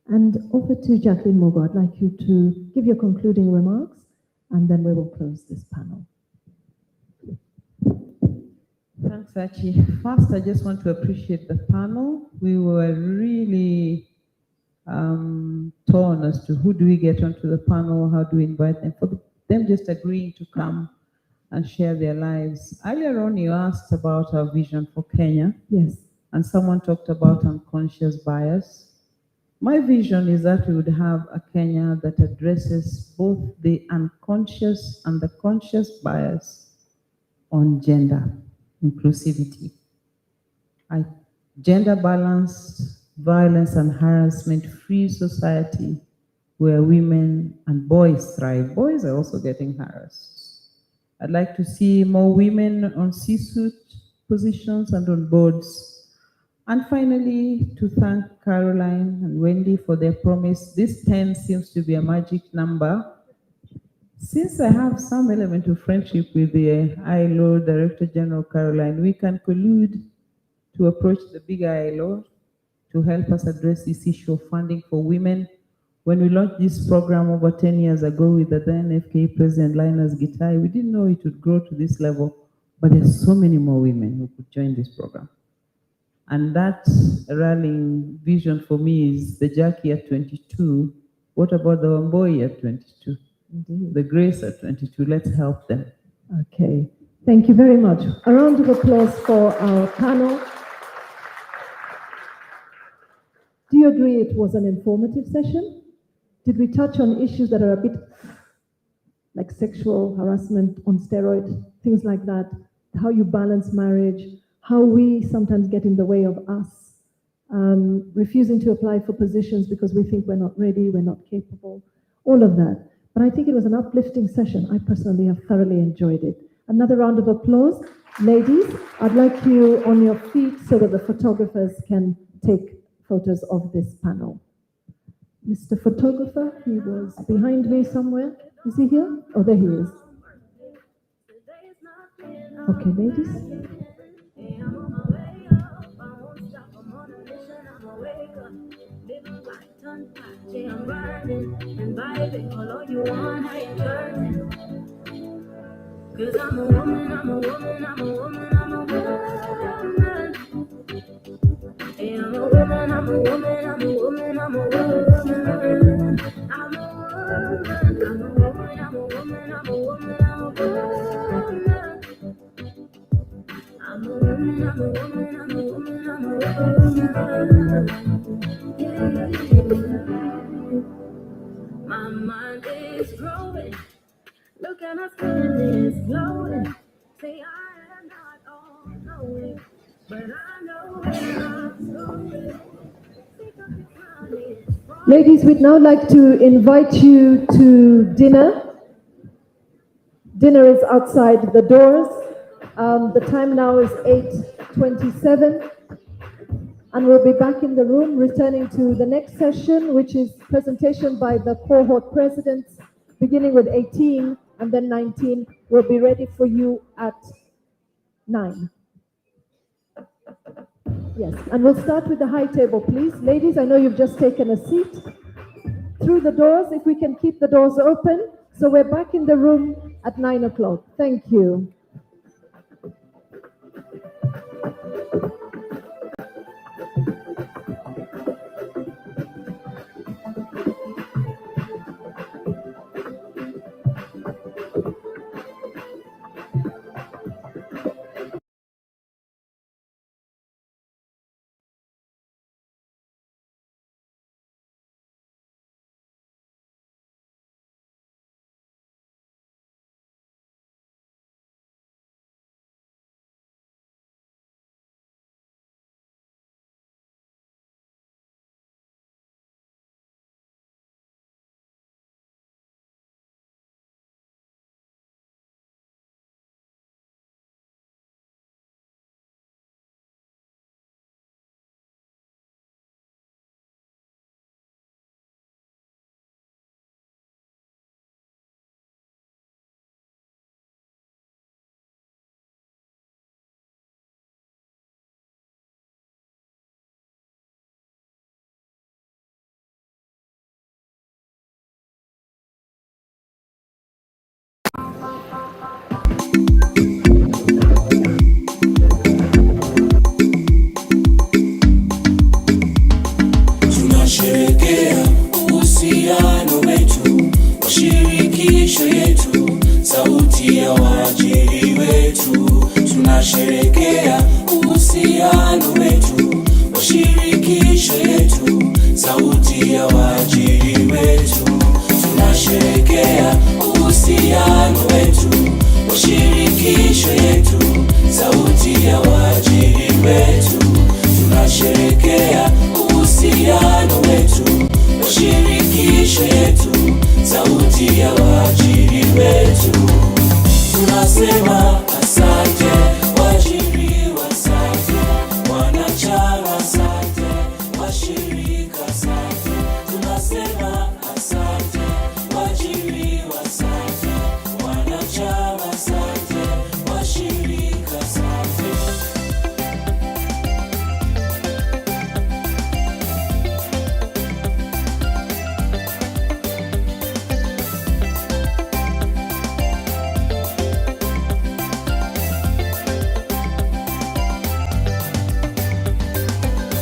And over to Jacqueline Mugo, I'd like you to give your concluding remarks, and then we will close this panel. Thanks, Archie. First, I just want to appreciate the panel. We were really torn as to who do we get onto the panel, how do we invite them, for them just agreeing to come and share their lives. Earlier on, you asked about our vision for Kenya. Yes. And someone talked about unconscious bias. My vision is that we would have a Kenya that addresses both the unconscious and the conscious bias on gender inclusivity. Gender balanced, violence and harassment free society where women and boys thrive. Boys are also getting harassed. I'd like to see more women on C-suite positions and on boards. And finally, to thank Caroline and Wendy for their promise. This 10 seems to be a magic number. Since I have some element of friendship with the ILO Director General Caroline, we can collude to approach the big ILO to help us address this issue of funding for women. When we launched this program over 10 years ago with the then FKA President Linus Gitai, we didn't know it would grow to this level, but there's so many more women who could join this program. And that rallying vision for me is the Jackie at 22. What about the Wamboi at 22? Indeed. The Grace at 22, let's help them. Okay, thank you very much. A round of applause for our panel. Do you agree it was an informative session? Did we touch on issues that are a bit like sexual harassment on steroids, things like that, how you balance marriage, how we sometimes get in the way of us, refusing to apply for positions because we think we're not ready, we're not capable, all of that. But I think it was an uplifting session. I personally have thoroughly enjoyed it. Another round of applause. Ladies, I'd like you on your feet so that the photographers can take photos of this panel. Mr. Photographer, he was behind me somewhere. Is he here? Oh, there he is. Okay, ladies. I'm riding and vibing all you want, I ain't learning. Cause I'm a woman, I'm a woman, I'm a woman, I'm a woman. Hey, I'm a woman, I'm a woman, I'm a woman, I'm a woman. I'm a woman, I'm a woman, I'm a woman, I'm a woman, I'm a woman. I'm a woman, I'm a woman, I'm a woman, I'm a woman. Yeah. My mind is growing. Look at my skin is glowing. Say I am not all knowing, but I know where I'm going. Ladies, we'd now like to invite you to dinner. Dinner is outside the doors. The time now is 8:27. And we'll be back in the room, returning to the next session, which is presentation by the cohort presidents, beginning with 18 and then 19. We'll be ready for you at 9. Yes, and we'll start with the high table, please. Ladies, I know you've just taken a seat. Through the doors, if we can keep the doors open. So we're back in the room at 9 o'clock. Thank you. Tunasherehekea uhusiano wetu, mashirikisho yetu, sauti ya waajiri wetu. Tunasherehekea uhusiano wetu, mashirikisho yetu, sauti ya waajiri wetu. Tunasherehekea uhusiano wetu, mashirikisho yetu, sauti ya waajiri wetu. Tunasherehekea uhusiano wetu, mashirikisho yetu. tunasema asante, waajiriwa asante, wanachama asante, washirika asante, tunasema asante, waajiriwa asante, wanachama asante, washirika asante.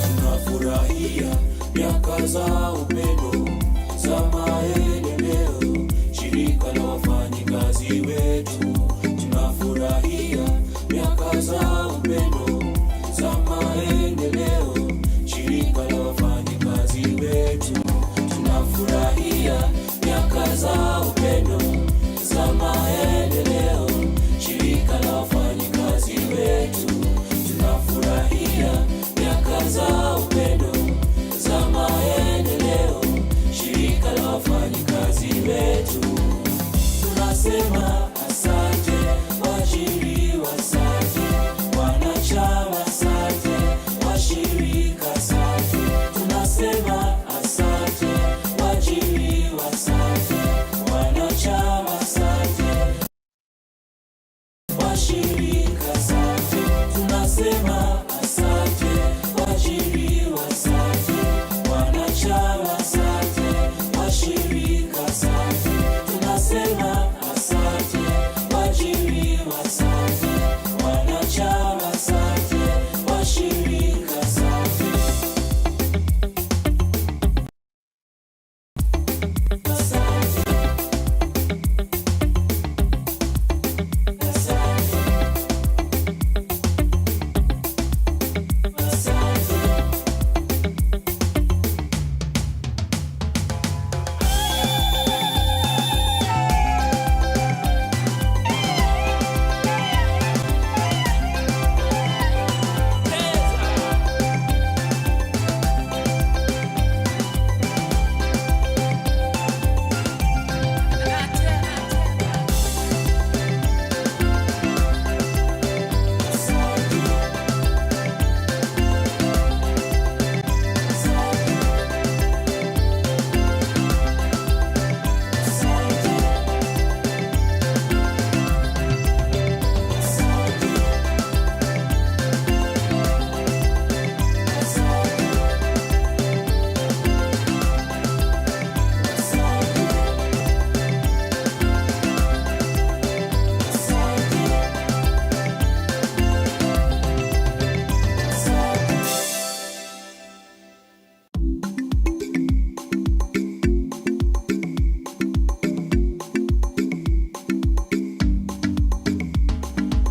Tunafurahia miaka za upendo za maendeleo, shirika la wafanyikazi wetu. Tunafurahia miaka za upendo za maendeleo, shirika la wafanyikazi wetu. Tunafurahia miaka za upendo za maendeleo, shirika la wafanyikazi wetu. Tunafurahia miaka za upendo za maendeleo, shirika la wafanyikazi wetu. Tunasema asante, waajiriwa asante, wanachama asante, washirika asante. Tunasema asante, waajiriwa asante, wanachama asante, washirika asante. Tunasema asante, waajiriwa asante, wanachama asante, washirika asante. Tunasema asante, waajiriwa asante, wanachama asante, washirika asante.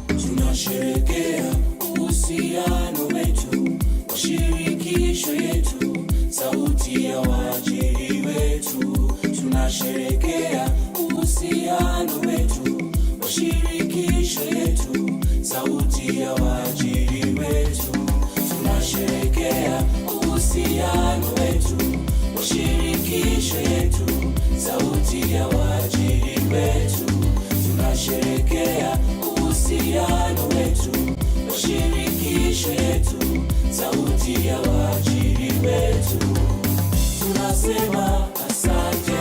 Tunasherekea uhusiano wetu, washirikisho yetu, sauti ya waajiri wetu. Tunasherekea uhusiano wetu, washirikisho yetu, sauti ya waajiri wetu. Tunasherekea uhusiano wetu, washirikisho yetu, sauti ya waajiri wetu. Tunasherekea uhusiano wetu, washirikisho yetu, sauti ya waajiri wetu. Tunasema asante,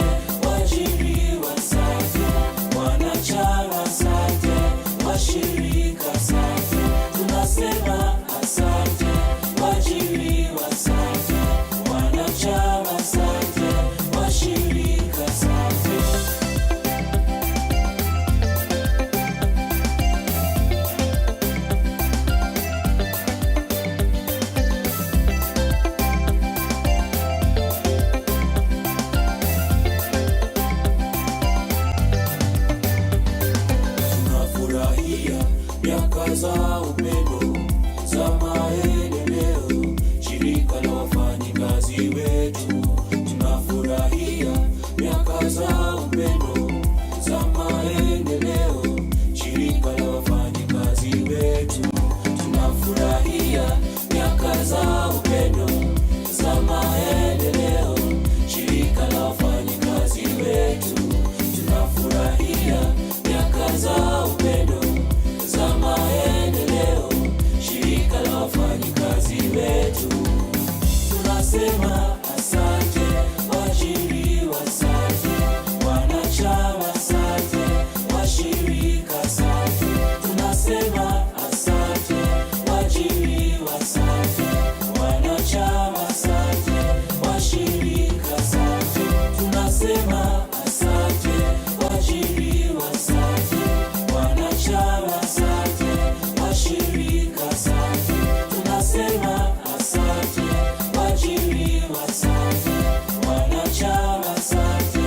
waajiriwa asante, wanachama asante, washirika asante. Tunasema asante, waajiriwa asante, wanachama asante, washirika asante. Tunafurahia miaka za upendo za maendeleo, shirika la wafanyikazi wetu. Tunafurahia miaka za upendo za maendeleo, shirika la wafanyikazi wetu. Tunafurahia miaka za upendo za maendeleo, shirika la wafanyikazi wetu. Tunafurahia miaka za upendo asante, washirika asante, tunasema asante, waajiriwa asante, wanachama asante,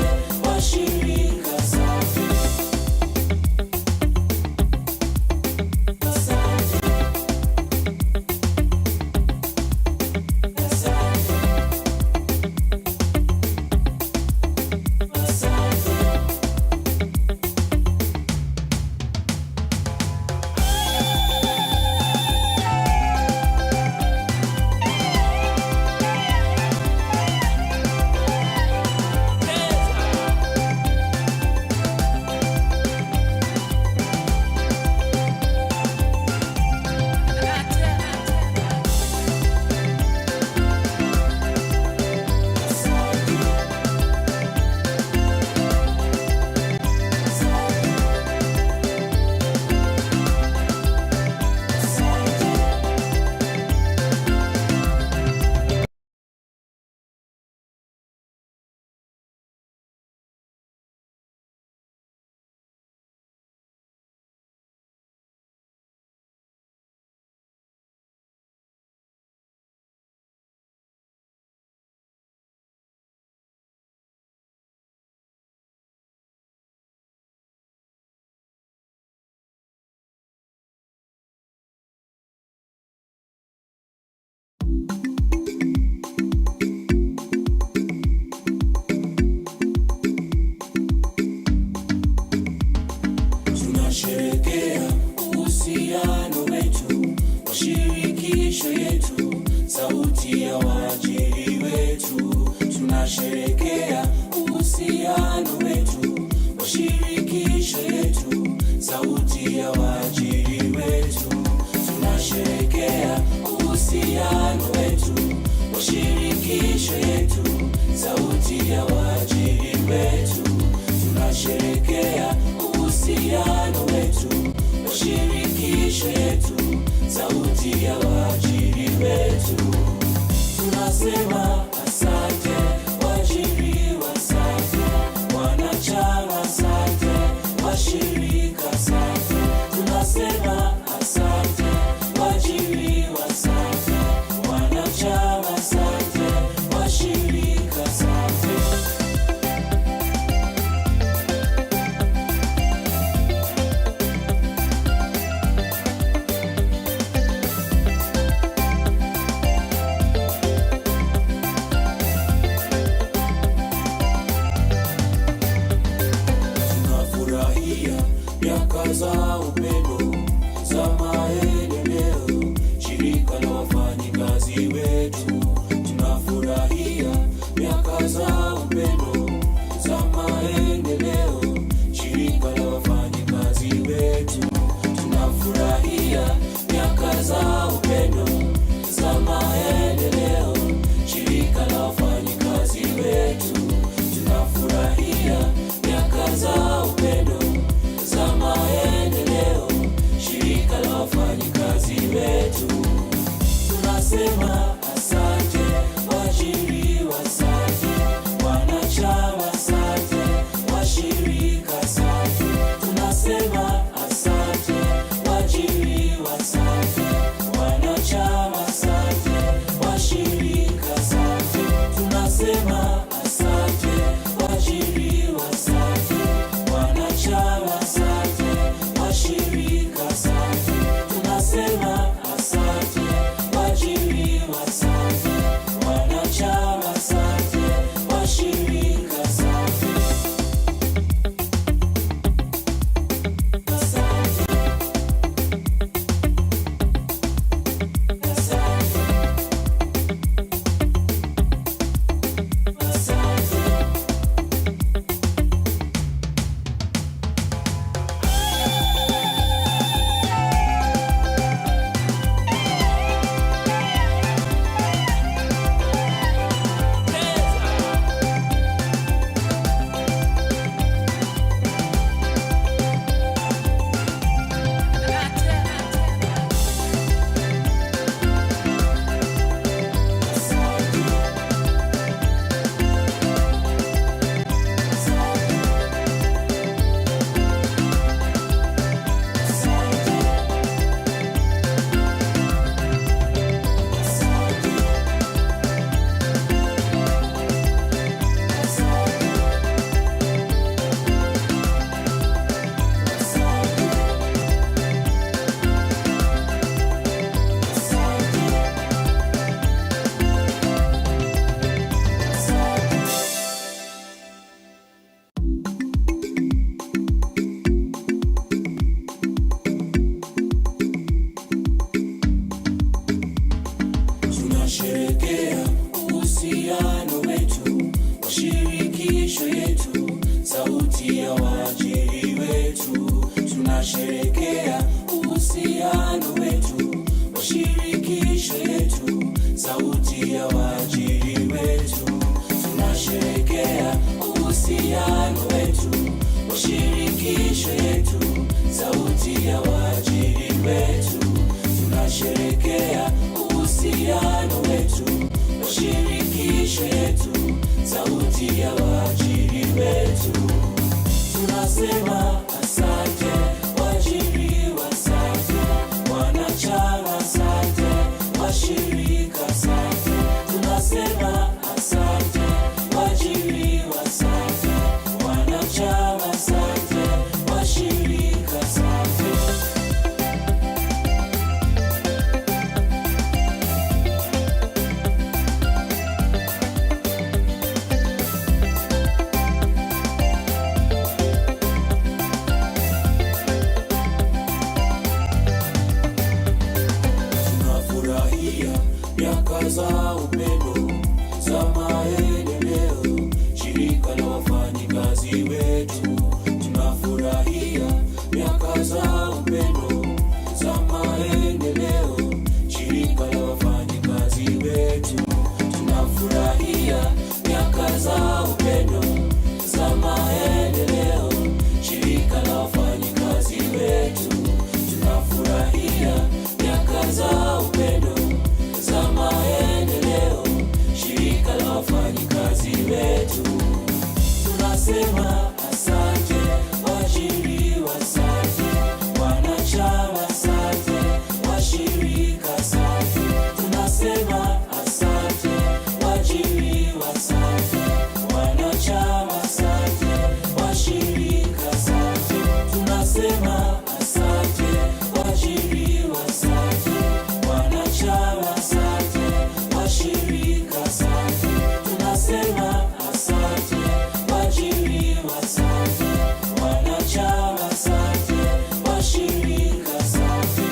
washirika asante. Tunasherehekea uhusiano wetu, mashirikisho yetu, sauti ya waajiri wetu. Tunasherehekea uhusiano wetu, mashirikisho yetu, sauti ya waajiri wetu. Tunasherehekea uhusiano wetu, mashirikisho yetu, sauti ya waajiri wetu. Tunasherehekea uhusiano wetu, mashirikisho yetu, sauti ya waajiri wetu. Tunasema asante, waajiriwa asante, wanachama asante, washirika asante. Tunasema asante, waajiriwa asante, wanachama asante, washirika asante. Tunafurahia miaka za upendo, tunasherekea uhusiano wetu, mashirikisho yetu, sauti ya waajiri wetu. Tunasherekea uhusiano wetu, mashirikisho yetu, sauti ya waajiri wetu. Tunasherekea uhusiano wetu, mashirikisho yetu, sauti ya waajiri wetu. Tunasema asante waajiriwa, asante wanachama, asante washirika, asante. Tunasema asante waajiriwa, asante wanachama, asante washirika, asante. Miaka za upendo za maendeleo, shirika la wafanyikazi wetu. Tunafurahia miaka za upendo za maendeleo, shirika la wafanyikazi wetu. Tunafurahia miaka za upendo za maendeleo, shirika la wafanyikazi wetu. Tunafurahia miaka za upendo za maendeleo, shirika la wafanyikazi wetu. Tunasema asante waajiriwa, asante wanachama, asante washirika, asante. Tunasema asante waajiriwa, asante wanachama, asante washirika, asante. Tunasema asante waajiriwa, asante wanachama, asante washirika, asante. Tunasema asante waajiriwa, asante wanachama, asante washirika, asante.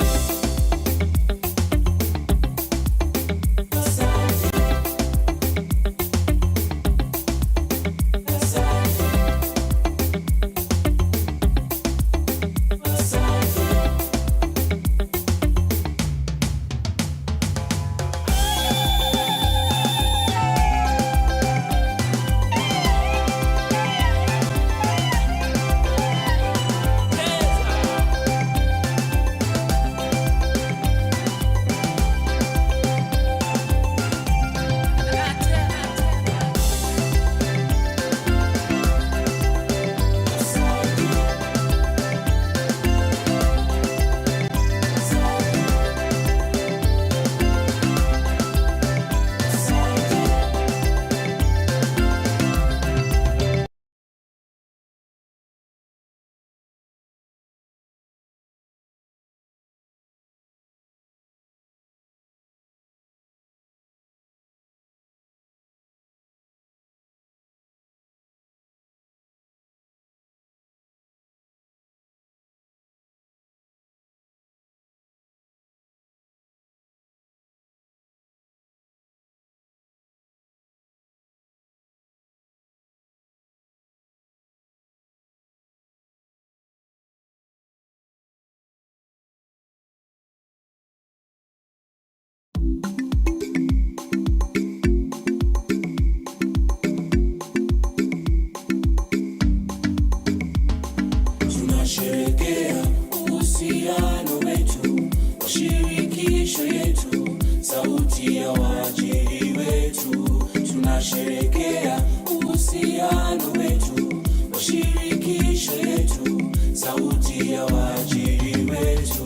Tunasherekea uhusiano wetu, mashirikisho yetu, sauti ya waajiri wetu. Tunasherekea uhusiano wetu, mashirikisho yetu, sauti ya waajiri wetu.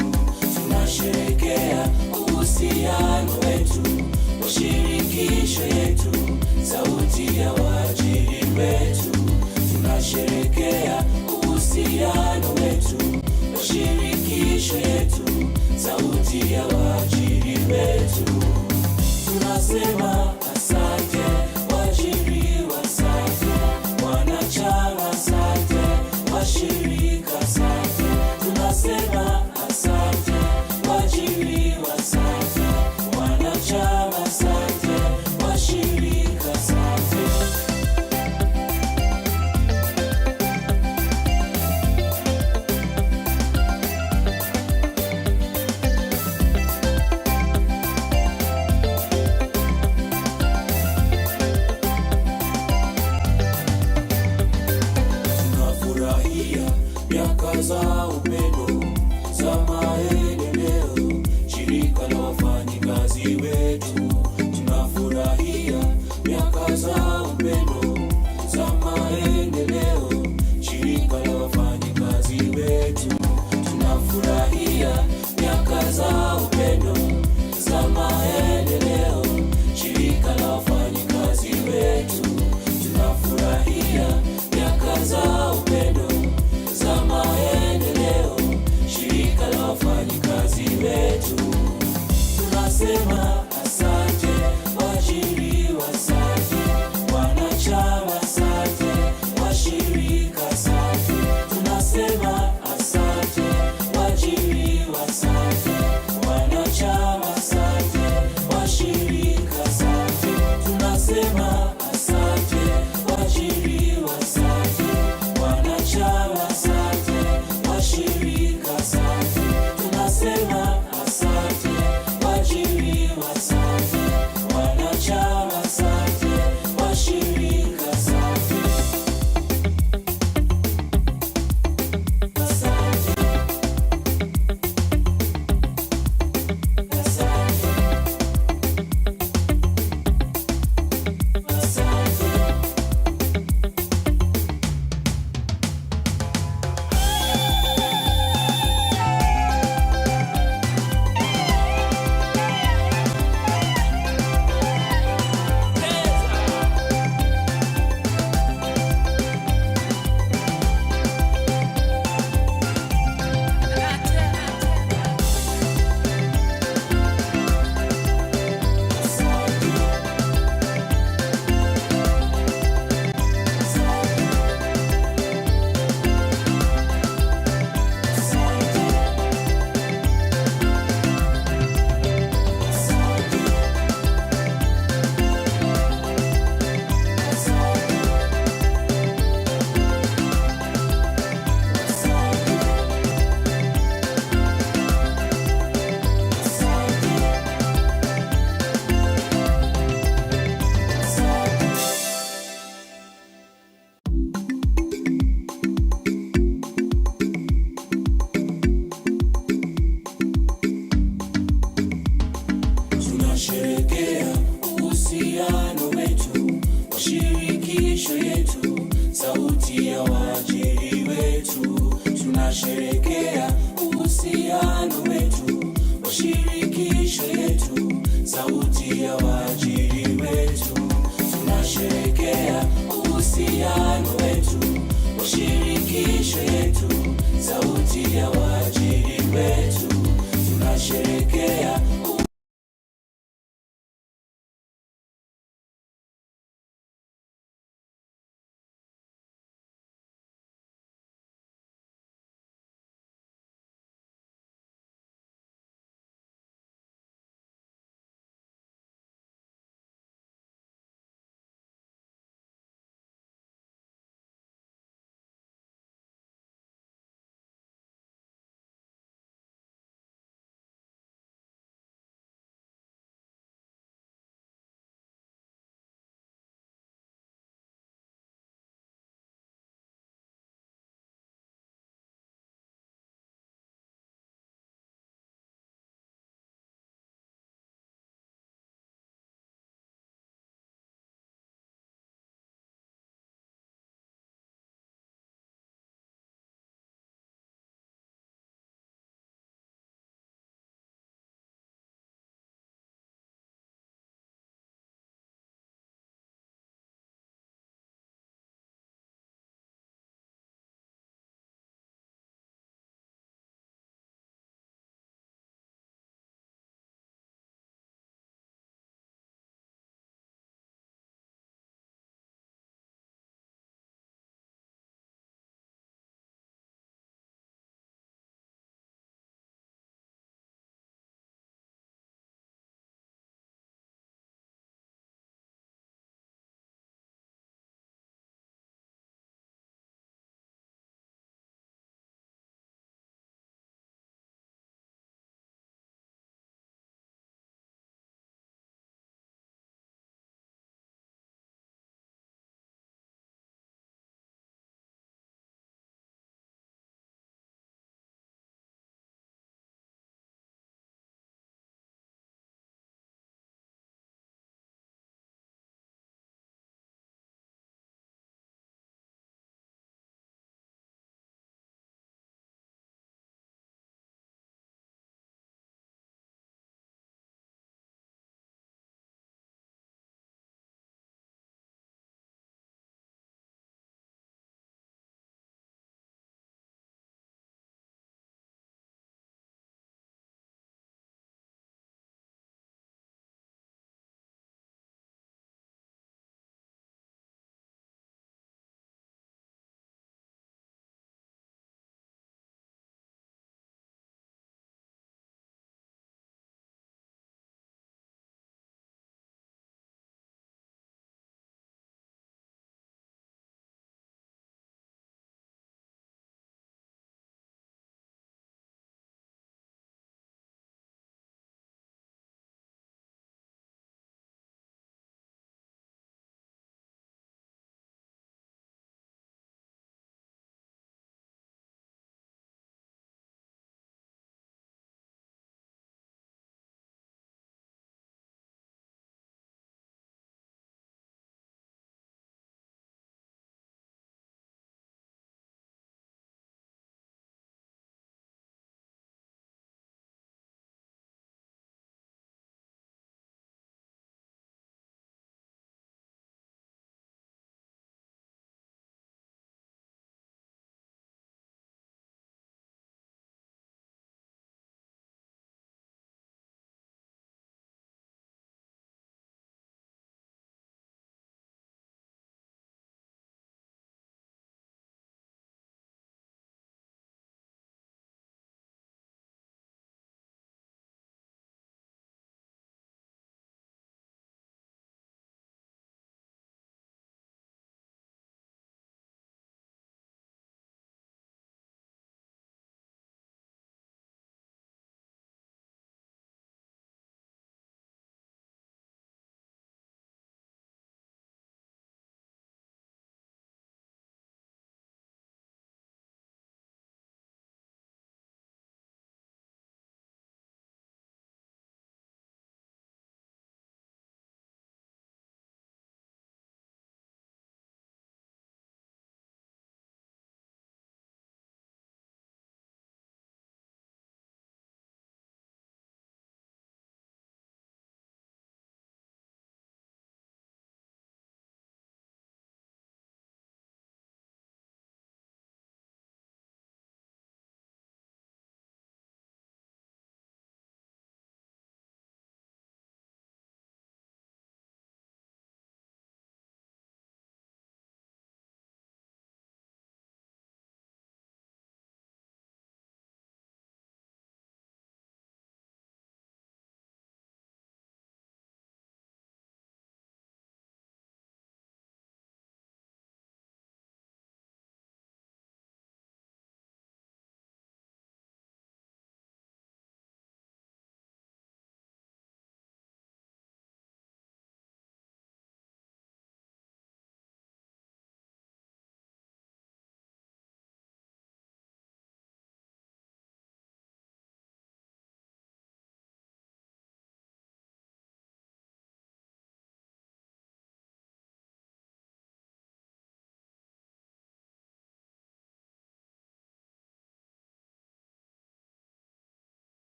Tunasherekea uhusiano wetu, mashirikisho yetu, sauti ya waajiri wetu. Tunasherekea uhusiano wetu, mashirikisho yetu, sauti ya waajiri wetu. Tunasema asante waajiriwa, asante wanachama, asante washirika, asante. Tunasema asante waajiriwa, asante wanachama, asante washirika, asante. tunasema asante, waajiriwa asante, wanachama asante, washirika asante, tunasema asante, waajiriwa asante, wanachama asante, washirika asante, tunasema asante, waajiriwa asante, wanachama asante, washirika asante, tunasema asante, waajiriwa asante, wanachama asante, washirika asante. Tunasherekea uhusiano wetu, mashirikisho yetu, sauti ya waajiri wetu. Tunasherekea uhusiano wetu, mashirikisho yetu, sauti ya waajiri wetu. Tunasherekea uhusiano wetu, mashirikisho yetu, sauti ya waajiri wetu. Tunasherekea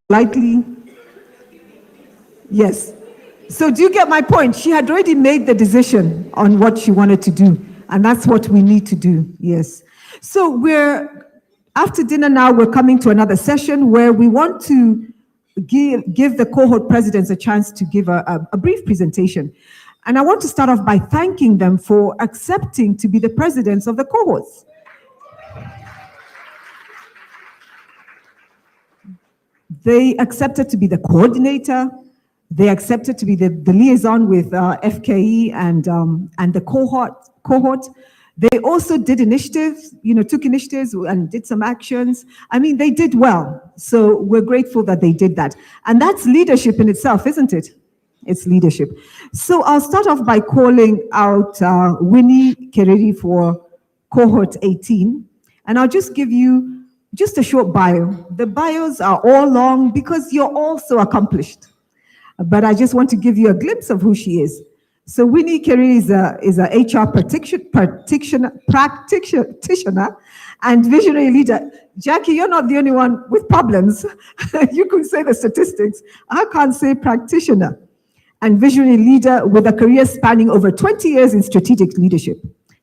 Likely, yes. So do you get my point? She had already made the decision on what she wanted to do, and that's what we need to do, yes. So after dinner now, we're coming to another session where we want to give the cohort presidents a chance to give a brief presentation. And I want to start off by thanking them for accepting to be the presidents of the cohorts. They accepted to be the coordinator. They accepted to be the liaison with FKE and the cohort. They also did initiatives, took initiatives and did some actions. I mean, they did well. So we're grateful that they did that. And that's leadership in itself, isn't it? It's leadership. So I'll start off by calling out Winnie Kereri for cohort 18. And I'll just give you just a short bio. The bios are all long because you're all so accomplished. But I just want to give you a glimpse of who she is. So Winnie Kereri is a HR practitioner and visionary leader. Jackie, you're not the only one with problems. You could say the statistics. I can't say practitioner. And visionary leader with a career spanning over 20 years in strategic leadership,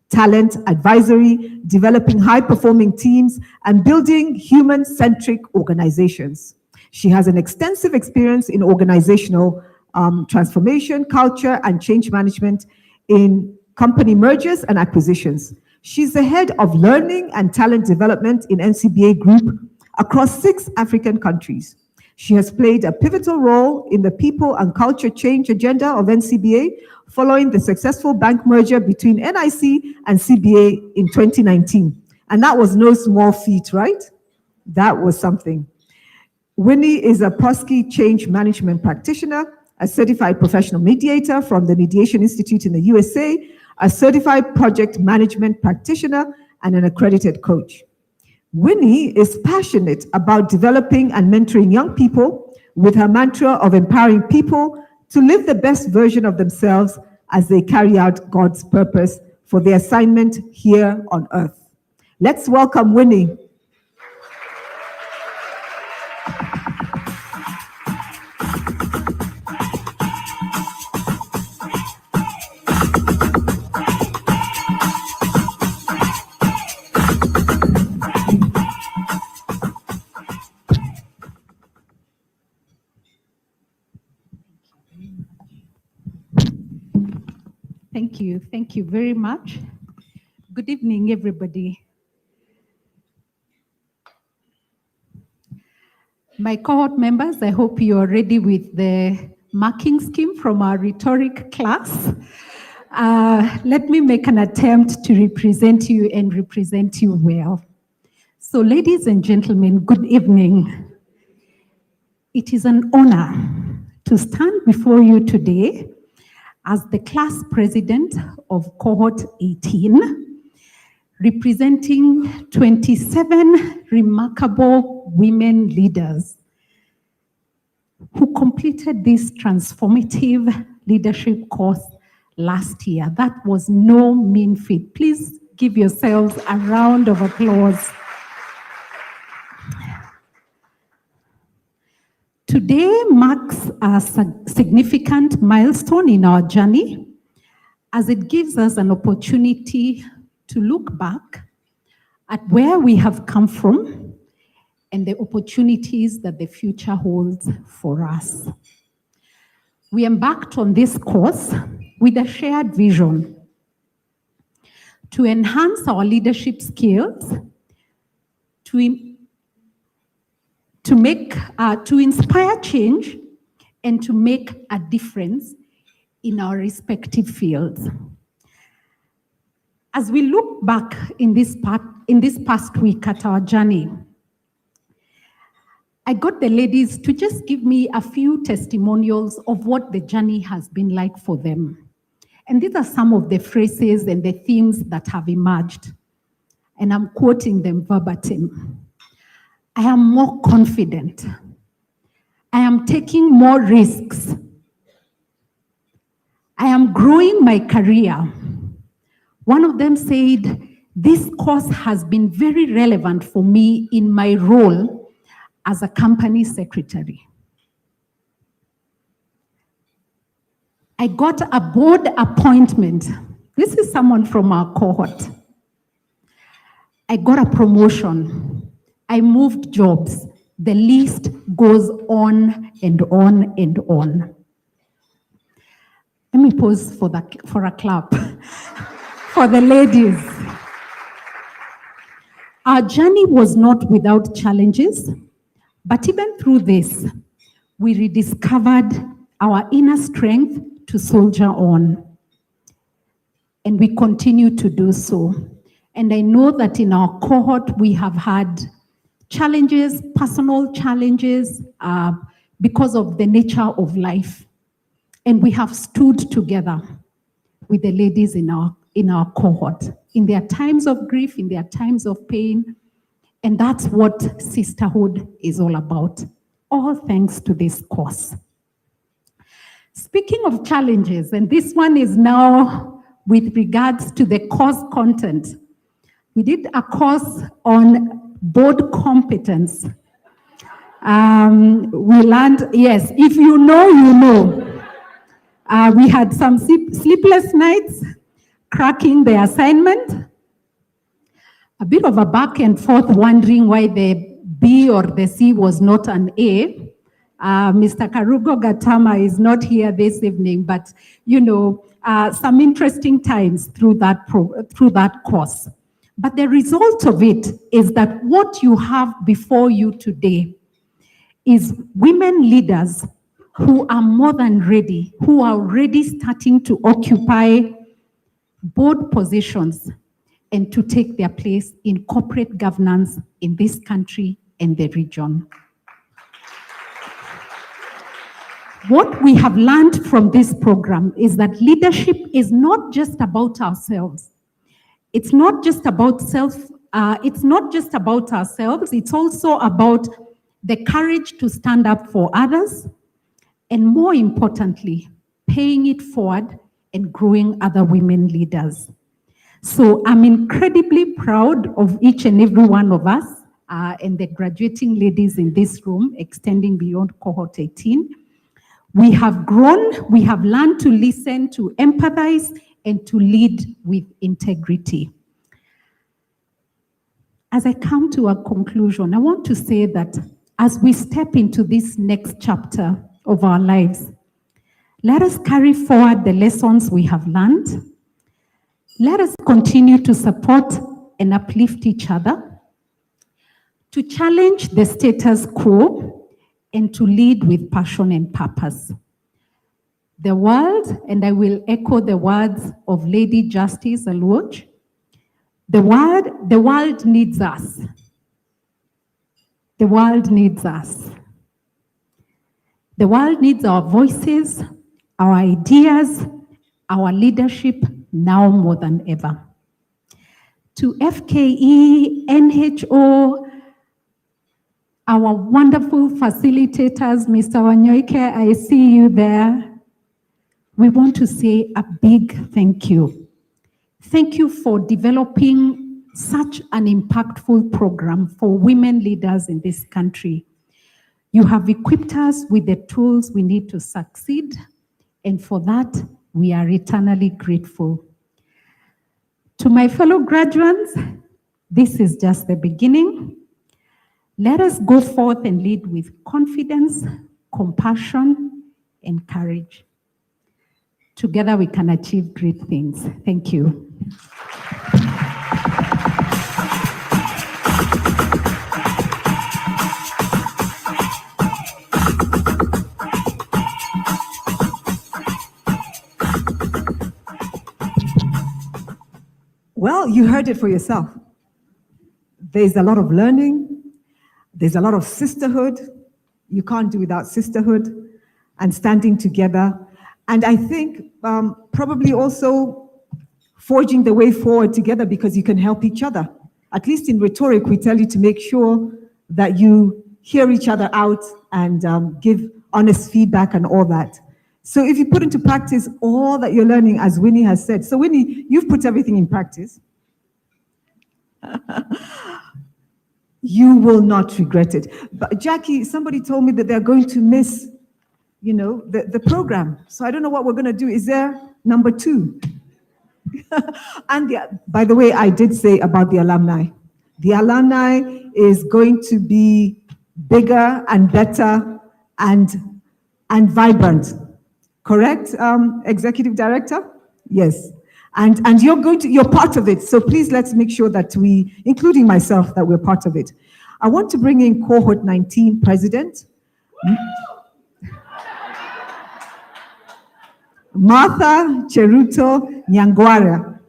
talent advisory, developing high-performing teams, and building human-centric organizations. She has an extensive experience in organizational transformation, culture, and change management in company mergers and acquisitions. She's the head of learning and talent development in NCBA Group across 6 African countries. She has played a pivotal role in the people and culture change agenda of NCBA following the successful bank merger between NIC and CBA in 2019. And that was no small feat, right? That was something. Winnie is a POSCI change management practitioner, a certified professional mediator from the Mediation Institute in the USA, a certified project management practitioner, and an accredited coach. Winnie is passionate about developing and mentoring young people with her mantra of empowering people to live the best version of themselves as they carry out God's purpose for their assignment here on earth. Let's welcome Winnie. Thank you very much. Good evening, everybody. My cohort members, I hope you are ready with the marking scheme from our rhetoric class. Let me make an attempt to represent you and represent you well. So, ladies and gentlemen, good evening. It is an honor to stand before you today as the class president of cohort 18, representing 27 remarkable women leaders who completed this transformative leadership course last year. That was no mean feat. Please give yourselves a round of applause. Today marks a significant milestone in our journey as it gives us an opportunity to look back at where we have come from and the opportunities that the future holds for us. We embarked on this course with a shared vision to enhance our leadership skills, to inspire change and to make a difference in our respective fields. As we look back in this past week at our journey, I got the ladies to just give me a few testimonials of what the journey has been like for them. And these are some of the phrases and the themes that have emerged. And I'm quoting them verbatim. I am more confident. I am taking more risks. I am growing my career. One of them said, this course has been very relevant for me in my role as a company secretary. I got a board appointment. This is someone from our cohort. I got a promotion. I moved jobs. The list goes on and on and on. Let me pause for a clap for the ladies. Our journey was not without challenges, but even through this, we rediscovered our inner strength to soldier on. And we continue to do so. And I know that in our cohort, we have had challenges, personal challenges, because of the nature of life. And we have stood together with the ladies in our cohort, in their times of grief, in their times of pain. And that's what sisterhood is all about. All thanks to this course. Speaking of challenges, and this one is now with regards to the course content. We did a course on board competence. We learned, yes, if you know, you know. We had some sleepless nights, cracking the assignment, a bit of a back and forth wondering why the B or the C was not an A. Mr. Karugo Gatama is not here this evening, but you know, some interesting times through that course. But the result of it is that what you have before you today is women leaders who are more than ready, who are already starting to occupy board positions and to take their place in corporate governance in this country and the region. What we have learned from this program is that leadership is not just about ourselves. It's not just about ourselves, it's also about the courage to stand up for others, and more importantly, paying it forward and growing other women leaders. So I'm incredibly proud of each and every one of us and the graduating ladies in this room, extending beyond cohort 18. We have grown, we have learned to listen, to empathize, and to lead with integrity. As I come to a conclusion, I want to say that as we step into this next chapter of our lives, let us carry forward the lessons we have learned. Let us continue to support and uplift each other, to challenge the status quo, and to lead with passion and purpose. The world, and I will echo the words of Lady Justice Aluoch, the world needs us. The world needs us. The world needs our voices, our ideas, our leadership now more than ever. To FKE, NHO, our wonderful facilitators, Mr. Wanyoike, I see you there. We want to say a big thank you. Thank you for developing such an impactful program for women leaders in this country. You have equipped us with the tools we need to succeed, and for that, we are eternally grateful. To my fellow graduates, this is just the beginning. Let us go forth and lead with confidence, compassion, and courage. Together we can achieve great things. Thank you. Well, you heard it for yourself. There's a lot of learning. There's a lot of sisterhood. You can't do without sisterhood and standing together. And I think probably also forging the way forward together, because you can help each other. At least in rhetoric, we tell you to make sure that you hear each other out and give honest feedback and all that. So if you put into practice all that you're learning, as Winnie has said. So Winnie, you've put everything in practice. You will not regret it. But Jackie, somebody told me that they're going to miss, the program. So I don't know what we're going to do. Is there number 2? And by the way, I did say about the alumni. The alumni is going to be bigger and better and vibrant. Correct, Executive Director? Yes. And you're part of it. So please let's make sure that we, including myself, that we're part of it. I want to bring in Cohort 19 President, Martha Cheruto Nyangwaria.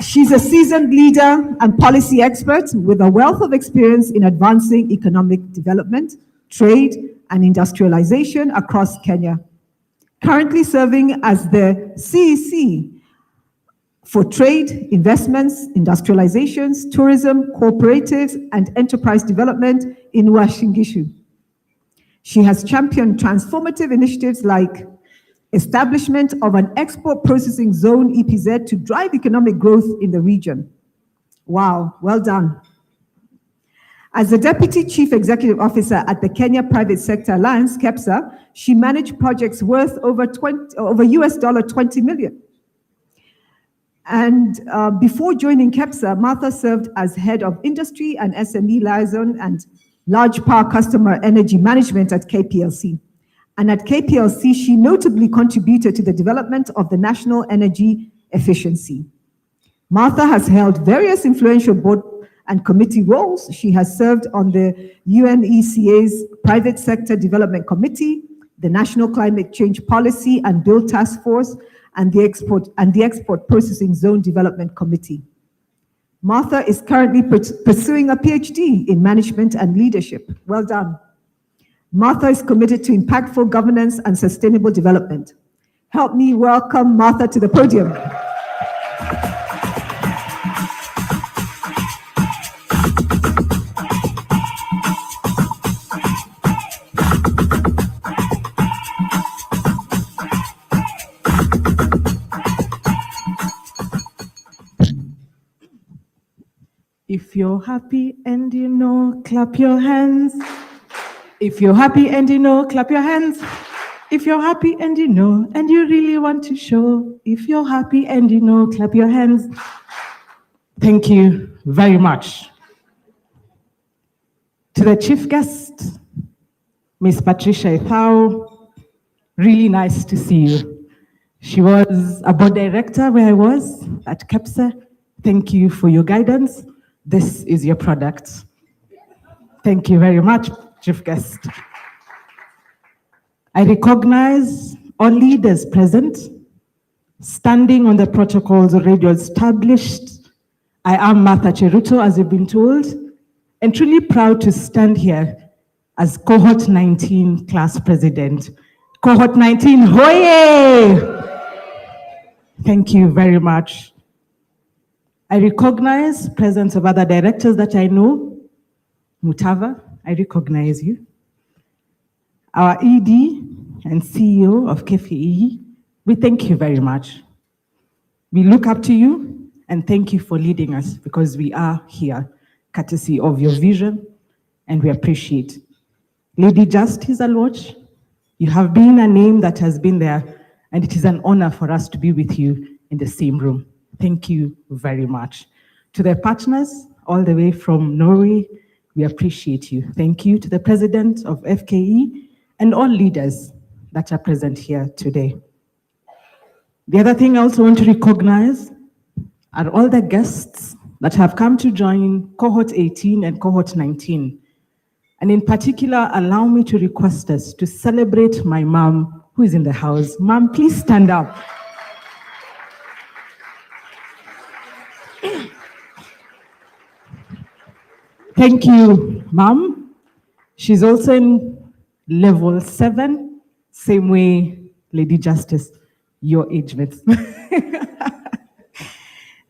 She's a seasoned leader and policy expert with a wealth of experience in advancing economic development, trade, and industrialization across Kenya. Currently serving as the CEC for trade, investments, industrializations, tourism, cooperatives, and enterprise development in Uasin Gishu. She has championed transformative initiatives like establishment of an export processing zone, EPZ, to drive economic growth in the region. Wow, well done. As the Deputy Chief Executive Officer at the Kenya Private Sector Alliance, KEPSA, she managed projects worth over $20 million. And before joining KEPSA, Martha served as Head of Industry and SME Liaison and Large Power Customer Energy Management at KPLC. And at KPLC, she notably contributed to the development of the national energy efficiency. Martha has held various influential board and committee roles. She has served on the UNECA's Private Sector Development Committee, the National Climate Change Policy and Bill Task Force, and the Export Processing Zone Development Committee. Martha is currently pursuing a PhD in management and leadership. Well done. Martha is committed to impactful governance and sustainable development. Help me welcome Martha to the podium. If you're happy and you know, clap your hands. If you're happy and you know, clap your hands. If you're happy and you know, and you really want to show, if you're happy and you know, clap your hands. Thank you very much. To the chief guest, Miss Patricia Ethao, really nice to see you. She was a board director where I was at KEPSA. Thank you for your guidance. This is your product. Thank you very much, chief guest. I recognize all leaders present, standing on the protocols already established. I am Martha Cheruto, as you've been told, and truly proud to stand here as Cohort 19 class president. Cohort 19, hoye! Thank you very much. I recognize presence of other directors that I know. Mutava, I recognize you. Our ED and CEO of KFEE, we thank you very much. We look up to you and thank you for leading us because we are here, courtesy of your vision, and we appreciate. Lady Justice Alwatch, you have been a name that has been there, and it is an honor for us to be with you in the same room. Thank you very much. To the partners, all the way from Norway, we appreciate you. Thank you to the president of FKE and all leaders that are present here today. The other thing I also want to recognize are all the guests that have come to join Cohort 18 and Cohort 19. And in particular, allow me to request us to celebrate my mom, who is in the house. Mom, please stand up. Thank you, Mom. She's also in level 7, same way, Lady Justice, your age mates.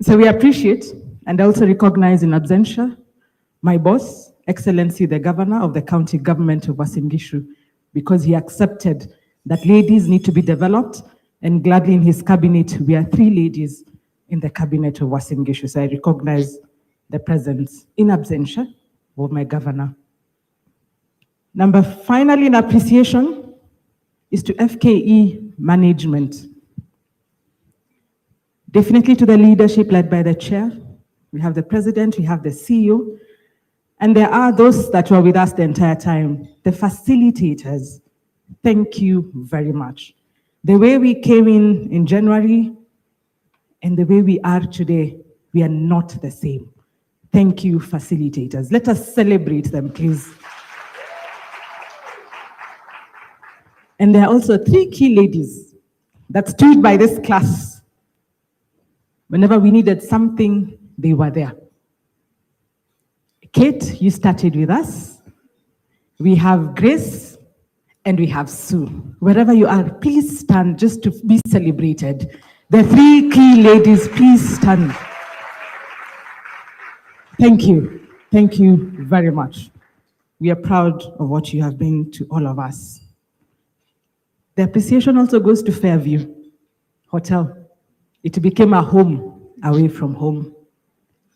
So we appreciate and also recognize in absentia my boss, Excellency the Governor of the County Government of Uasin Gishu, because he accepted that ladies need to be developed, and gladly in his cabinet we are 3 ladies in the cabinet of Uasin Gishu. So I recognize the presence in absentia of my governor. Finally, in appreciation is to FKE management. Definitely to the leadership led by the chair. We have the president, we have the CEO, and there are those that were with us the entire time, the facilitators. Thank you very much. The way we came in January and the way we are today, we are not the same. Thank you, facilitators. Let us celebrate them, please. And there are also 3 key ladies that stood by this class. Whenever we needed something, they were there. Kate, you started with us. We have Grace and we have Sue. Wherever you are, please stand just to be celebrated. The 3 key ladies, please stand. Thank you. Thank you very much. We are proud of what you have been to all of us. The appreciation also goes to Fairview Hotel. It became a home away from home.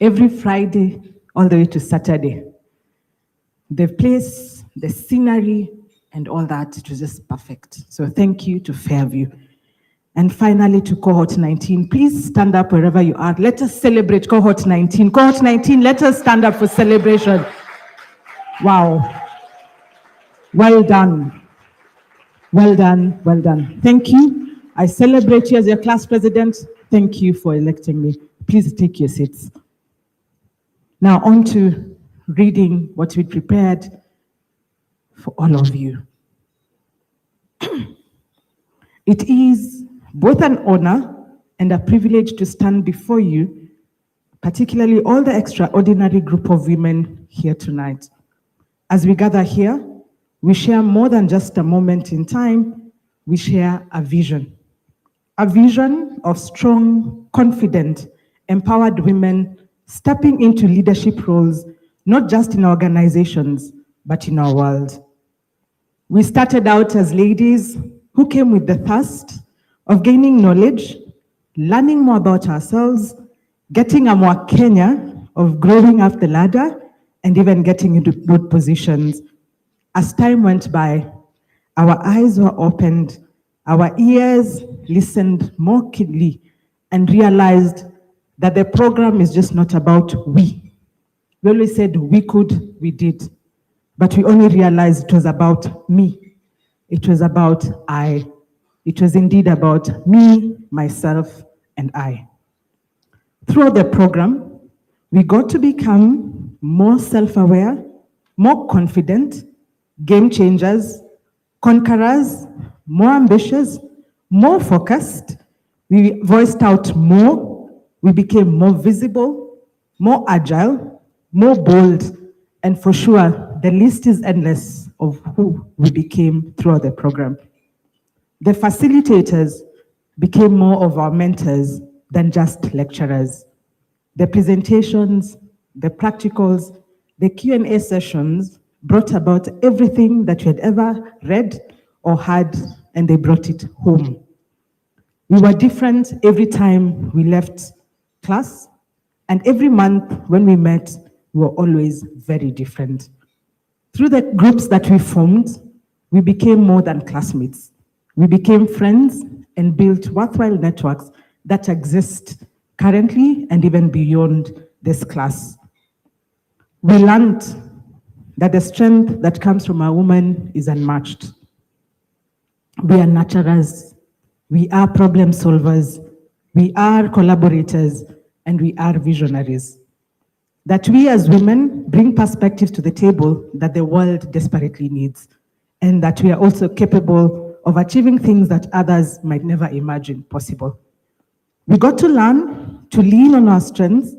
Every Friday, all the way to Saturday. The place, the scenery, and all that, it was just perfect. So thank you to Fairview. And finally to Cohort 19. Please stand up wherever you are. Let us celebrate Cohort 19. Cohort 19, let us stand up for celebration. Wow. Well done. Well done, well done. Thank you. I celebrate you as your class president. Thank you for electing me. Please take your seats. Now on to reading what we prepared for all of you. It is both an honor and a privilege to stand before you, particularly all the extraordinary group of women here tonight. As we gather here, we share more than just a moment in time, we share a vision of strong, confident, empowered women stepping into leadership roles, not just in organizations, but in our world. We started out as ladies who came with the thirst of gaining knowledge, learning more about ourselves, getting a more Kenya of growing up the ladder, and even getting into good positions. As time went by, our eyes were opened, our ears listened more keenly, and realized that the program is just not about we. We always said we could, we did, but we only realized it was about me. It was about I. It was indeed about me, myself, and I. Throughout the program, we got to become more self-aware, more confident, game changers, conquerors, more ambitious, more focused. We voiced out more. We became more visible, more agile, more bold, and for sure, the list is endless of who we became throughout the program. The facilitators became more of our mentors than just lecturers. The presentations, the practicals, the Q&A sessions brought about everything that you had ever read or heard, and they brought it home. We were different every time we left class, and every month when we met, we were always very different. Through the groups that we formed, we became more than classmates. We became friends and built worthwhile networks that exist currently and even beyond this class. We learned that the strength that comes from a woman is unmatched. We are nurturers, we are problem solvers, we are collaborators, and we are visionaries. That we as women bring perspectives to the table that the world desperately needs, and that we are also capable of achieving things that others might never imagine possible. We got to learn to lean on our strengths,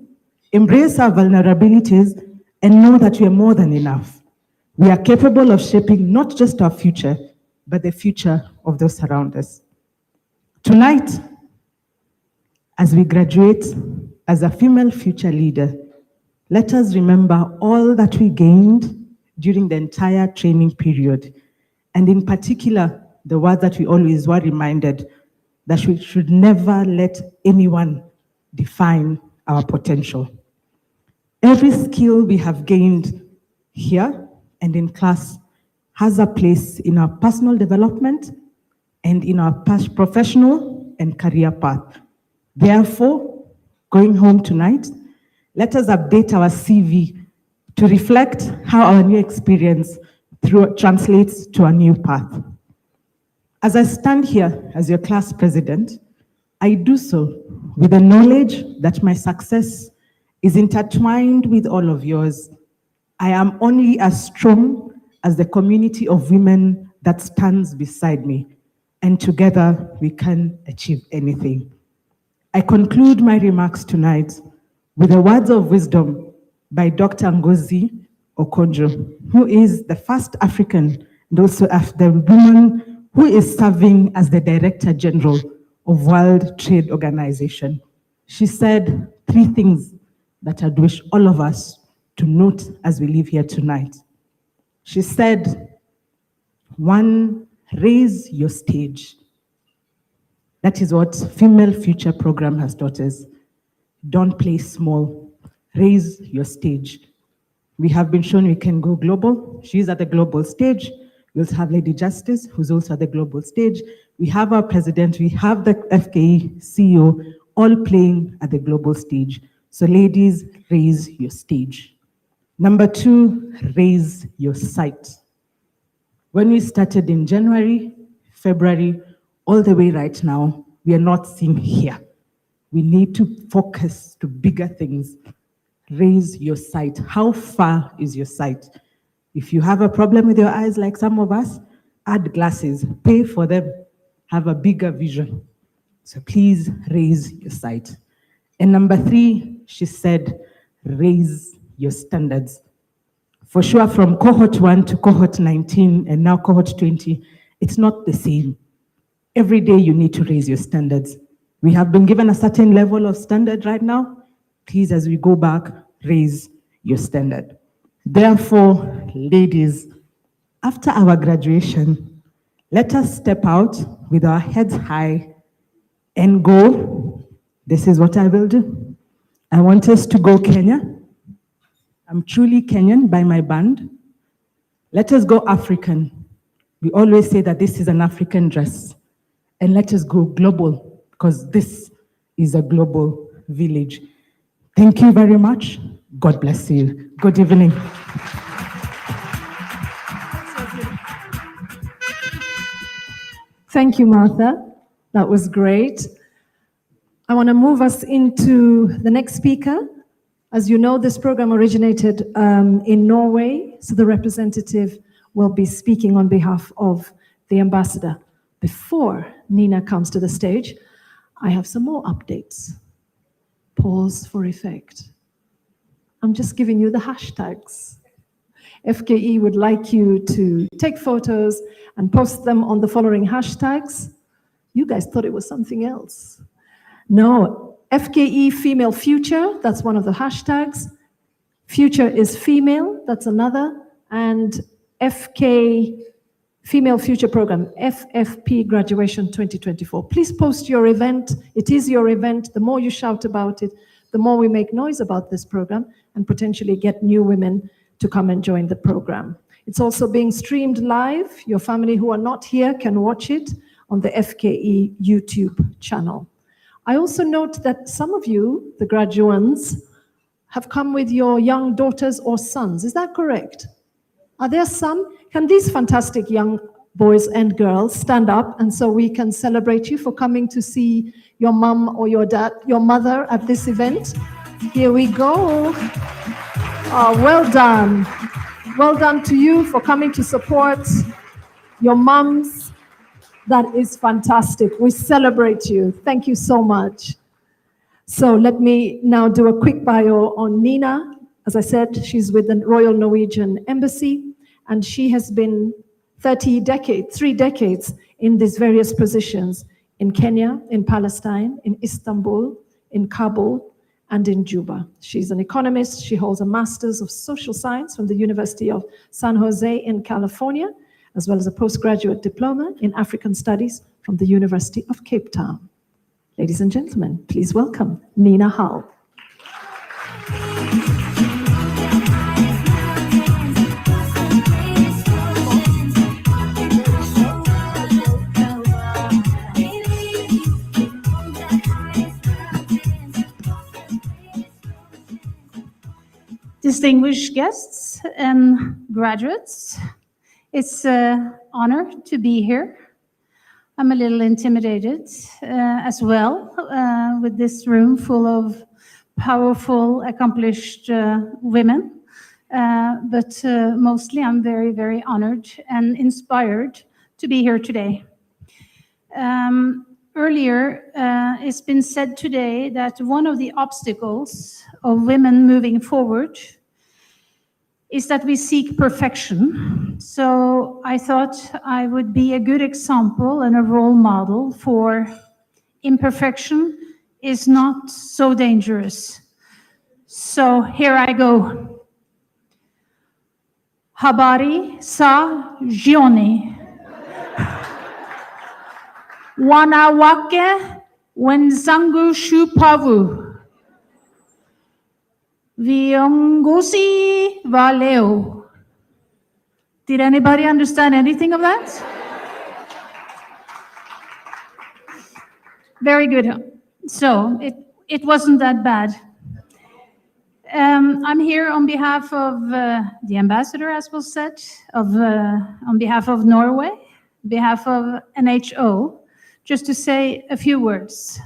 embrace our vulnerabilities, and know that we are more than enough. We are capable of shaping not just our future, but the future of those around us. Tonight, as we graduate as a female future leader, let us remember all that we gained during the entire training period, and in particular, the word that we always were reminded, that we should never let anyone define our potential. Every skill we have gained here and in class has a place in our personal development and in our professional and career path. Therefore, going home tonight, let us update our CV to reflect how our new experience translates to a new path. As I stand here as your class president, I do so with the knowledge that my success is intertwined with all of yours. I am only as strong as the community of women that stands beside me, and together we can achieve anything. I conclude my remarks tonight with the words of wisdom by Dr. Ngozi Okonjo, who is the first African and also the woman who is serving as the Director General of World Trade Organization. She said 3 things that I'd wish all of us to note as we leave here tonight. She said, 1, raise your stage. That is what Female Future Program has taught us. Don't play small, raise your stage. We have been shown we can go global. She's at the global stage. We also have Lady Justice, who's also at the global stage. We have our president, we have the FKE CEO, all playing at the global stage. So ladies, raise your stage. Number 2, raise your sight. When we started in January, February, all the way right now, we are not seeing here. We need to focus to bigger things. Raise your sight. How far is your sight? If you have a problem with your eyes like some of us, add glasses, pay for them, have a bigger vision. So please raise your sight. And number 3, she said, raise your standards. For sure, from cohort 1 to cohort 19 and now cohort 20, it's not the same. Every day you need to raise your standards. We have been given a certain level of standard right now. Please, as we go back, raise your standard. Therefore, ladies, after our graduation, let us step out with our heads high and go. This is what I will do. I want us to go Kenya. I'm truly Kenyan by my band. Let us go African. We always say that this is an African dress. And let us go global, because this is a global village. Thank you very much. God bless you. Good evening. Thank you, Martha. That was great. I want to move us into the next speaker. As you know, this program originated in Norway, so the representative will be speaking on behalf of the ambassador. Before Nina comes to the stage, I have some more updates. Pause for effect. I'm just giving you the hashtags. FKE would like you to take photos and post them on the following hashtags. You guys thought it was something else. No, FKE Female Future, that's one of the hashtags. Future is female, that's another. And FK Female Future Program, FFP Graduation 2024. Please post your event. It is your event. The more you shout about it, the more we make noise about this program and potentially get new women to come and join the program. It's also being streamed live. Your family who are not here can watch it on the FKE YouTube channel. I also note that some of you, the graduands, have come with your young daughters or sons. Is that correct? Are there some? Can these fantastic young boys and girls stand up and so we can celebrate you for coming to see your mom or your dad, your mother at this event? Here we go. Oh, well done. Well done to you for coming to support your moms. That is fantastic. We celebrate you. Thank you so much. So let me now do a quick bio on Nina. As I said, she's with the Royal Norwegian Embassy, and she has been 3 decades in these various positions in Kenya, in Palestine, in Istanbul, in Kabul, and in Juba. She's an economist. She holds a Master's of Social Science from the University of San Jose in California, as well as a postgraduate diploma in African Studies from the University of Cape Town. Ladies and gentlemen, please welcome Nina Hull. Distinguished guests and graduates, it's an honor to be here. I'm a little intimidated as well with this room full of powerful, accomplished women. But mostly I'm very, very honored and inspired to be here today. Earlier, it's been said today that one of the obstacles of women moving forward is that we seek perfection. So I thought I would be a good example and a role model for imperfection is not so dangerous. So here I go. Habari sa jioni. Wanawake wenzangu shupavu. Viongozi wa leo. Did anybody understand anything of that? Very good. So it wasn't that bad. I'm here on behalf of the ambassador, as was said, on behalf of Norway, on behalf of NHO, just to say a few words.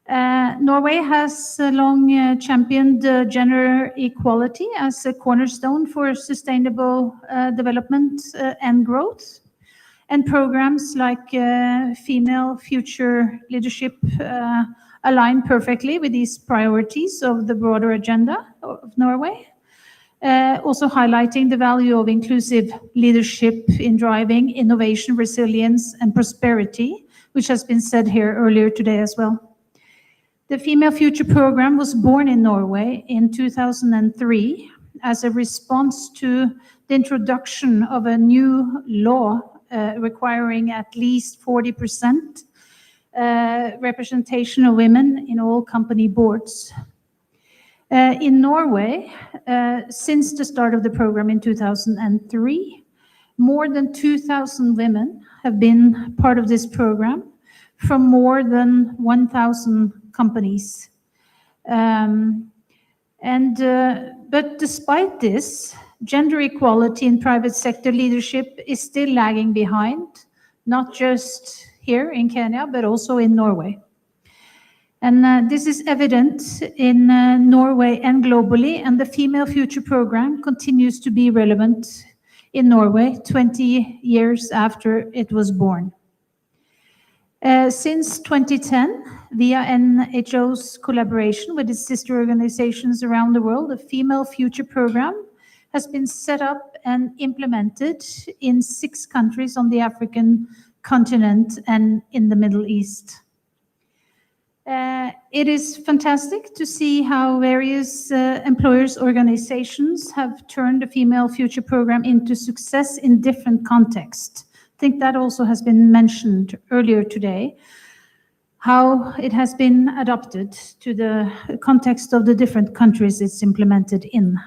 Norway has long championed gender equality as a cornerstone for sustainable development and growth. And programs like Female Future Leadership align perfectly with these priorities of the broader agenda of Norway. Also highlighting the value of inclusive leadership in driving innovation, resilience, and prosperity, which has been said here earlier today as well. The Female Future Program was born in Norway in 2003 as a response to the introduction of a new law requiring at least 40% representation of women in all company boards. In Norway, since the start of the program in 2003, more than 2,000 women have been part of this program from more than 1,000 companies. But despite this, gender equality in private sector leadership is still lagging behind, not just here in Kenya, but also in Norway. And this is evident in Norway and globally, and the Female Future Program continues to be relevant in Norway 20 years after it was born. Since 2010, via NHO's collaboration with its sister organizations around the world, the Female Future Program has been set up and implemented in 6 countries on the African continent and in the Middle East. It is fantastic to see how various employers' organizations have turned the Female Future Program into success in different contexts. I think that also has been mentioned earlier today, how it has been adopted to the context of the different countries it's implemented in.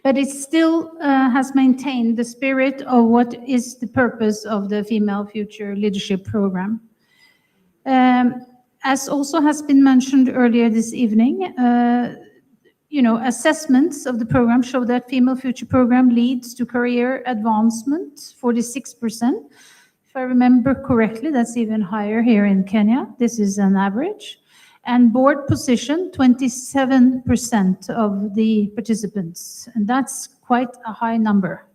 But it still has maintained the spirit of what is the purpose of the Female Future Leadership Program. As also has been mentioned earlier this evening, assessments of the program show that Female Future Program leads to career advancement, 46%. If I remember correctly, that's even higher here in Kenya. This is an average. And board position, 27% of the participants. And that's quite a high number.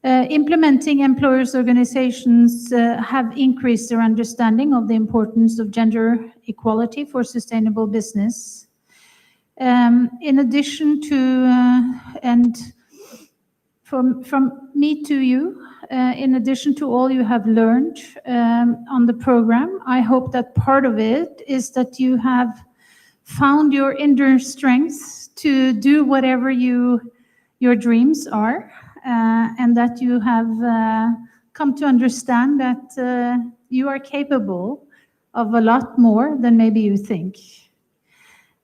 Implementing employers' organizations have increased their understanding of the importance of gender equality for sustainable business. In addition to, and from me to you, in addition to all you have learned on the program, I hope that part of it is that you have found your inner strength to do whatever your dreams are, and that you have come to understand that You are capable of a lot more than maybe you think.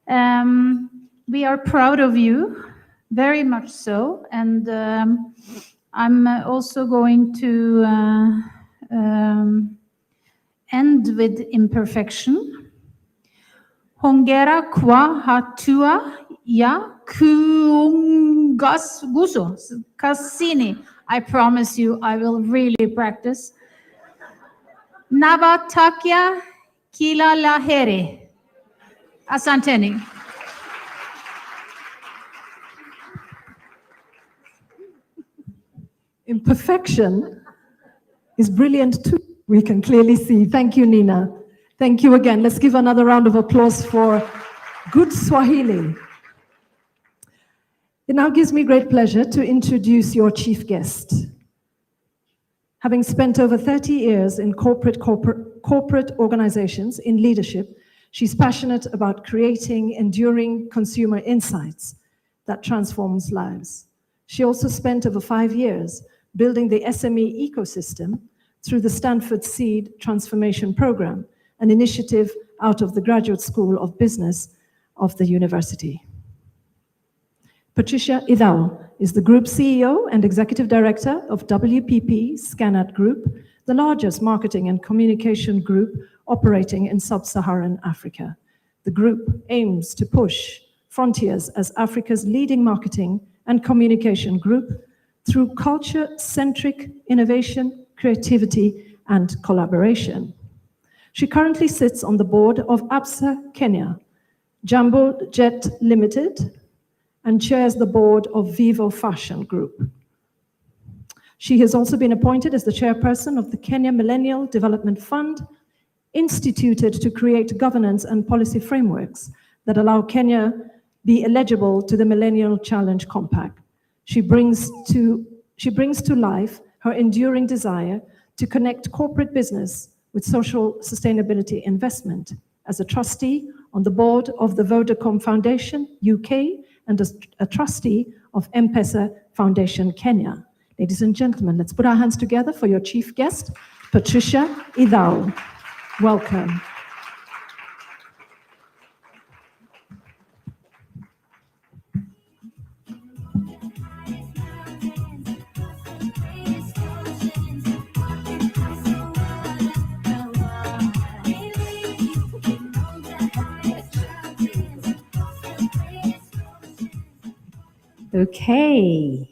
We are proud of you, very much so, and I'm also going to end with imperfection. Hongera kwa hatua ya kuunguso kasini. I promise you, I will really practice. Navatakia kila laheri. Asanteni. Imperfection is brilliant too, we can clearly see. Thank you, Nina. Thank you again. Let's give another round of applause for good Swahili. It now gives me great pleasure to introduce your chief guest. Having spent over 30 years in corporate organizations in leadership, she's passionate about creating enduring consumer insights that transforms lives. She also spent over 5 years building the SME ecosystem through the Stanford Seed Transformation Program, an initiative out of the Graduate School of Business of the university. Patricia Idao is the Group CEO and Executive Director of WPP Scanat Group, the largest marketing and communication group operating in sub-Saharan Africa. The group aims to push frontiers as Africa's leading marketing and communication group through culture-centric innovation, creativity, and collaboration. She currently sits on the board of ABSA Kenya, Jambo Jet Limited, and chairs the board of Vivo Fashion Group. She has also been appointed as the chairperson of the Kenya Millennial Development Fund, instituted to create governance and policy frameworks that allow Kenya be eligible to the Millennial Challenge Compact. She brings to life her enduring desire to connect corporate business with social sustainability investment. As a trustee on the board of the Vodacom Foundation, UK, and as a trustee of M-Pesa Foundation Kenya. Ladies and gentlemen, let's put our hands together for your chief guest, Patricia Idao. Welcome. Okay.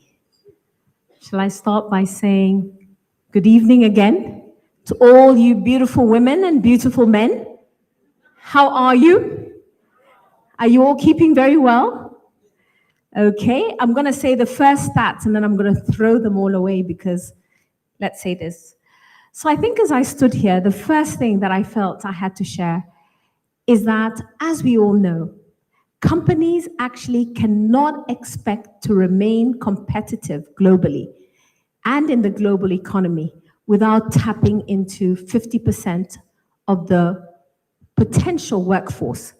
Shall I start by saying good evening again to all you beautiful women and beautiful men? How are you? Are you all keeping very well? Okay, I'm going to say the first stats and then I'm going to throw them all away because let's say this. So I think as I stood here, the first thing that I felt I had to share is that, as we all know, companies actually cannot expect to remain competitive globally and in the global economy without tapping into 50% of the potential workforce.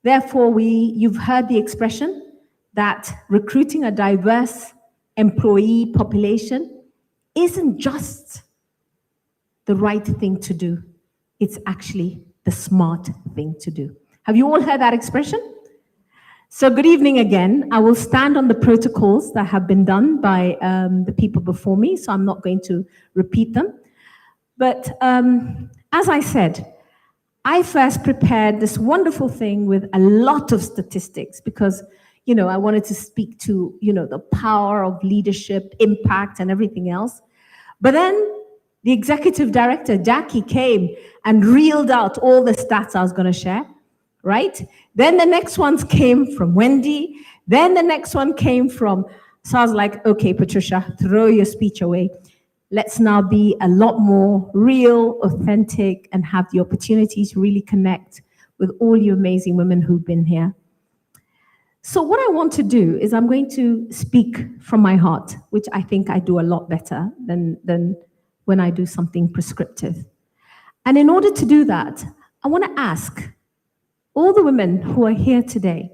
Therefore, you've heard the expression that recruiting a diverse employee population isn't just the right thing to do. It's actually the smart thing to do. Have you all heard that expression? So good evening again. I will stand on the protocols that have been done by the people before me, so I'm not going to repeat them. But as I said, I first prepared this wonderful thing with a lot of statistics because, you know, I wanted to speak to, you know, the power of leadership, impact, and everything else. But then the executive director, Jackie, came and reeled out all the stats I was going to share. Right? Then the next ones came from Wendy. Then the next one came from, so I was like, okay, Patricia, throw your speech away. Let's now be a lot more real, authentic, and have the opportunity to really connect with all you amazing women who've been here. So what I want to do is I'm going to speak from my heart, which I think I do a lot better than when I do something prescriptive. And in order to do that, I want to ask all the women who are here today,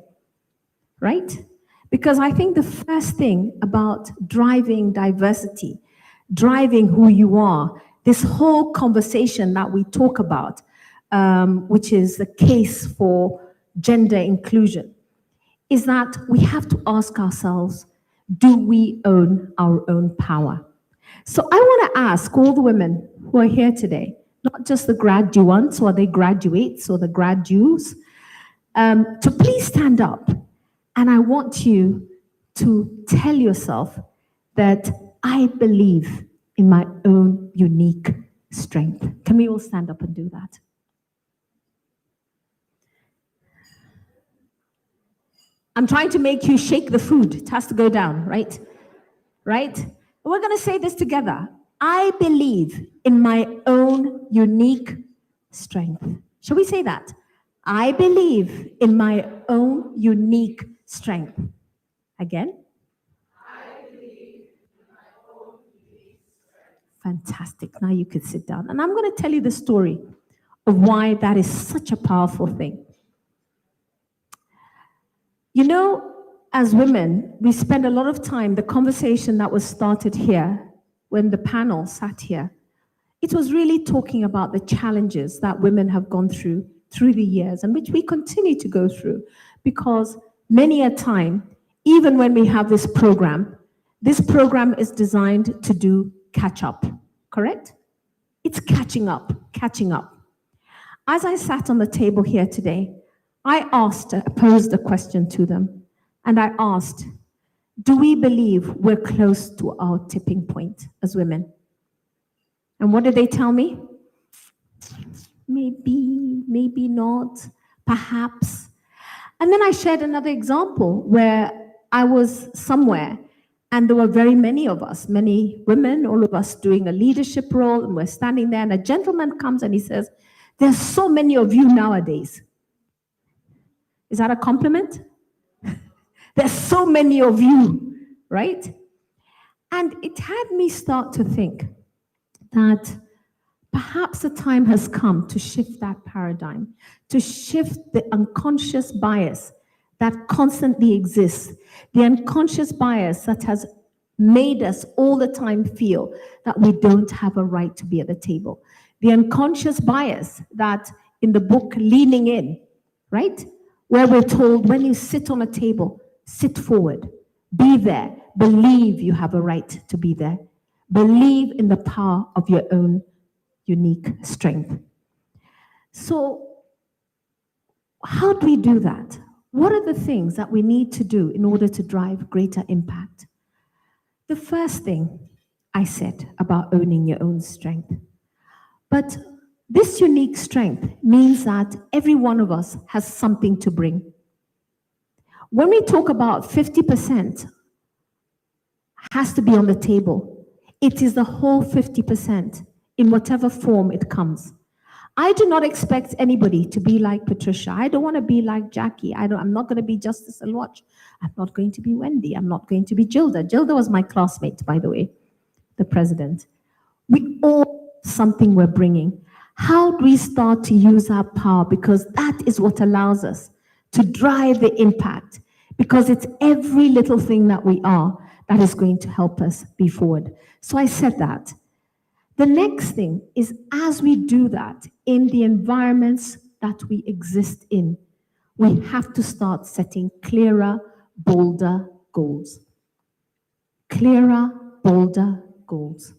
right? Because I think the first thing about driving diversity, driving who you are, this whole conversation that we talk about, which is the case for gender inclusion, is that we have to ask ourselves, do we own our own power? So I want to ask all the women who are here today, not just the graduates or the graduates or the graduates, to please stand up. And I want you to tell yourself that I believe in my own unique strength. Can we all stand up and do that? I'm trying to make you shake the food. It has to go down, right? Right? We're going to say this together. I believe in my own unique strength. Shall we say that? I believe in my own unique strength. Again? Fantastic. Now you could sit down. And I'm going to tell you the story of why that is such a powerful thing. You know, as women, we spend a lot of time, the conversation that was started here, when the panel sat here, it was really talking about the challenges that women have gone through the years, and which we continue to go through, because many a time, even when we have this program is designed to do catch up, correct? It's catching up. As I sat on the table here today, I posed a question to them, and I asked, do we believe we're close to our tipping point as women? And what did they tell me? Maybe not, perhaps. And then I shared another example where I was somewhere and there were very many of us, many women, all of us doing a leadership role, and we're standing there and a gentleman comes and he says, there's so many of you nowadays. Is that a compliment? There's so many of you, right? And it had me start to think that perhaps the time has come to shift that paradigm, to shift the unconscious bias that constantly exists, the unconscious bias that has made us all the time feel that we don't have a right to be at the table. The unconscious bias that in the book Leaning In, right? Where we're told when you sit on a table, sit forward, be there, believe you have a right to be there, believe in the power of your own unique strength. So how do we do that? What are the things that we need to do in order to drive greater impact? The first thing I said about owning your own strength. But this unique strength means that every one of us has something to bring. When we talk about 50% has to be on the table, it is the whole 50% in whatever form it comes. I do not expect anybody to be like Patricia. I don't want to be like Jackie. I'm not going to be Justice Alwatch. I'm not going to be Wendy. I'm not going to be Gilda. Gilda was my classmate, by the way, the president. We all have something we're bringing. How do we start to use our power? Because that is what allows us to drive the impact. Because it's every little thing that we are that is going to help us be forward. So I said that. The next thing is, as we do that in the environments that we exist in, we have to start setting clearer, bolder goals. Clearer, bolder goals.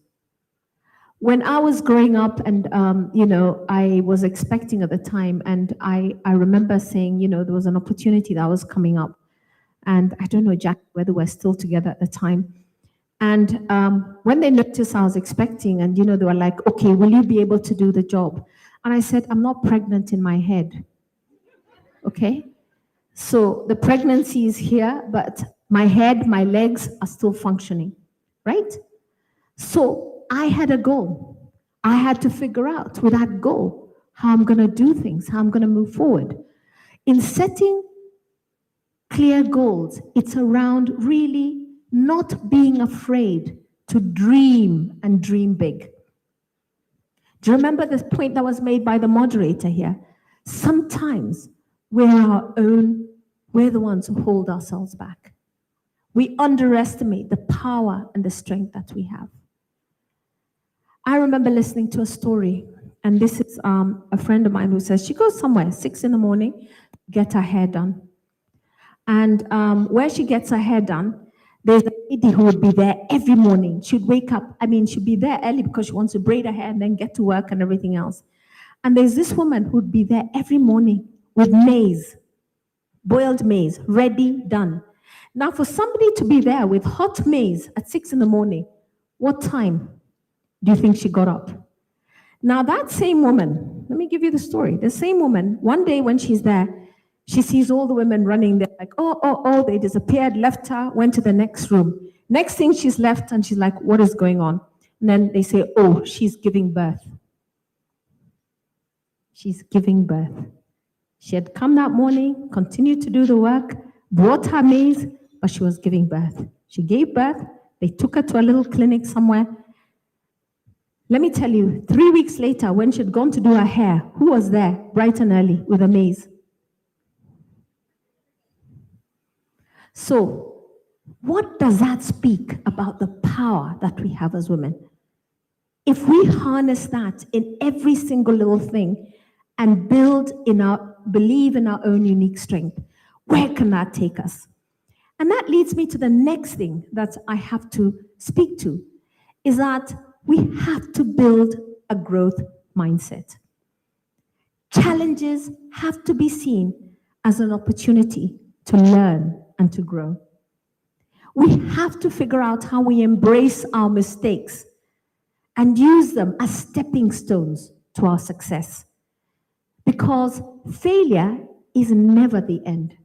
When I was growing up and, I was expecting at the time, and I remember saying, there was an opportunity that was coming up. And I don't know, Jack, whether we're still together at the time. And when they noticed I was expecting, and they were like, okay, will you be able to do the job? And I said, I'm not pregnant in my head. Okay? So the pregnancy is here, but my head, my legs are still functioning, right? So I had a goal. I had to figure out with that goal how I'm going to do things, how I'm going to move forward. In setting clear goals, it's around really not being afraid to dream and dream big. Do you remember the point that was made by the moderator here? Sometimes we're the ones who hold ourselves back. We underestimate the power and the strength that we have. I remember listening to a story, and this is a friend of mine who says she goes somewhere 6 in the morning, get her hair done. And where she gets her hair done, there's a lady who would be there every morning. She'd wake up, she'd be there early because she wants to braid her hair and then get to work and everything else. And there's this woman who'd be there every morning with maize, boiled maize, ready, done. Now, for somebody to be there with hot maize at 6 in the morning, what time do you think she got up? Now, that same woman, let me give you the story. The same woman, one day when she's there, she sees all the women running there, like, oh, they disappeared, left her, went to the next room. Next thing she's left, and she's like, what is going on? And then they say, oh, she's giving birth. She's giving birth. She had come that morning, continued to do the work, brought her maize, but she was giving birth. She gave birth. They took her to a little clinic somewhere. Let me tell you, 3 weeks later, when she had gone to do her hair, who was there bright and early with a maize? So, what does that speak about the power that we have as women? If we harness that in every single little thing and believe in our own unique strength, where can that take us? And that leads me to the next thing that I have to speak to, is that we have to build a growth mindset. Challenges have to be seen as an opportunity to learn and to grow. We have to figure out how we embrace our mistakes and use them as stepping stones to our success. Because failure is never the end.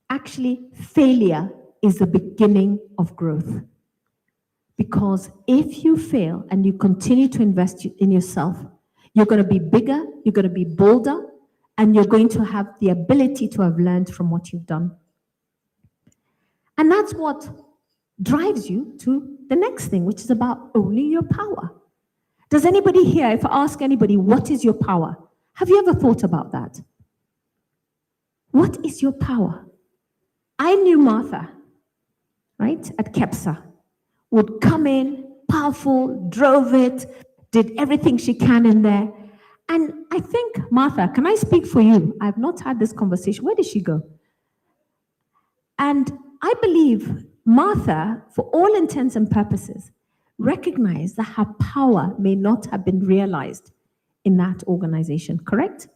Actually, failure is the beginning of growth. Because if you fail and you continue to invest in yourself, you're going to be bigger, you're going to be bolder, and you're going to have the ability to have learned from what you've done. And that's what drives you to the next thing, which is about owning your power. Does anybody here, if I ask anybody, what is your power? Have you ever thought about that? What is your power? I knew Martha, right, at KEPSA, would come in, powerful, drove it, did everything she can in there. And I think, Martha, can I speak for you? I've not had this conversation. Where did she go? And I believe Martha, for all intents and purposes, recognized that her power may not have been realized in that organization, correct?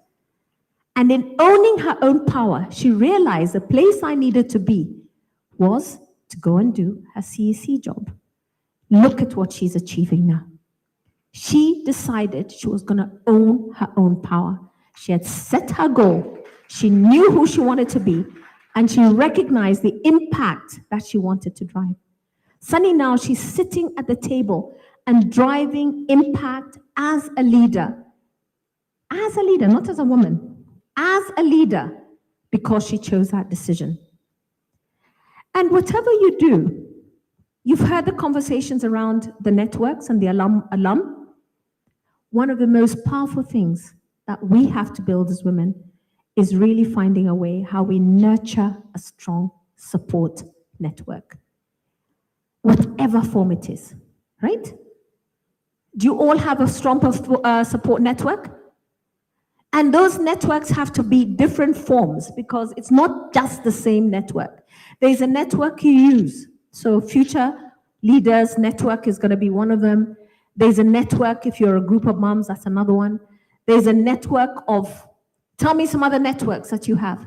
And in owning her own power, she realized the place I needed to be was to go and do her CEC job. Look at what she's achieving now. She decided she was going to own her own power. She had set her goal. She knew who she wanted to be, and she recognized the impact that she wanted to drive. Sunny now, she's sitting at the table and driving impact as a leader. As a leader, not as a woman. As a leader, because she chose that decision. And whatever you do, you've heard the conversations around the networks and the alum. One of the most powerful things that we have to build as women is really finding a way how we nurture a strong support network. Whatever form it is, right? Do you all have a strong support network? And those networks have to be different forms because it's not just the same network. There's a network you use. So Future Leaders Network is going to be one of them. There's a network, if you're a group of moms, that's another one. There's a network of, tell me some other networks that you have.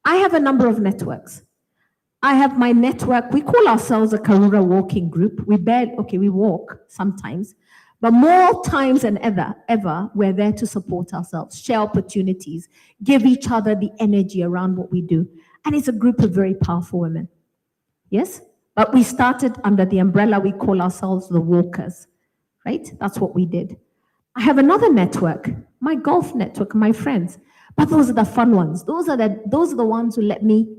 I have a number of networks. I have my network, we call ourselves a Karura walking group. We walk sometimes, but more times than ever, we're there to support ourselves, share opportunities, give each other the energy around what we do. And it's a group of very powerful women. Yes? But we started under the umbrella, we call ourselves the walkers, right? That's what we did. I have another network, my golf network, my friends. But those are the fun ones. Those are the ones who let me,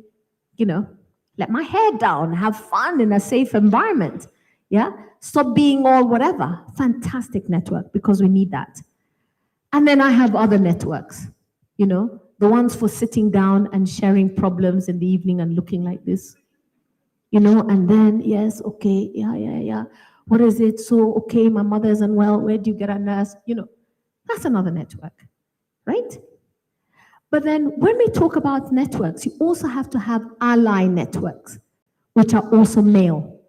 let my hair down, have fun in a safe environment. Yeah? Stop being all whatever. Fantastic network, because we need that. And then I have other networks, the ones for sitting down and sharing problems in the evening and looking like this. And then, yes, okay, yeah. What is it? So, okay, my mother isn't well. Where do you get a nurse? You know, that's another network, right? But then when we talk about networks, you also have to have ally networks, which are also male.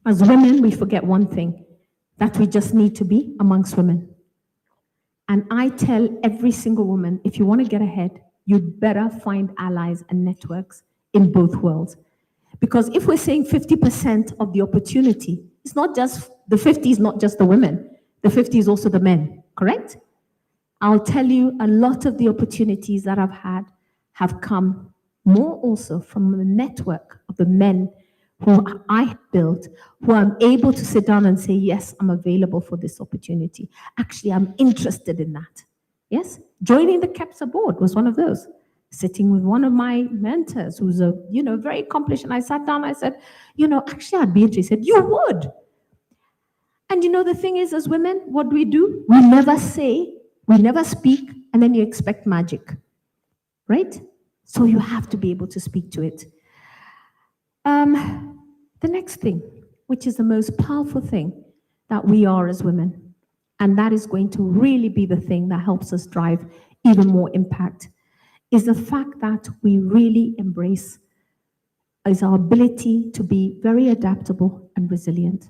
As women, we forget one thing, that we just need to be amongst women. And I tell every single woman, if you want to get ahead, you'd better find allies and networks in both worlds. Because if we're saying 50% of the opportunity, it's not just, the 50 is not just the women, the 50 is also the men, correct? I'll tell you, a lot of the opportunities that I've had have come more also from the network of the men who I built, who I'm able to sit down and say, yes, I'm available for this opportunity. Actually, I'm interested in that. Yes? Joining the CAPSA board was one of those. Sitting with one of my mentors who's a, very accomplished, and I sat down, I said, actually I'd be interested. You would. And the thing is, as women, what do? We never say, we never speak, and then you expect magic, right? So you have to be able to speak to it. The next thing, which is the most powerful thing that we are as women, and that is going to really be the thing that helps us drive even more impact, is the fact that we really embrace is our ability to be very adaptable and resilient.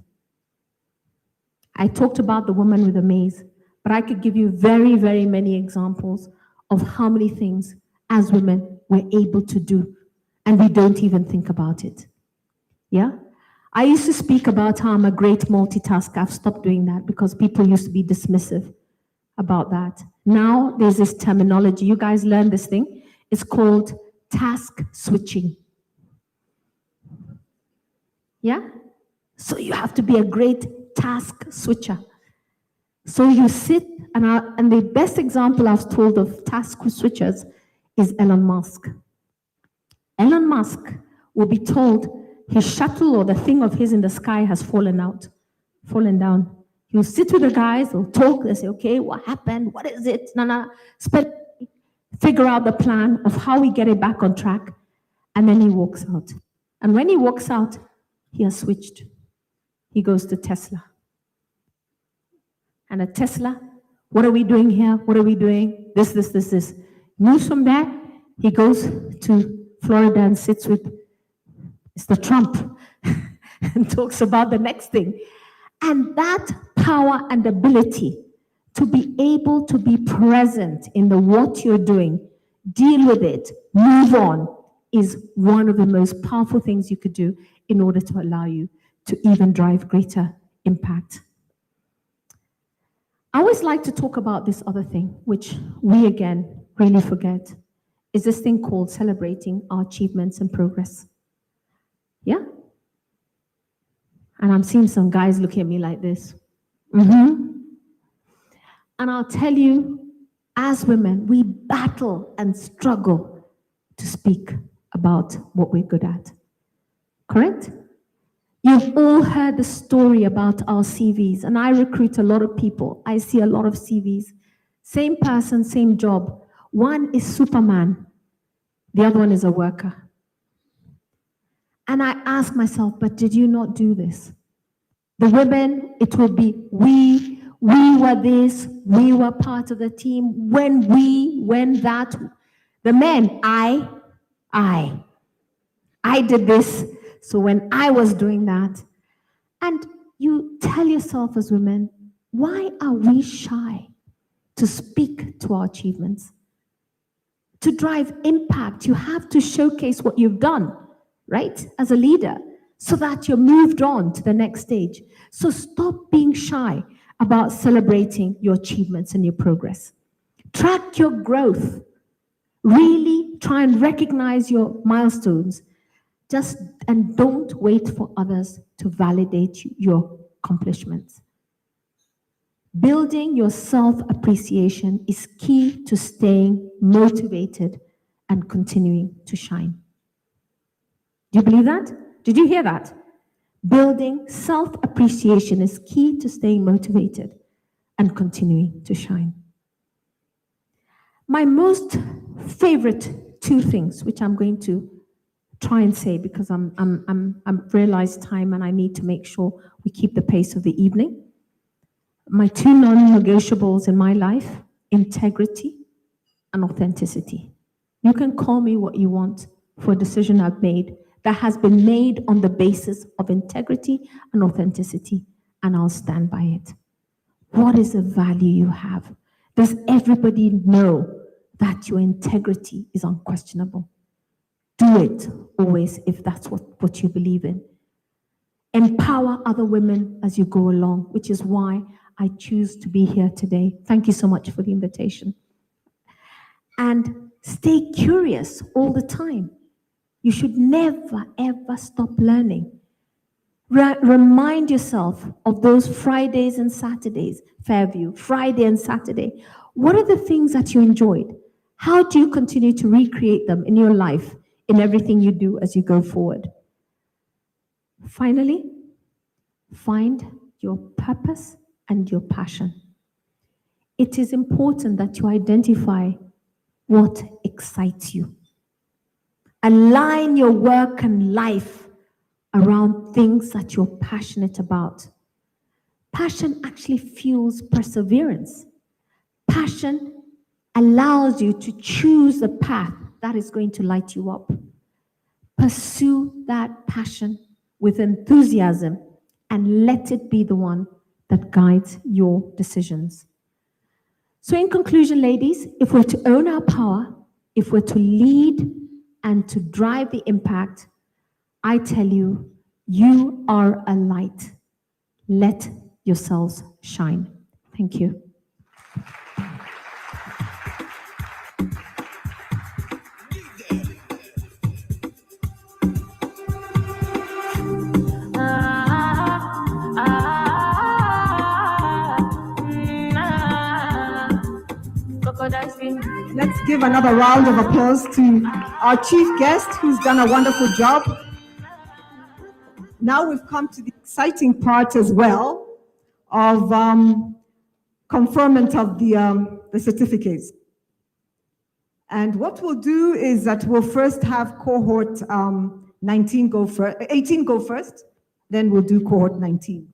I talked about the woman with the maze, but I could give you very, very many examples of how many things as women we're able to do, and we don't even think about it. Yeah? I used to speak about how I'm a great multitasker. I've stopped doing that because people used to be dismissive about that. Now there's this terminology. You guys learn this thing. It's called task switching. Yeah? So you have to be a great task switcher. So you sit, and the best example I've told of task switchers is Elon Musk. Elon Musk will be told his shuttle or the thing of his in the sky has fallen down. He'll sit with the guys, they'll talk, they say, okay, what happened? What is it? Figure out the plan of how we get it back on track, and then he walks out. And when he walks out, he has switched. He goes to Tesla. And at Tesla, what are we doing here? What are we doing? This. Moves from there, he goes to Florida and sits with Mr. Trump and talks about the next thing. And that power and ability to be able to be present in the what you're doing, deal with it, move on, is one of the most powerful things you could do in order to allow you to even drive greater impact. I always like to talk about this other thing, which we again really forget, is this thing called celebrating our achievements and progress. Yeah? And I'm seeing some guys looking at me like this. And I'll tell you, as women, we battle and struggle to speak about what we're good at. Correct? You've all heard the story about our CVs, and I recruit a lot of people. I see a lot of CVs. Same person, same job. One is Superman, the other one is a worker. And I ask myself, but did you not do this? The women, it will be we were this, we were part of the team, when that. The men, I did this. So when I was doing that, and you tell yourself as women, why are we shy to speak to our achievements? To drive impact, you have to showcase what you've done, right? As a leader, so that you're moved on to the next stage. So stop being shy about celebrating your achievements and your progress. Track your growth. Really try and recognize your milestones. And don't wait for others to validate your accomplishments. Building your self-appreciation is key to staying motivated and continuing to shine. Do you believe that? Did you hear that? Building self-appreciation is key to staying motivated and continuing to shine. My most favorite two things, which I'm going to try and say, because I'm realized time and I need to make sure we keep the pace of the evening. My two non-negotiables in my life, integrity and authenticity. You can call me what you want for a decision I've made that has been made on the basis of integrity and authenticity, and I'll stand by it. What is the value you have? Does everybody know that your integrity is unquestionable? Do it always if that's what you believe in. Empower other women as you go along, which is why I choose to be here today. Thank you so much for the invitation. And stay curious all the time. You should never, ever stop learning. Remind yourself of those Fridays and Saturdays, Fairview, Friday and Saturday. What are the things that you enjoyed? How do you continue to recreate them in your life, in everything you do as you go forward? Finally, find your purpose and your passion. It is important that you identify what excites you. Align your work and life around things that you're passionate about. Passion actually fuels perseverance. Passion allows you to choose a path that is going to light you up. Pursue that passion with enthusiasm and let it be the one that guides your decisions. So in conclusion, ladies, if we're to own our power, if we're to lead and to drive the impact, I tell you, you are a light. Let yourselves shine. Thank you. Let's give another round of applause to our chief guest, who's done a wonderful job. Now we've come to the exciting part as well of conferment of the certificates. And what we'll do is that we'll first have cohort 18 go first, then we'll do cohort 19.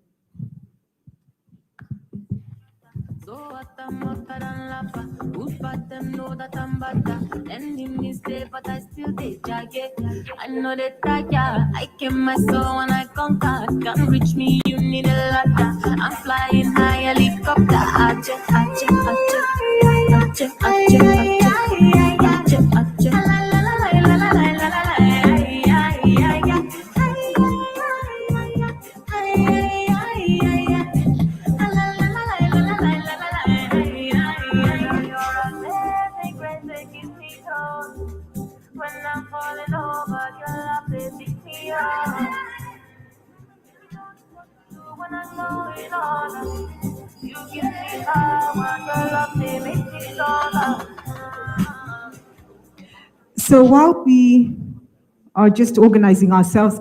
Them know that I'm better. Enemies there, but I still they jagged. I know they tiger. I came my soul when I conquer. Can't reach me, you need a ladder. I'm flying high, helicopter. Ache, ache, ache, ache, ache, ache, ache, ache. When I'm falling over, your love they pick me up. When I'm going on, you give me power. Your love they make me stronger. So while we are just organizing ourselves,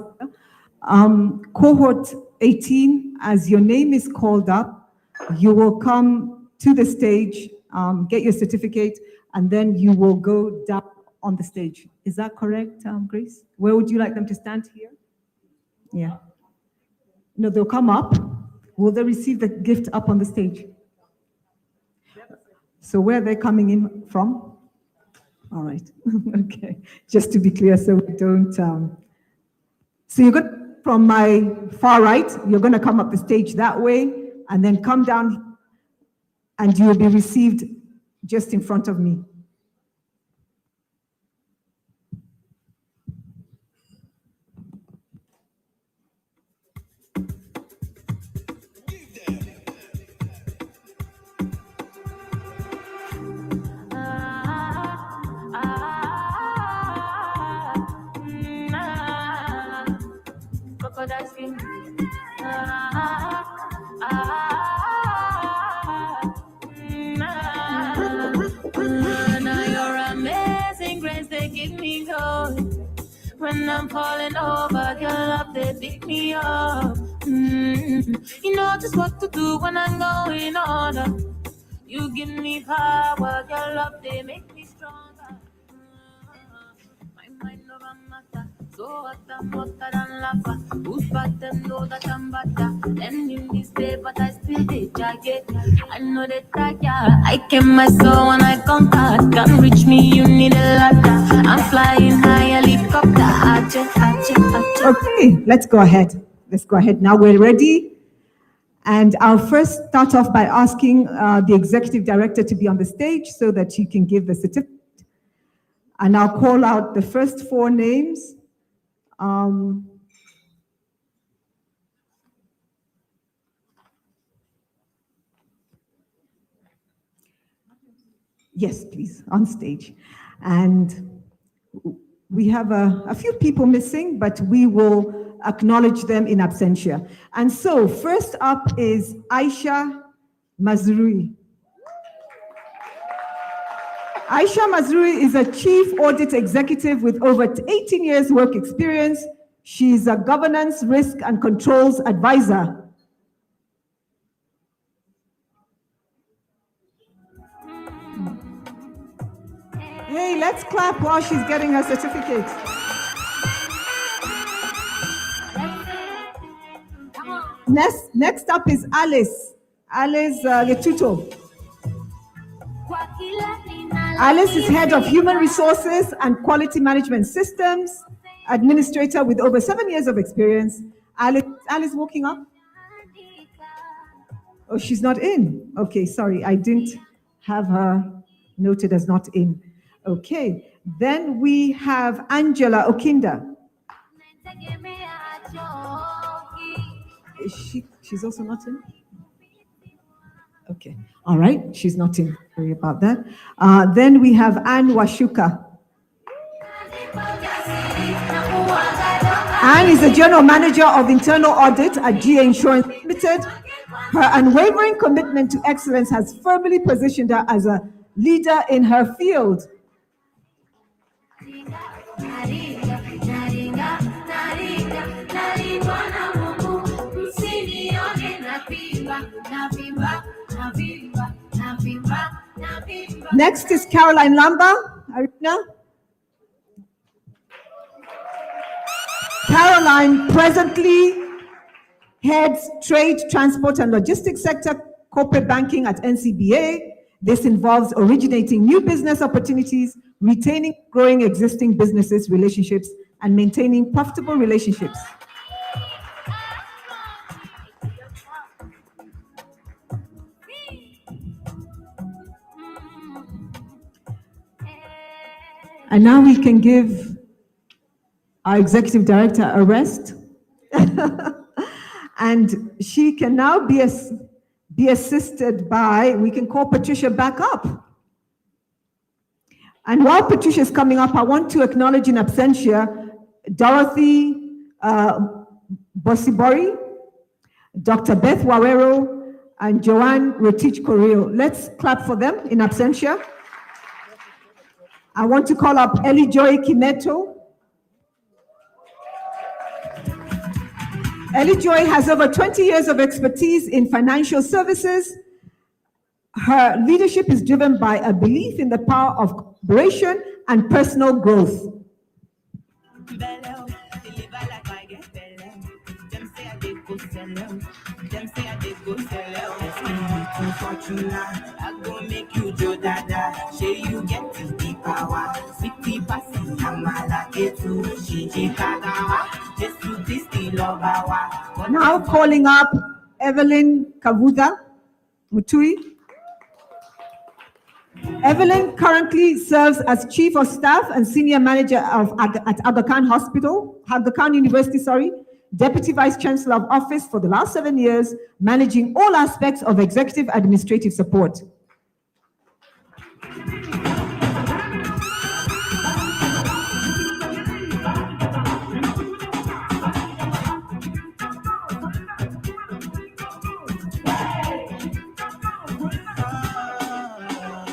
cohort 18, as your name is called up, you will come to the stage, get your certificate, and then you will go down on the stage. Is that correct, Grace? Where would you like them to stand here? Yeah. No, they'll come up. Will they receive the gift up on the stage? So where are they coming in from? All right. Okay. Just to be clear, so we don't. So you're going from my far right. You're going to come up the stage that way, and then come down, and you will be received just in front of me. Now your amazing grace, they keep me going. When I'm falling over, your love, they pick me up. You know just what to do when I'm going on. You give me power, your love, they make me stronger. My mind over matter. So what I'm hotter than lava. Who's bad them know that I'm better. Them in this day, but I still did jacket. I know they tag ya. I came my soul when I conquered. Can't reach me, you need a ladder. I'm flying high helicopter. Okay, let's go ahead. Let's go ahead. Now we're ready. And I'll first start off by asking the executive director to be on the stage so that she can give the certificate. And I'll call out the first four names. Yes, please, on stage. And we have a few people missing, but we will acknowledge them in absentia. And so first up is Aisha Mazrui. Aisha Mazrui is a chief audit executive with over 18 years work experience. She's a governance, risk, and controls advisor. Hey, let's clap while she's getting her certificate. Next up is Alice Letuto. Alice is head of human resources and quality management systems, administrator with over 7 years of experience. Alice walking up? Oh, she's not in. Okay, sorry, I didn't have her noted as not in. Okay, then we have Angela Okinda. She's also not in? Okay, all right, she's not in. Sorry about that. Then we have Anne Washuka. Anne is the general manager of internal audit at GA Insurance Limited. Her unwavering commitment to excellence has firmly positioned her as a leader in her field. Next is Caroline Lamba. Arena. Caroline presently heads trade, transport, and logistics sector corporate banking at NCBA. This involves originating new business opportunities, retaining growing existing businesses relationships, and maintaining profitable relationships. And now we can give our executive director a rest. And she can now be assisted by, we can call Patricia back up. And while Patricia is coming up, I want to acknowledge in absentia Dorothy Bosibori, Dr. Beth Wawero, and Joanne Rotich Correo. Let's clap for them in absentia. I want to call up Ellie Joy Kineto. Ellie Joy has over 20 years of expertise in financial services. Her leadership is driven by a belief in the power of collaboration and personal growth. Now calling up Evelyn Kavuda Mutui. Evelyn currently serves as Chief of Staff and Senior Manager at Aga Khan University, Deputy Vice Chancellor of Office for the last 7 years, managing all aspects of executive administrative support.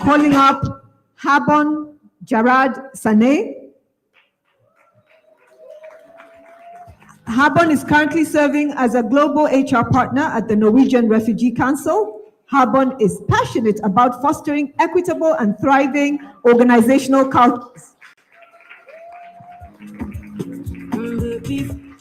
Calling up Habon Jarad Sane. Habon is currently serving as a global HR partner at the Norwegian Refugee Council. Habon is passionate about fostering equitable and thriving organizational cultures. And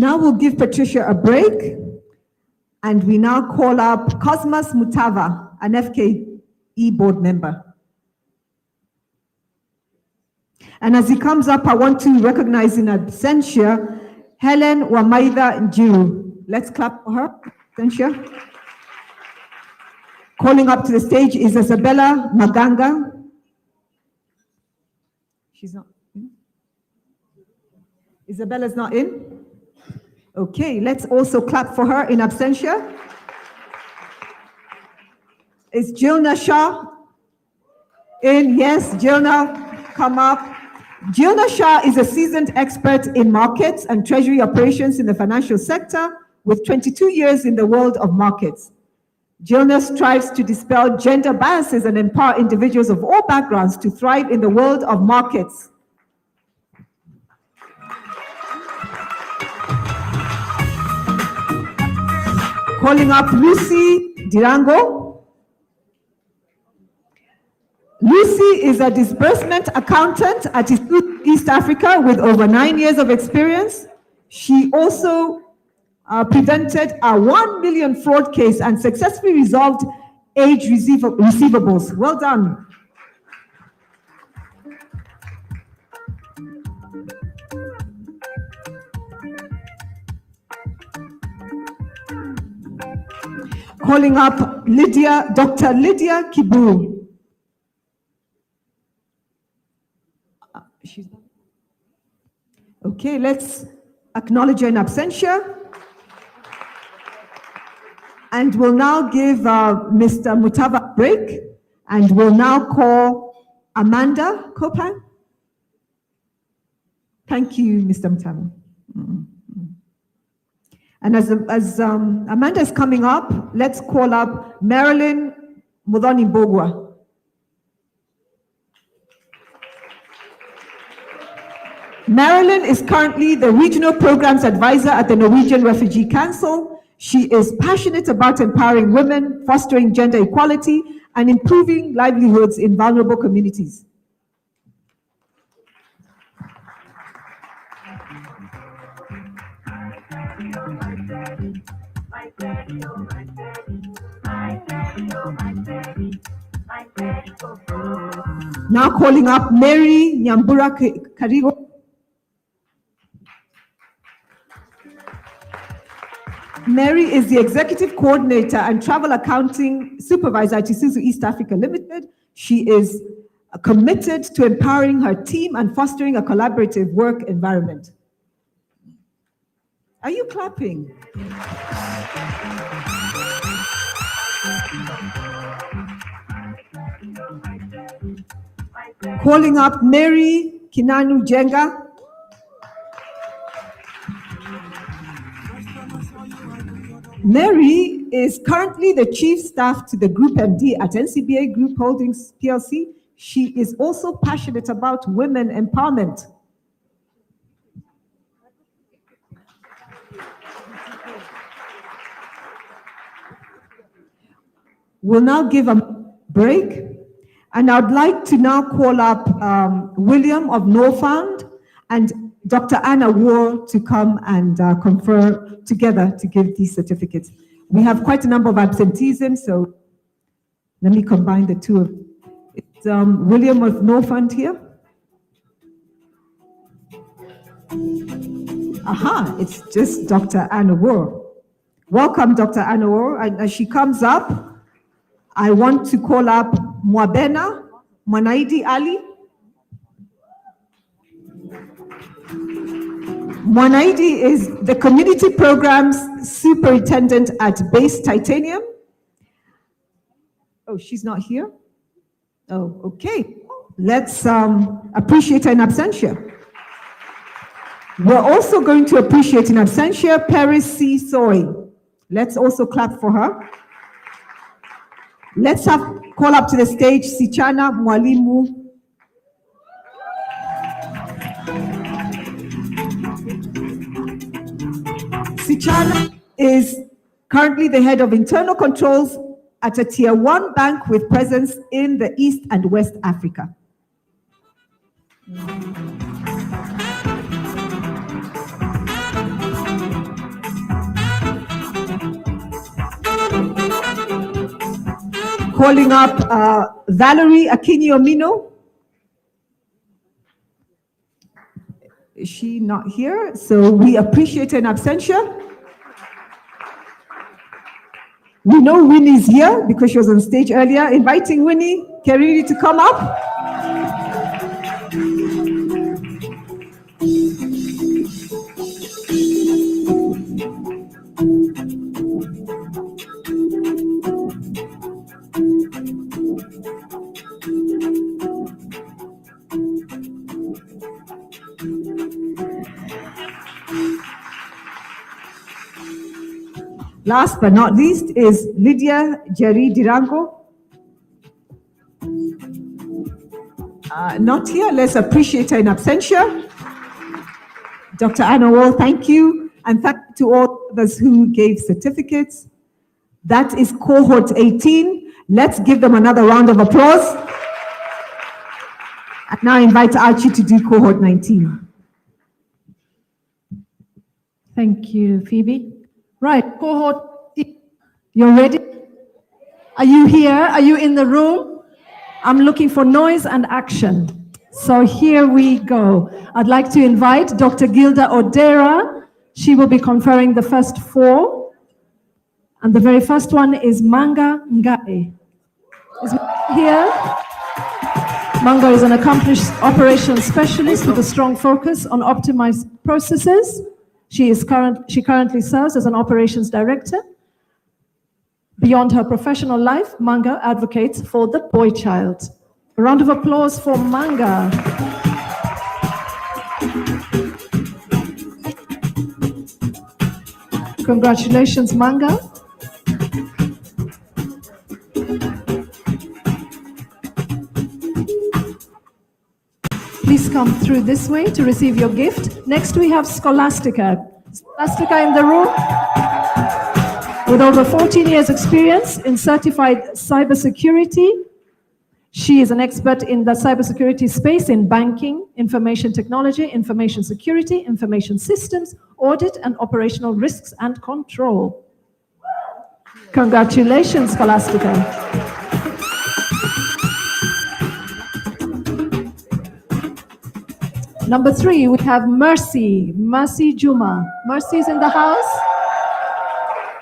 now we'll give Patricia a break, and we now call up Cosmas Mutava, an FKE board member. And as he comes up, I want to recognize in absentia Helen Wamaida Njiru. Let's clap for her, absentia. Calling up to the stage is Isabella Maganga. She's not in? Isabella's not in? Okay, let's also clap for her in absentia. Is Jilna Shah in? Yes, Jilna, come up. Jilna Shah is a seasoned expert in markets and treasury operations in the financial sector with 22 years in the world of markets. Jilna strives to dispel gender biases and empower individuals of all backgrounds to thrive in the world of markets. Calling up Lucy Dirango. Lucy is a disbursement accountant at East Africa with over 9 years of experience. She also prevented a 1 million fraud case and successfully resolved age receivables. Well done. Calling up Dr. Lydia Kibu. Okay, let's acknowledge her in absentia. And we'll now give Mr. Mutava a break, and we'll now call Amanda Kopan. Thank you, Mr. Mutava. And as Amanda is coming up, let's call up Marilyn Mudhoni Bogwa. Marilyn is currently the Regional Programs Advisor at the Norwegian Refugee Council. She is passionate about empowering women, fostering gender equality, and improving livelihoods in vulnerable communities. Now calling up Mary Nyambura Karigo. Mary is the Executive Coordinator and Travel Accounting Supervisor at Isuzu East Africa Limited. She is committed to empowering her team and fostering a collaborative work environment. Are you clapping? Calling up Mary Kinanu Jenga. Mary is currently the Chief Staff to the Group MD at NCBA Group Holdings PLC. She is also passionate about women empowerment. We'll now give a break, and I'd like to now call up William of Norfound and Dr. Anna War to come and confer together to give these certificates. We have quite a number of absenteeism, so let me combine the two of it's William of Norfound here. Aha, it's just Dr. Anna War. Welcome, Dr. Anna War. And as she comes up, I want to call up Mwabena Mwanaidi Ali. Mwanaidi is the Community Programs Superintendent at Base Titanium. Oh, she's not here? Oh, okay. Let's appreciate her in absentia. We're also going to appreciate in absentia Paris C. Soy. Let's also clap for her. Let's call up to the stage Sichana Mwalimu. Sichana is currently the head of internal controls at a tier 1 bank with presence in the East and West Africa. Calling up Valerie Akinyi-Omino. Is she not here? So we appreciate her in absentia. We know Winnie's here because she was on stage earlier. Inviting Winnie Keriri to come up. Last but not least is Lydia Jerry Dirango. Not here. Let's appreciate her in absentia. Dr. Anna Wall, thank you. And thank you to all others who gave certificates. That is cohort 18. Let's give them another round of applause. And now I invite Archie to do cohort 19. Thank you, Phoebe. Right, cohort, you're ready? Are you here? Are you in the room? I'm looking for noise and action. So here we go. I'd like to invite Dr. Gilda Odera. She will be conferring the first 4. And the very first one is Manga Ngae. Is Manga here? Manga is an accomplished operations specialist with a strong focus on optimized processes. She currently serves as an operations director. Beyond her professional life, Manga advocates for the boy child. A round of applause for Manga. Congratulations, Manga. Please come through this way to receive your gift. Next, we have Scholastica. Scholastica in the room with over 14 years experience in certified cybersecurity. She is an expert in the cybersecurity space in banking, information technology, information security, information systems, audit, and operational risks and control. Congratulations, Scholastica. Number 3, we have Mercy Juma. Mercy is in the house.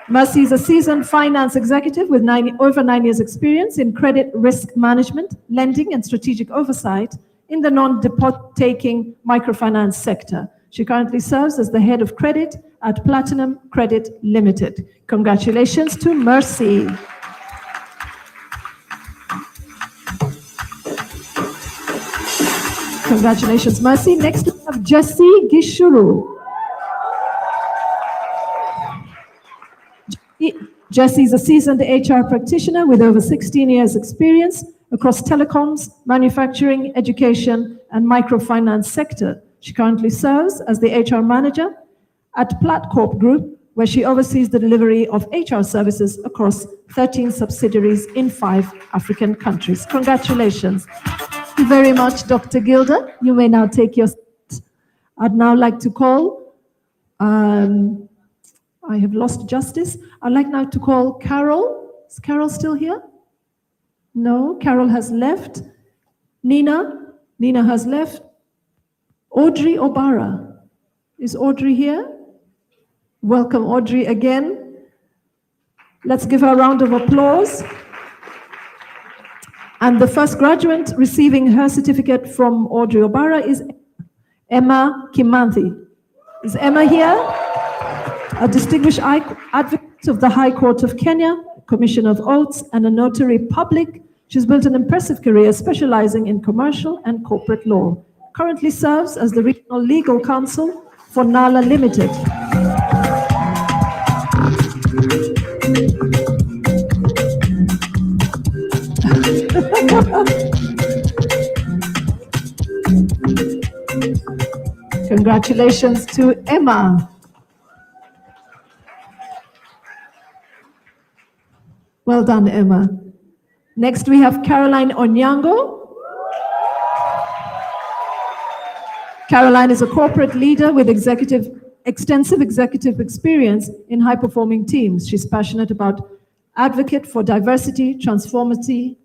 Mercy is a seasoned finance executive with over 9 years experience in credit risk management, lending, and strategic oversight in the non-deposit-taking microfinance sector. She currently serves as the head of credit at Platinum Credit Limited. Congratulations to Mercy. Congratulations, Mercy. Next, we have Jessie Gishuru. Jessie is a seasoned HR practitioner with over 16 years experience across telecoms, manufacturing, education, and microfinance sector. She currently serves as the HR manager at Platcorp Group, where she oversees the delivery of HR services across 13 subsidiaries in 5 African countries. Congratulations. Thank you very much, Dr. Gilda. You may now take your seat. I'd now like to call, I have lost justice. I'd like now to call Carol. Is Carol still here? No, Carol has left. Nina has left. Audrey Obara. Is Audrey here? Welcome, Audrey, again. Let's give her a round of applause. And the first graduate receiving her certificate from Audrey Obara is Emma Kimanthi. Is Emma here? A distinguished advocate of the High Court of Kenya, Commissioner of Oaths, and a notary public. She's built an impressive career specializing in commercial and corporate law. Currently serves as the Regional Legal Counsel for Nala Limited. Congratulations to Emma. Well done, Emma. Next, we have Caroline Onyango. Caroline is a corporate leader with extensive executive experience in high-performing teams. She's passionate about advocate for diversity, transparency,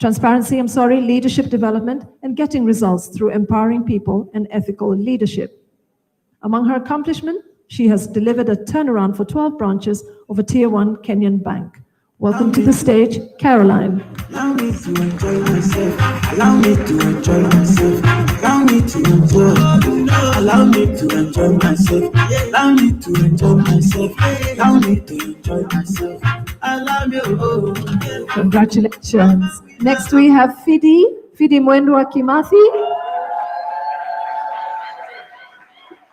leadership development, and getting results through empowering people and ethical leadership. Among her accomplishments, she has delivered a turnaround for 12 branches of a Tier 1 Kenyan bank. Welcome to the stage, Caroline. Allow me to enjoy myself. Allow me to enjoy myself. Allow me to enjoy. Allow me to enjoy myself. Allow me to enjoy myself. Allow me to enjoy myself. Allow me. Congratulations. Next we have Fidi Mwendwa Kimathi.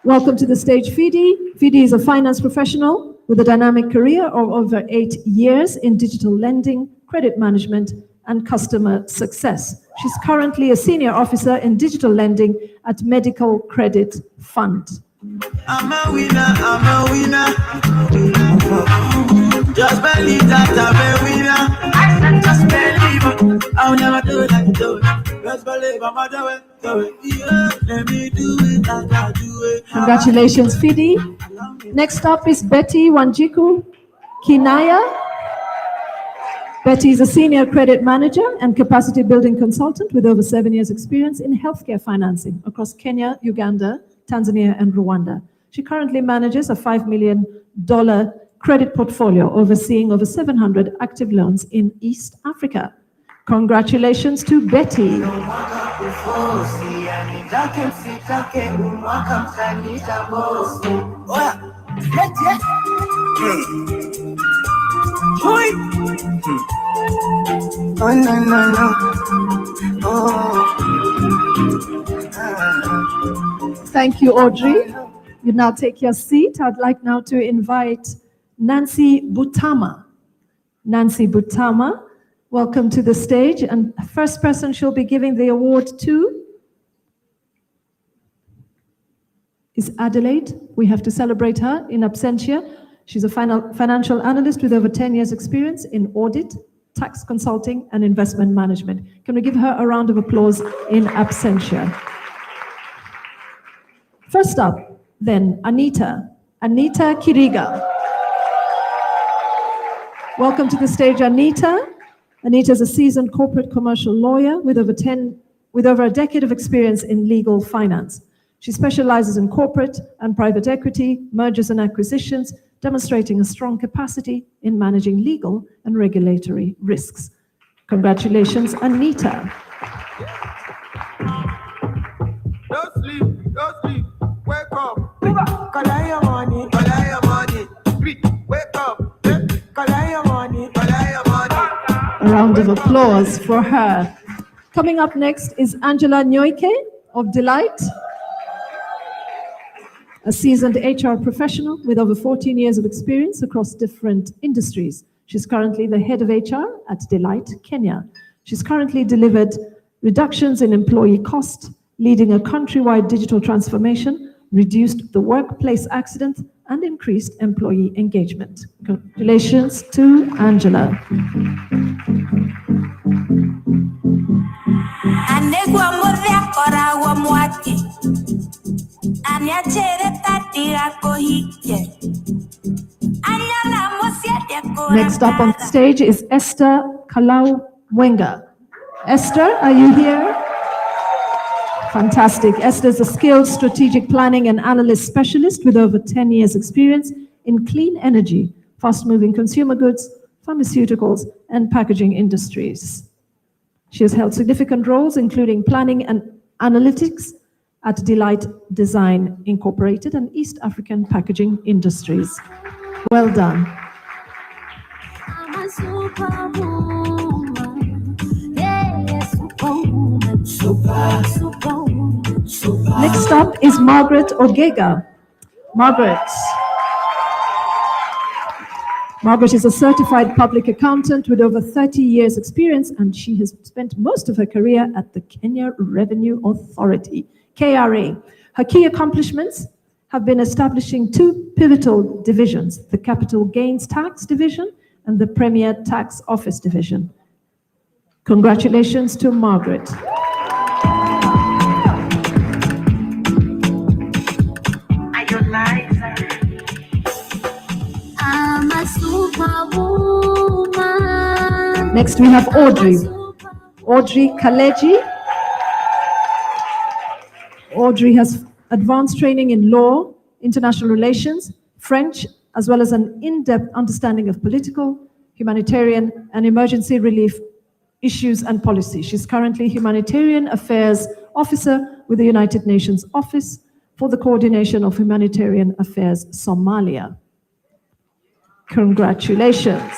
Welcome to the stage, Fidi. Fidi is a finance professional with a dynamic career of over 8 years in digital lending, credit management, and customer success. She's currently a senior officer in digital lending at Medical Credit Fund. I'm a winner, I'm a winner. Just believe that I'm a winner. I said just believe it. I'll never do it like you do it. Just believe I'm gonna do it, do it. Yeah, let me do it like I do it. Congratulations, Fidi. Next up is Betty Wanjiku Kinaya. Betty is a senior credit manager and capacity building consultant with over 7 years experience in healthcare financing across Kenya, Uganda, Tanzania, and Rwanda. She currently manages a $5 million credit portfolio overseeing over 700 active loans in East Africa. Congratulations to Betty. Oh, no, no, no. Oh. Thank you, Audrey. You now take your seat. I'd like now to invite Nancy Butama. Nancy Butama, welcome to the stage. And first person she'll be giving the award to is Adelaide. We have to celebrate her in absentia. She's a financial analyst with over 10 years experience in audit, tax consulting, and investment management. Can we give her a round of applause in absentia? First up, then, Anita Kiriga. Welcome to the stage, Anita. Anita is a seasoned corporate commercial lawyer with over a decade of experience in legal finance. She specializes in corporate and private equity, mergers and acquisitions, demonstrating a strong capacity in managing legal and regulatory risks. Congratulations, Anita. Don't sleep, wake up. Collect your money, collect your money. Wake up, collect your money, collect your money. A round of applause for her. Coming up next is Angela Nyoike of Delight, a seasoned HR professional with over 14 years of experience across different industries. She's currently the head of HR at Delight, Kenya. She's currently delivered reductions in employee cost, leading a countrywide digital transformation, reduced the workplace accident, and increased employee engagement. Congratulations to Angela. Next up on stage is Esther Kalau Mwenga. Esther, are you here? Fantastic. Esther is a skilled strategic planning and analyst specialist with over 10 years experience in clean energy, fast-moving consumer goods, pharmaceuticals, and packaging industries. She has held significant roles, including planning and analytics at Delight Design Incorporated and East African Packaging Industries. Well done. Next up is Margaret Ogega. Margaret is a certified public accountant with over 30 years experience, and she has spent most of her career at the Kenya Revenue Authority, KRA. Her key accomplishments have been establishing two pivotal divisions, the Capital Gains Tax Division and the Premier Tax Office Division. Congratulations to Margaret. I'm a superwoman. Next we have Audrey. Audrey Kaleji. Audrey has advanced training in law, international relations, French, as well as an in-depth understanding of political, humanitarian, and emergency relief issues and policy. She's currently Humanitarian Affairs Officer with the United Nations Office for the Coordination of Humanitarian Affairs, Somalia. Congratulations.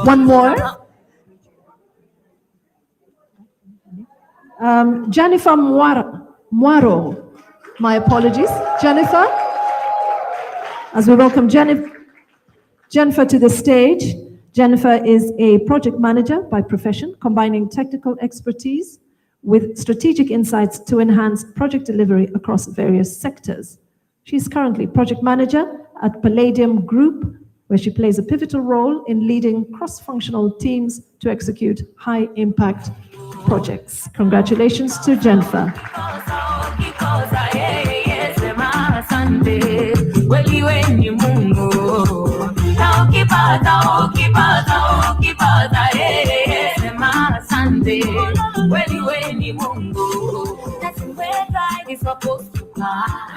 One more. Jennifer Muaro. My apologies. Jennifer, as we welcome Jennifer to the stage. Jennifer is a project manager by profession, combining technical expertise with strategic insights to enhance project delivery across various sectors. She's currently project manager at Palladium Group, where she plays a pivotal role in leading cross-functional teams to execute high-impact projects. Congratulations to Jennifer.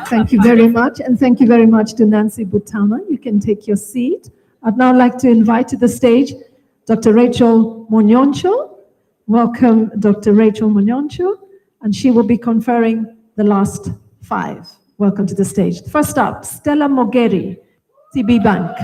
Thank you very much, and thank you very much to Nancy Butama. You can take your seat. I'd now like to invite to the stage Dr. Rachel Monyoncho. Welcome, Dr. Rachel Monyoncho, and she will be conferring the last 5. Welcome to the stage. First up, Stella Mogeri, CB Bank.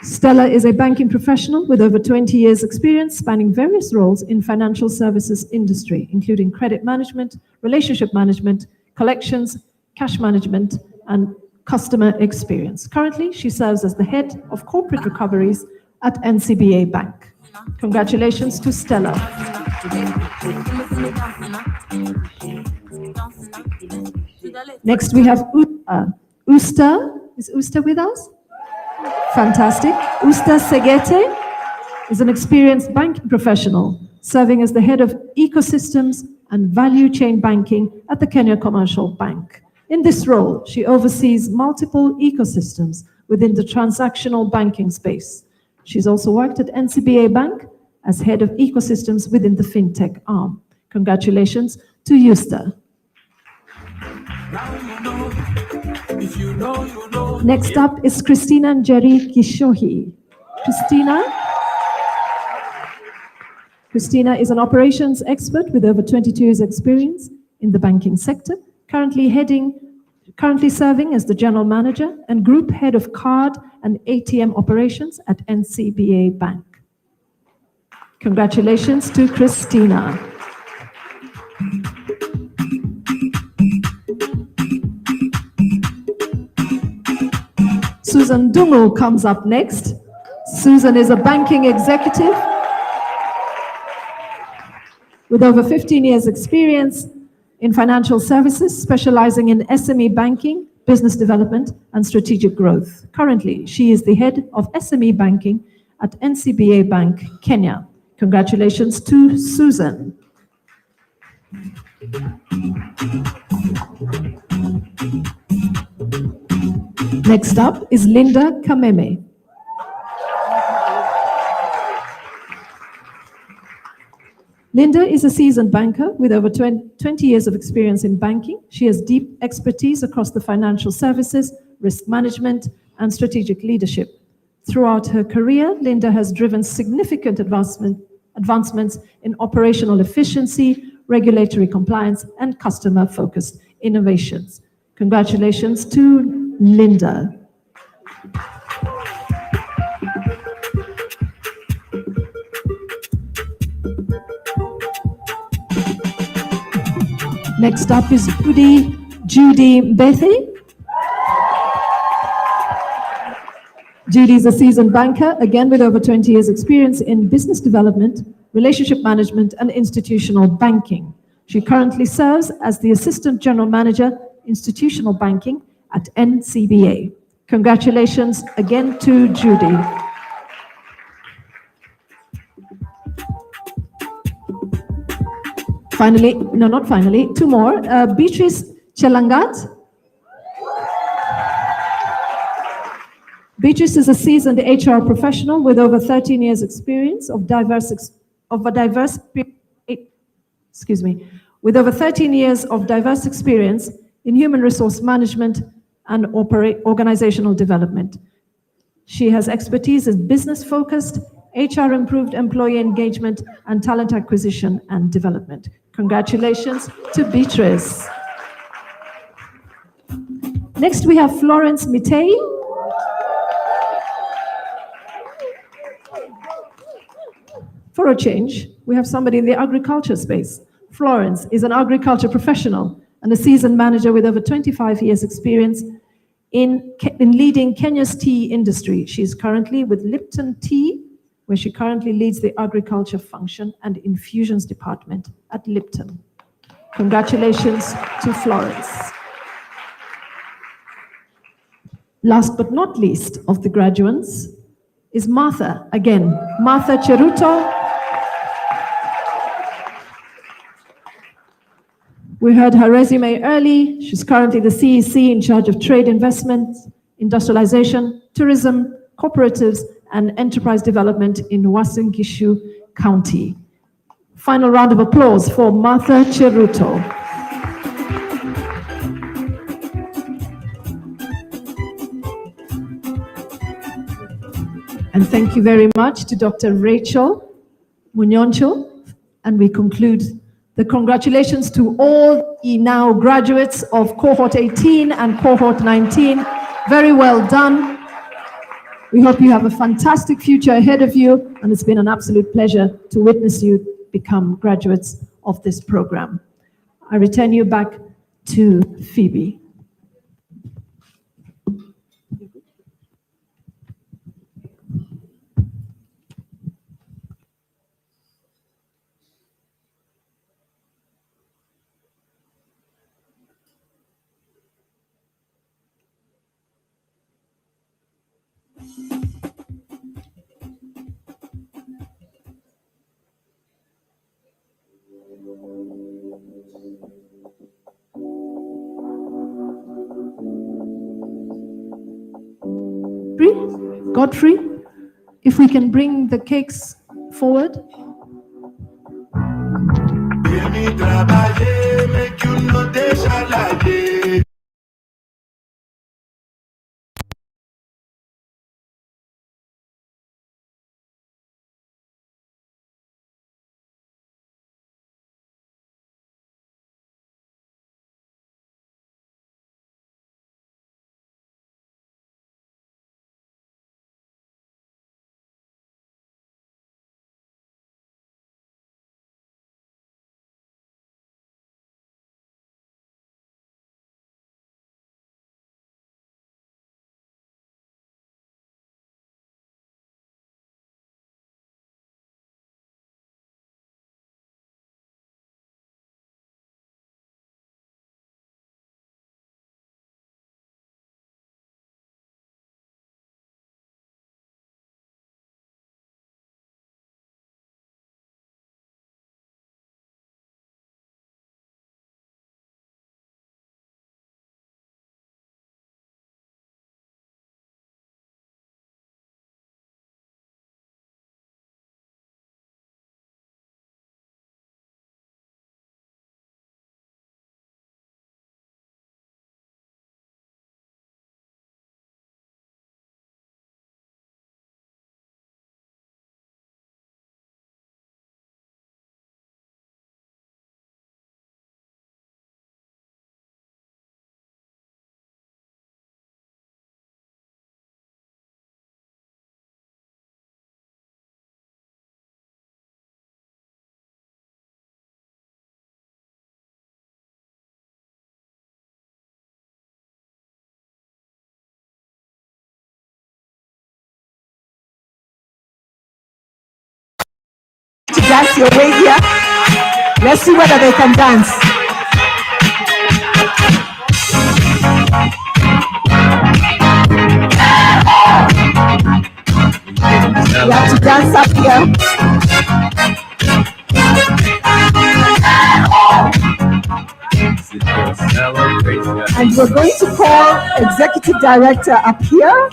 Stella is a banking professional with over 20 years experience spanning various roles in financial services industry, including credit management, relationship management, collections, cash management, and customer experience. Currently, she serves as the head of corporate recoveries at NCBA Bank. Congratulations to Stella. Next, we have Usta. Is Usta with us? Fantastic. Usta Segete is an experienced banking professional serving as the head of ecosystems and value chain banking at the Kenya Commercial Bank. In this role, she oversees multiple ecosystems within the transactional banking space. She's also worked at NCBA Bank as head of ecosystems within the fintech arm. Congratulations to Usta. Next up is Christina Njeri Kishohi. Christina is an operations expert with over 22 years experience in the banking sector, currently serving as the general manager and group head of card and ATM operations at NCBA Bank. Congratulations to Christina. Susan Dungo comes up next. Susan is a banking executive with over 15 years experience in financial services, specializing in SME banking, business development, and strategic growth. Currently, she is the head of SME banking at NCBA Bank, Kenya. Congratulations to Susan. Next up is Linda Kameme. Linda is a seasoned banker with over 20 years of experience in banking. She has deep expertise across the financial services, risk management, and strategic leadership. Throughout her career, Linda has driven significant advancements in operational efficiency, regulatory compliance, and customer-focused innovations. Congratulations to Linda. Next up is Judy Bethy. Judy is a seasoned banker, again with over 20 years' experience in business development, relationship management, and institutional banking. She currently serves as the Assistant General Manager, Institutional Banking at NCBA. Congratulations again to Judy. Finally, no, not finally, two more. Beatrice Chelangat. Beatrice is a seasoned HR professional with over 13 years experience with over 13 years of diverse experience in human resource management and organizational development. She has expertise in business-focused, HR improved employee engagement, and talent acquisition and development. Congratulations to Beatrice. Next, we have Florence Mitei. For a change, we have somebody in the agriculture space. Florence is an agriculture professional and a seasoned manager with over 25 years experience in leading Kenya's tea industry. She is currently with Lipton Tea, where she currently leads the agriculture function and infusions department at Lipton. Congratulations to Florence. Last but not least of the graduates is Martha, again, Martha Cheruto. We heard her resume early. She's currently the CEC in charge of trade investments, industrialization, tourism, cooperatives, and enterprise development in Uasin Gishu County. Final round of applause for Martha Cheruto. And thank you very much to Dr. Rachel Munyoncho. And we conclude the congratulations to all the now graduates of cohort 18 and cohort 19. Very well done. We hope you have a fantastic future ahead of you, and it's been an absolute pleasure to witness you become graduates of this program. I return you back to Phoebe. Godfrey, if we can bring the cakes forward. dance your way here. Let's see whether they can dance. You have to dance up here. And we're going to call Executive Director up here.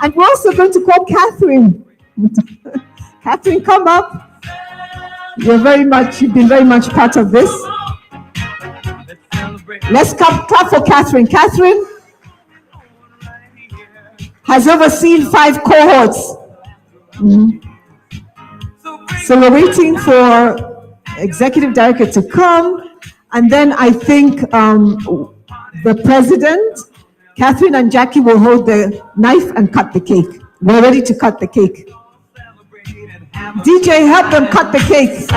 And we're also going to call Catherine. Catherine, come up. You've been very much part of this. Let's clap for Catherine. Catherine has overseen 5 cohorts. So we're waiting for Executive Director to come. And then I think the President, Catherine and Jackie will hold the knife and cut the cake. We're ready to cut the cake. DJ, help them cut the cake.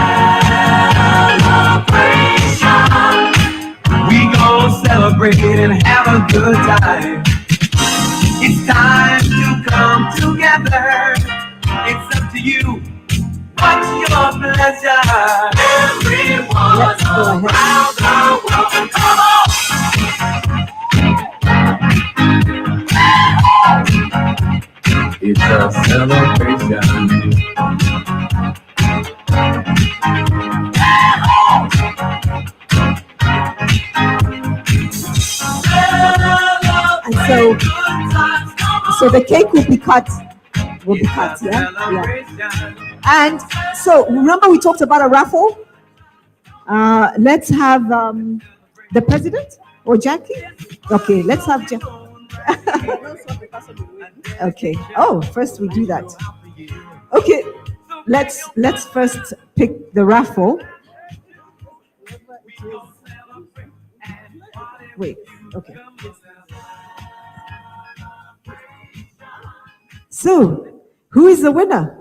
We gon' celebrate and have a good time. It's time to come together. It's up to you. What's your pleasure? Everyone around the world, come on. It's a celebration. And so the cake will be cut. Yeah. And so remember we talked about a raffle. Let's have the President or Jackie. Okay, let's have Jackie. Okay. Oh, first we do that. Okay. Let's first pick the raffle. Wait. Okay. So, who is the winner?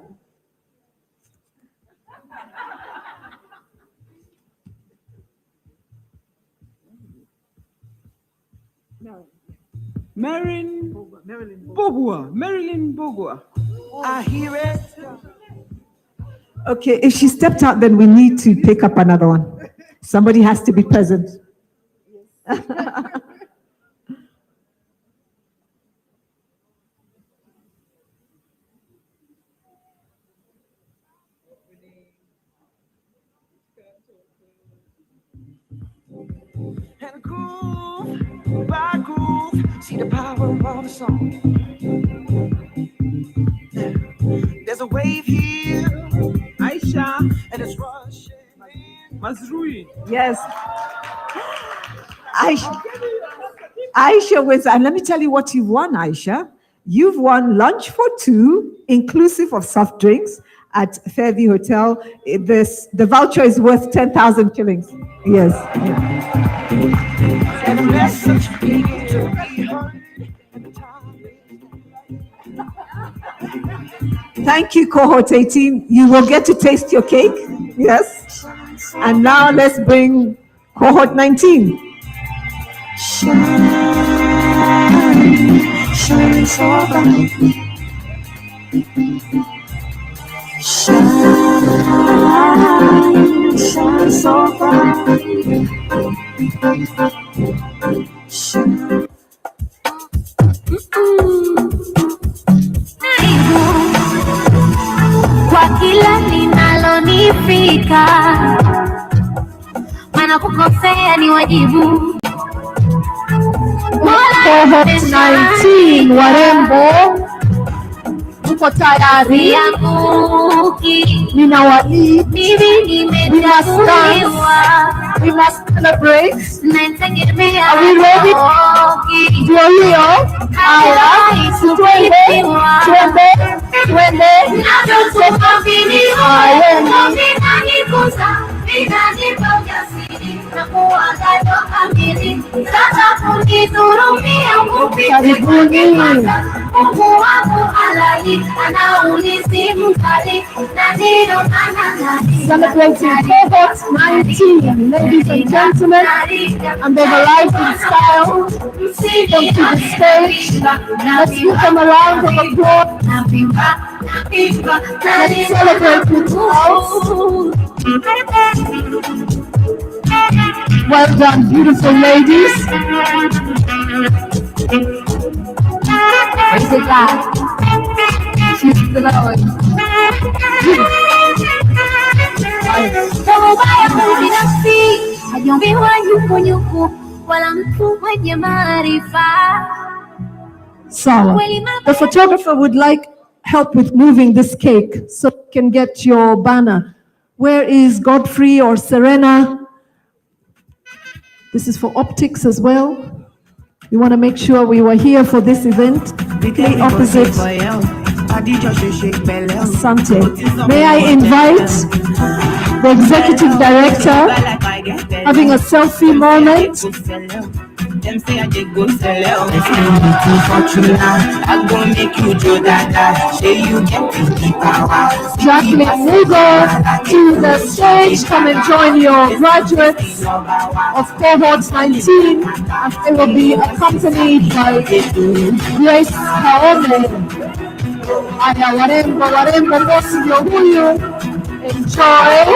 Marilyn Bogua. I hear it. Okay, if she stepped out, then we need to pick up another one. Somebody has to be present. And groove by groove, see the power of a song. There's a wave here, Aisha, and it's rushing. Mazrui. Yes. Aisha wins. And let me tell you what you've won, Aisha. You've won lunch for 2, inclusive of soft drinks at Fairview Hotel. The voucher is worth 10,000 shillings. Yes. And a message to be heard. Thank you, cohort 18. You will get to taste your cake. Yes. And now let's bring cohort 19. Shine so bright. Shine so bright. Kwa kila linalonifika, maana kukosea ni wajibu. Cohort 19, warembo, mko tayari? Ninawaalika. We must celebrate. Are we ready? Ndio hiyo. Haya, twende. unihurumia kupita Karibuni. Mungu wangu halali anaulisi mkali na ndio Celebrating cohort 19, ladies and gentlemen, and they've arrived in style. Come to the stage. Let's give them a round of applause. Let's celebrate with us. Well done, beautiful ladies. Praise the God. She's the Lord. Kwa ubaya binafsi hajaombiwa nyuku wala mtu mwenye maarifa. Sawa. The photographer would like help with moving this cake so you can get your banner. Where is Godfrey or Serena? This is for optics as well. We want to make sure we were here for this event. Play opposite. Asante. May I invite the executive director having a selfie moment. Jacqueline Mugo to the stage. Come and join your graduates of cohort 19, and they will be accompanied by Grace Kaome. Aya warembo bosi ndio huyu. Enjoy.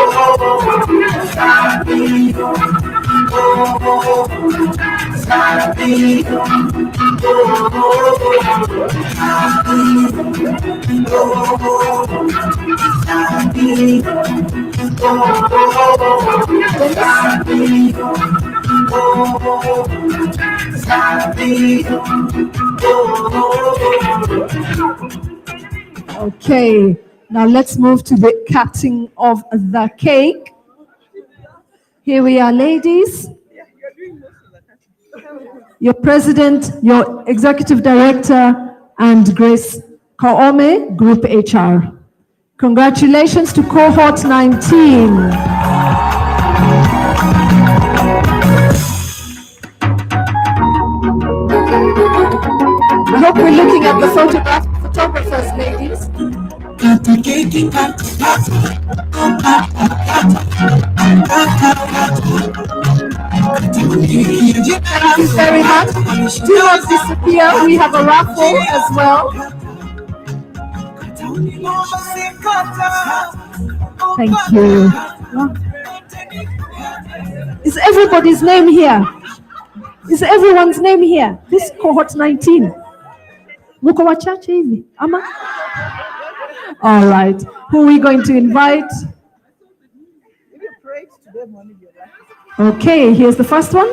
Okay, now let's move to the cutting of the cake. Here we are, ladies. Your president, your executive director, and Grace Kaome, Group HR. Congratulations to cohort 19. I hope we're looking at the photographers, ladies. Thank you very much. Do not disappear. We have a raffle as well. Thank you. Is everybody's name here? Is everyone's name here? This cohort 19. Muko wachache hivi, ama? All right. Who are we going to invite? Okay, here's the first one.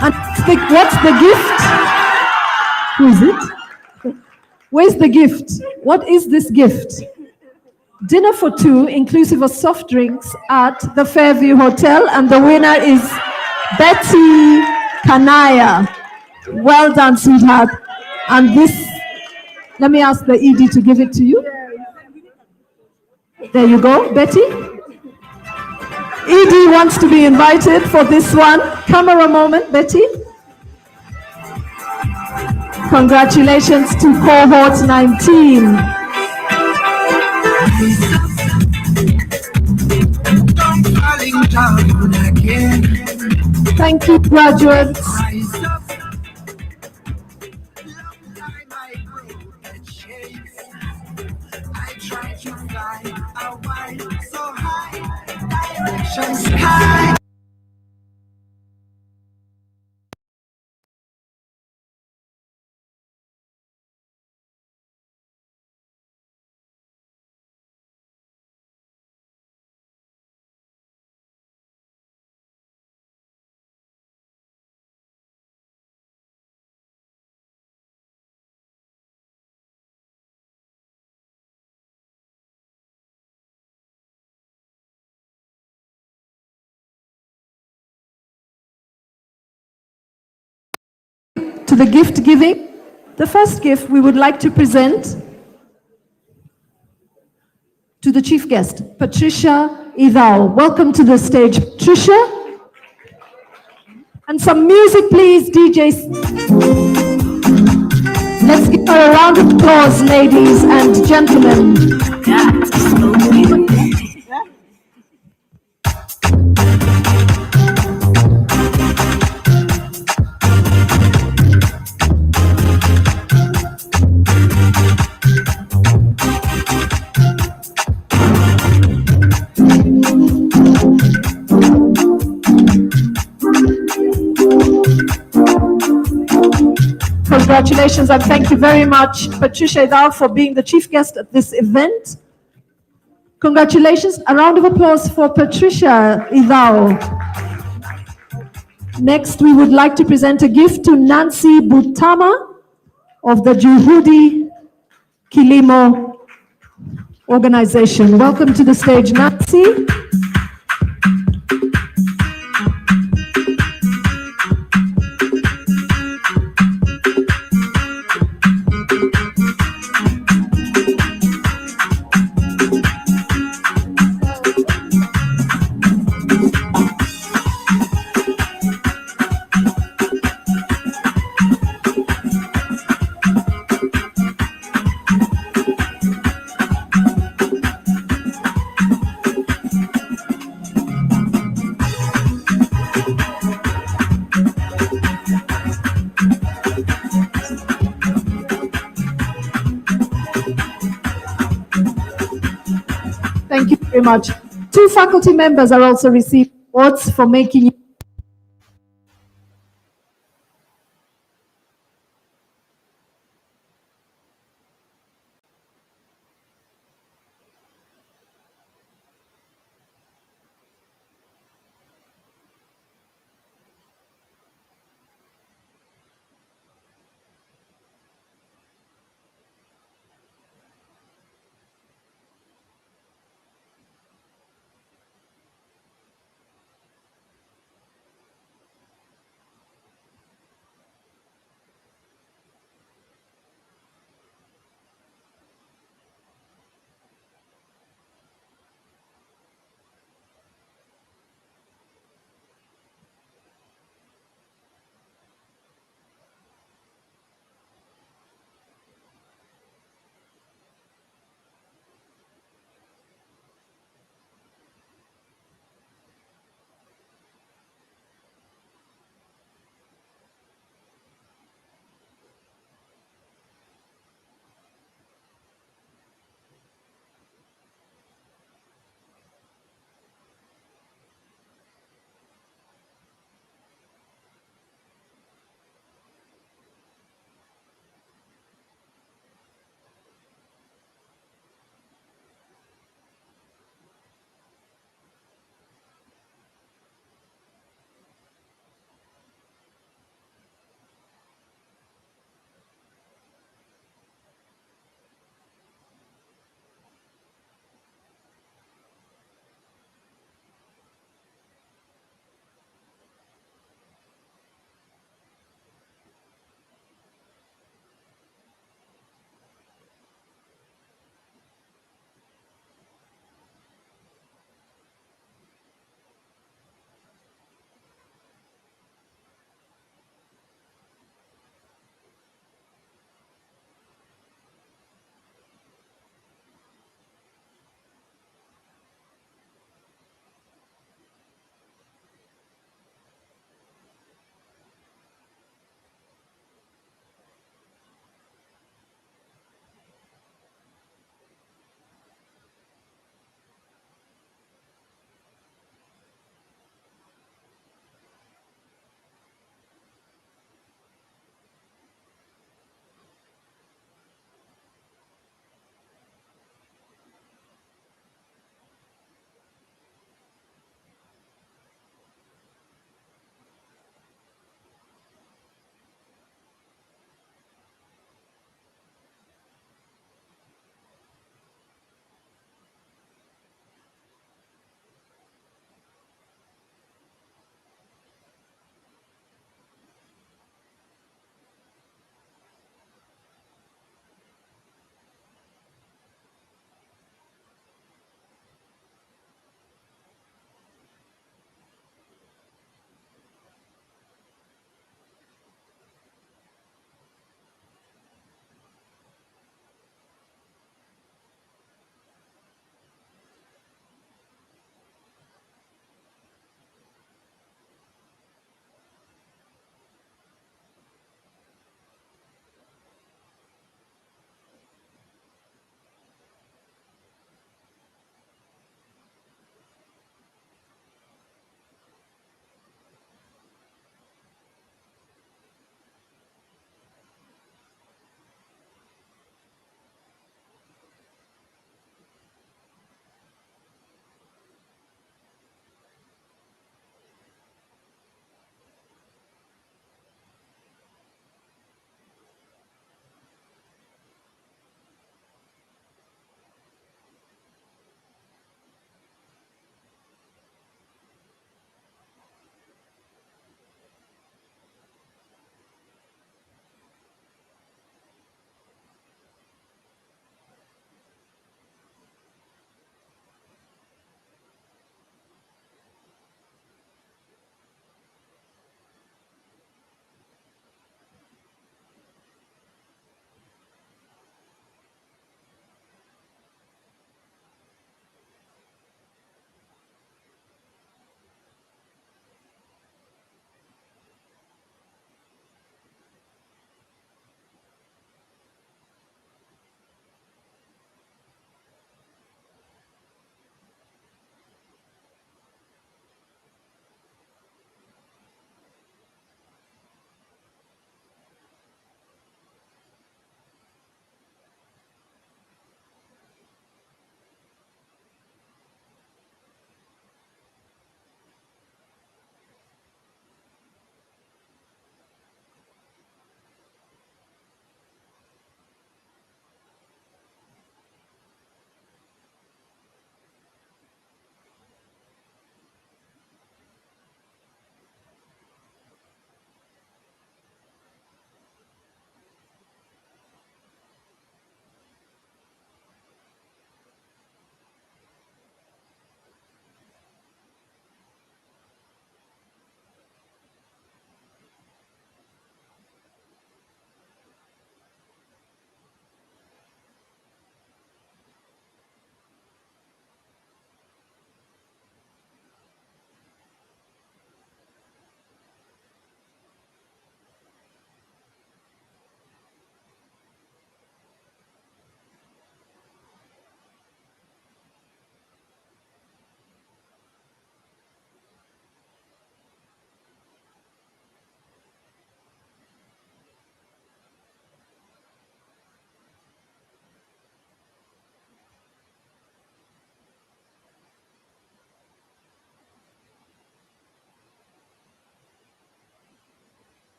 And what's the gift? Who is it? Where's the gift? What is this gift? Dinner for two, inclusive of soft drinks at the Fairview Hotel, and the winner is Betty Kanaya. Well done, sweetheart. And this, let me ask the ED to give it to you. There you go, Betty. ED wants to be invited for this one. Camera moment, Betty. Congratulations to cohort 19. Thank you, graduates. To the gift giving. The first gift we would like to present to the chief guest, Patricia Idao. Welcome to the stage, Patricia. And some music, please, DJs. Let's give her a round of applause, ladies and gentlemen. Congratulations and thank you very much, Patricia Idao, for being the chief guest at this event. Congratulations. A round of applause for Patricia Idao. Next, we would like to present a gift to Nancy Butama of the Juhudi Kilimo organization. Welcome to the stage, Nancy. Thank you very much. 2 faculty members are also receiving awards for making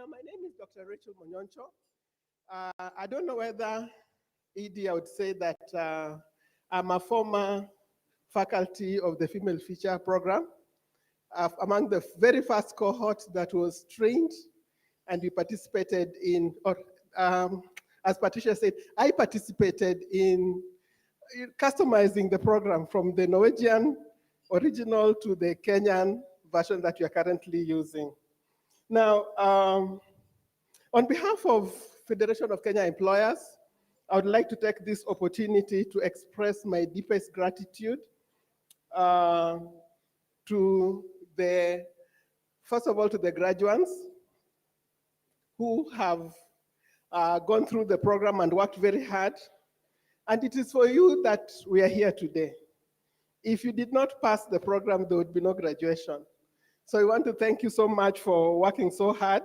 My name is Dr. Rachel Monyoncho. I don't know whether, Edie, I would say that I'm a former faculty of the Female Feature Program, among the very first cohort that was trained, and we participated in, or as Patricia said, I participated in customizing the program from the Norwegian original to the Kenyan version that we are currently using. Now, on behalf of Federation of Kenya Employers, I would like to take this opportunity to express my deepest gratitude to the, first of all, to the graduates who have gone through the program and worked very hard. And it is for you that we are here today. If you did not pass the program, there would be no graduation. So I want to thank you so much for working so hard.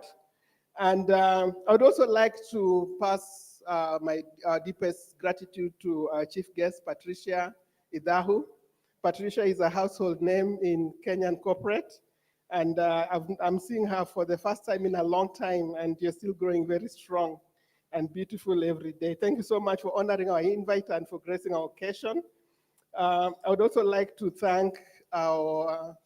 And I would also like to pass my deepest gratitude to our chief guest, Patricia Idahu. Patricia is a household name in Kenyan corporate. And I'm seeing her for the first time in a long time, and you're still growing very strong and beautiful every day. Thank you so much for honoring our invite and for gracing our occasion. I would also like to thank our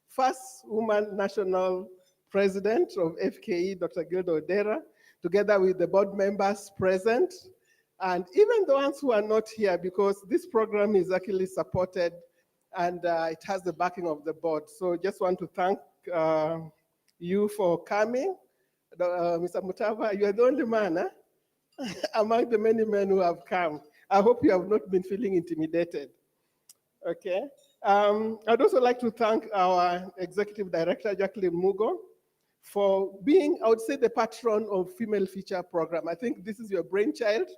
first woman national president of FKE, Dr. Gilda Odera, together with the board members present, and even the ones who are not here, because this program is actually supported and it has the backing of the board. So just want to thank you for coming. Mr. Mutava, you are the only man among the many men who have come. I hope you have not been feeling intimidated. Okay. I'd also like to thank our executive director, Jacqueline Mugo, for being, I would say, the patron of Female Feature Program. I think this is your brainchild.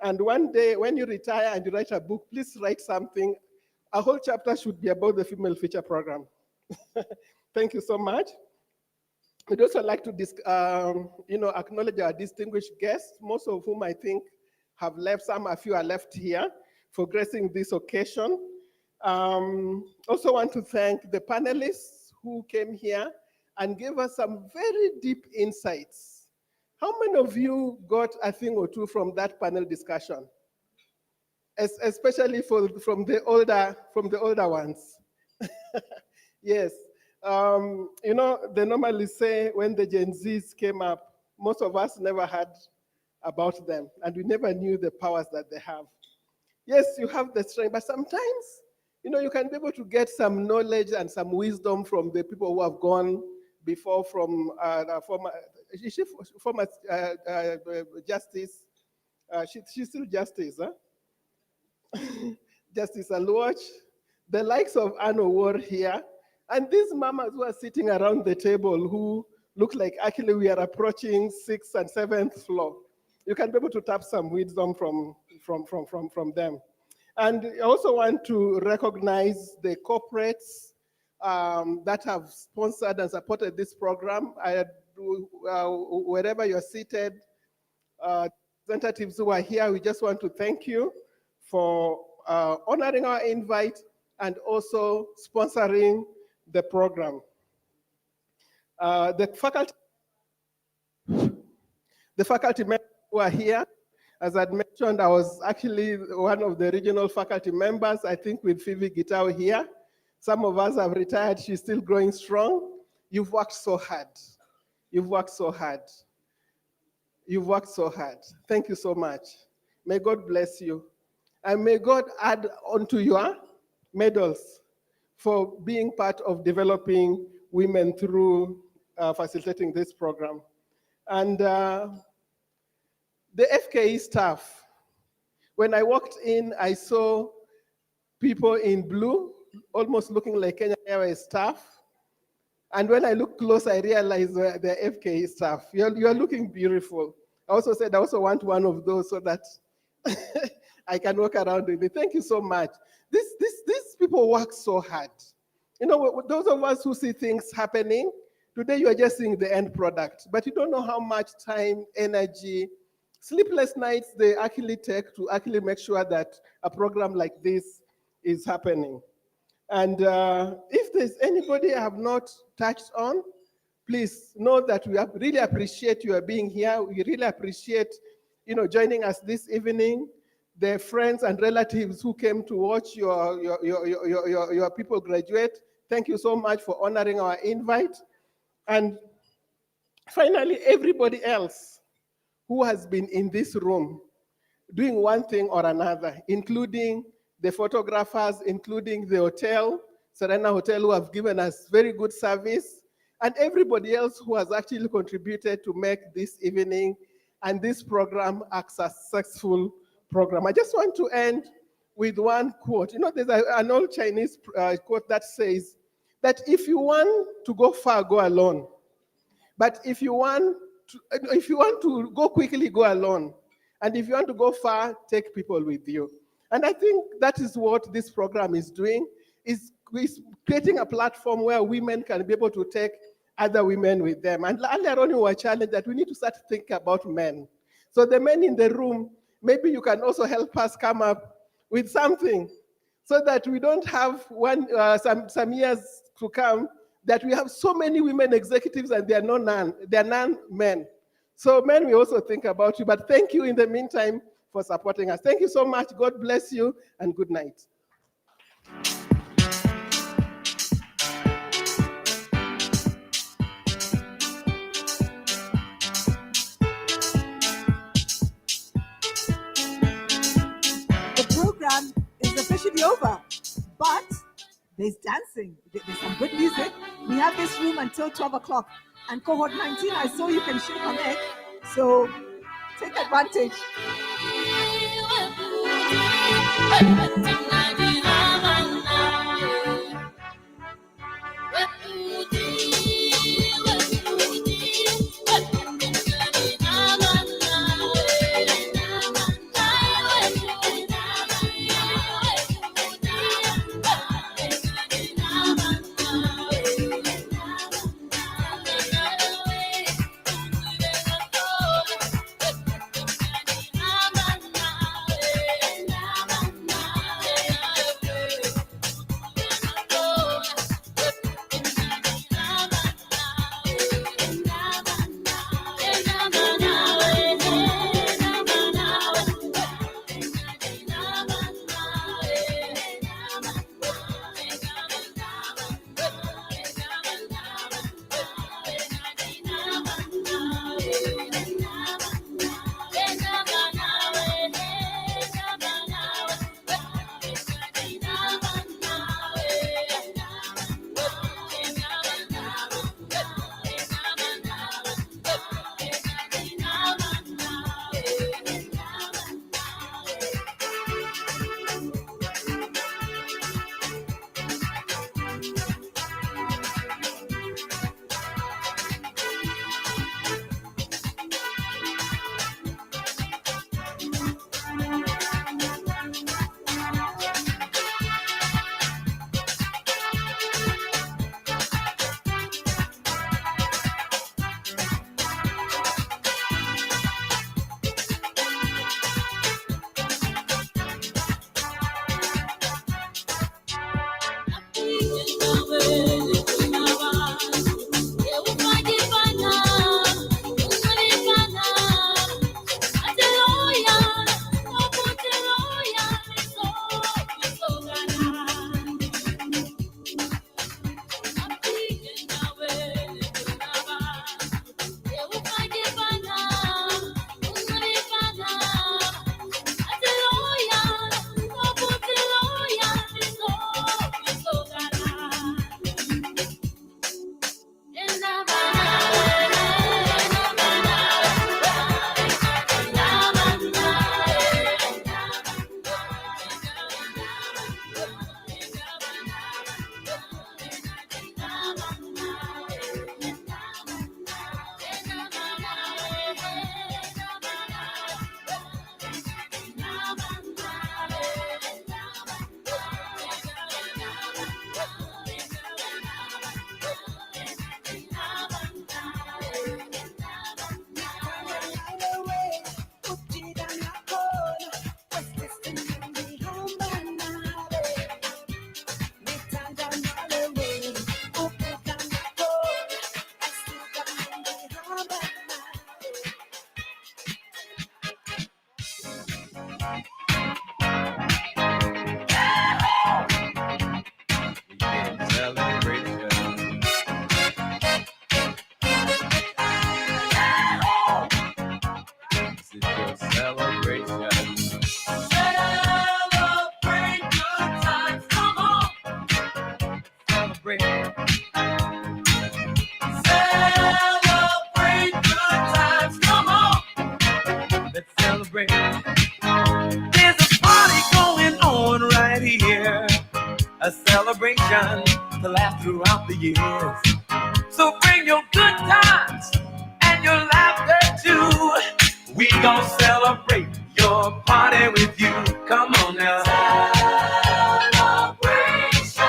And one day when you retire and you write a book, please write something. A whole chapter should be about the Female Feature Program. Thank you so much. We'd also like to acknowledge our distinguished guests, most of whom I think have left, a few are left here, for gracing this occasion. Also want to thank the panelists who came here and gave us some very deep insights. How many of you got a thing or two from that panel discussion? Especially from the older ones. Yes. They normally say when the Gen Zs came up, most of us never heard about them, and we never knew the powers that they have. Yes, you have the strength, but sometimes, you can be able to get some knowledge and some wisdom from the people who have gone before, from former Justice, she's still Justice, huh? Justice Alwatch, the likes of Anne O'War here, and these mamas who are sitting around the table who look like actually we are approaching 6th and 7th floor. You can be able to tap some wisdom from them. And I also want to recognize the corporates that have sponsored and supported this program. Wherever you're seated, representatives who are here, we just want to thank you for honoring our invite and also sponsoring the program. The faculty members who are here, as I'd mentioned, I was actually one of the regional faculty members, I think with Phoebe Gitao here. Some of us have retired, she's still growing strong. You've worked so hard. You've worked so hard. You've worked so hard. Thank you so much. May God bless you. And may God add onto your medals for being part of developing women through facilitating this program. And the FKE staff, when I walked in, I saw people in blue, almost looking like Kenya Airways staff. And when I look close, I realized they're FKE staff. You're looking beautiful. I also said I also want one of those so that I can walk around with it. Thank you so much. These people work so hard. Those of us who see things happening, today you are just seeing the end product, but you don't know how much time, energy, sleepless nights they actually take to actually make sure that a program like this is happening. And if there's anybody I have not touched on, please know that we really appreciate your being here. We really appreciate, joining us this evening. The friends and relatives who came to watch your people graduate, thank you so much for honoring our invite. And finally, everybody else who has been in this room doing one thing or another, including the photographers, including the hotel, Serena Hotel, who have given us very good service, and everybody else who has actually contributed to make this evening and this program a successful program. I just want to end with one quote. There's an old Chinese quote that says that if you want to go far, go alone. But if you want to go quickly, go alone. And if you want to go far, take people with you. And I think that is what this program is doing, is creating a platform where women can be able to take other women with them. And earlier on, we were challenged that we need to start thinking about men. So the men in the room, maybe you can also help us come up with something so that we don't have some years to come that we have so many women executives and they're none men. So men, we also think about you, but thank you in the meantime for supporting us. Thank you so much. God bless you and good night. The program is officially over, but there's dancing, there's some good music. We have this room until 12 o'clock. And cohort 19, I saw you can shake a leg, so take advantage. celebration to last throughout the years. So bring your good times and your laughter too. We gon' celebrate your party with you. Come on now. Celebration.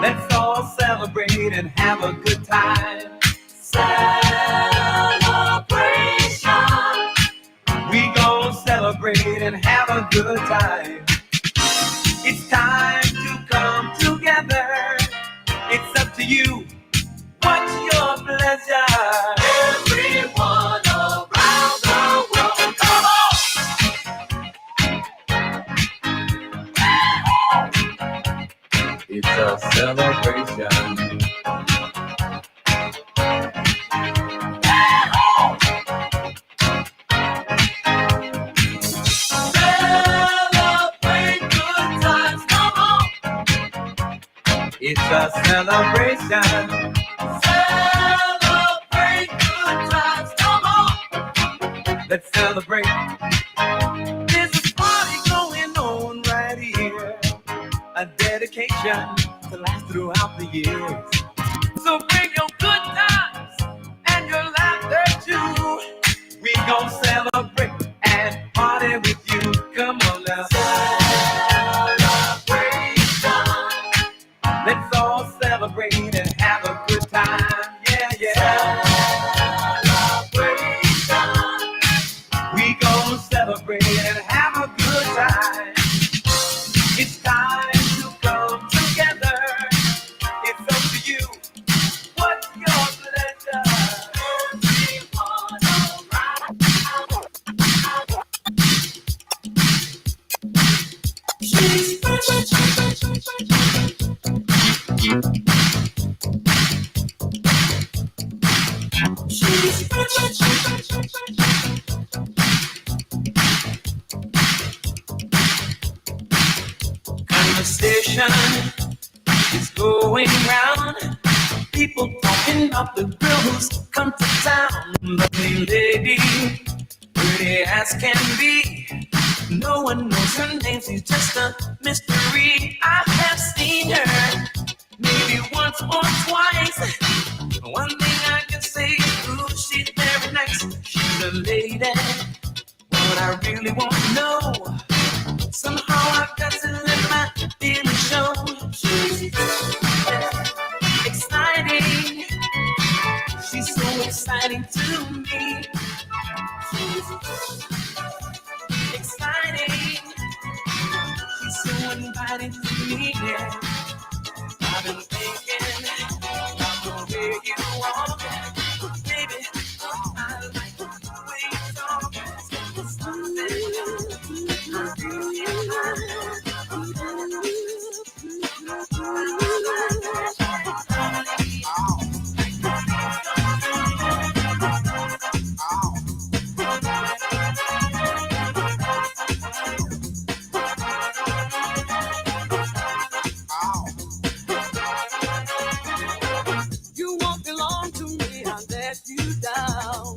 Let's all celebrate and have a good time. Celebration. We gon' celebrate and have a good time. It's time to come together. It's up to you. What's your pleasure? Everyone around the world, come on! It's a celebration. Celebrate good times, come on! It's a celebration. Celebrate good times, come on! Let's celebrate. There's a party going on right here. A dedication to last throughout the years. So bring your good times and your laughter too. We gon' celebrate and party with you. Come on now. Celebration. Let's all celebrate and have a good time. Yeah, yeah. Celebration. We gon' celebrate and have a good time. It's time to come together. It's up to you. What's your pleasure? Everyone around. Conversation is going round. People talking about the girl who's come to town. Lovely lady, pretty as can be. No one knows her name, she's just a mystery. I have seen her maybe once or twice. One thing I can say is, ooh, she's very nice. She's a lady, what I really want to know. Somehow I've got to let my feelings show. She's exciting. She's so exciting to me. She's exciting. She's so inviting to me. Yeah. I've been thinking about the way you walk, baby. I like the way you talk. It's something I really You won't belong to me, I'll let you down.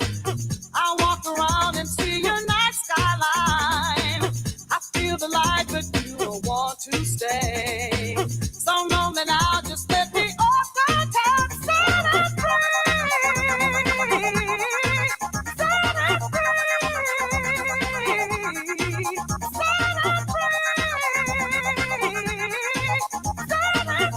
I walk around and see your night skyline. I feel the light, but you don't want to stay. So lonely now, just let me off the top. Set us free. Set us free. Set us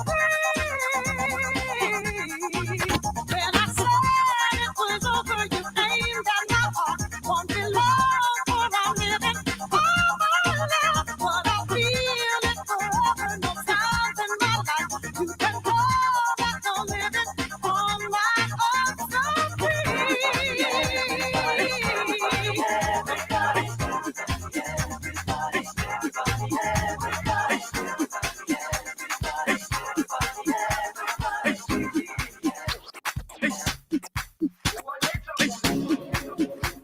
When I said it was over, you aimed at my heart. Won't be long for I'm living all my life. But I feel it forever, no times in my life. You can call that no living on my own, so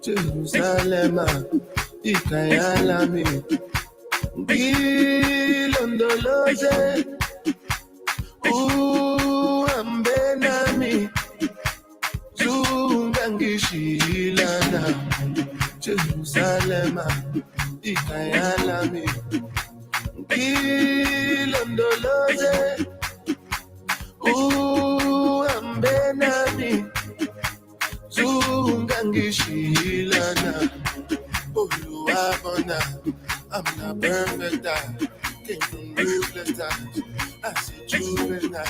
Jerusalem, ikayalami, ilondoloze, uambenami, zungangishilana. Jerusalem, ikayalami, ilondoloze. nami zungangishilana oluwabona I'm not perfect, I came from ruthless times. I said juvenile.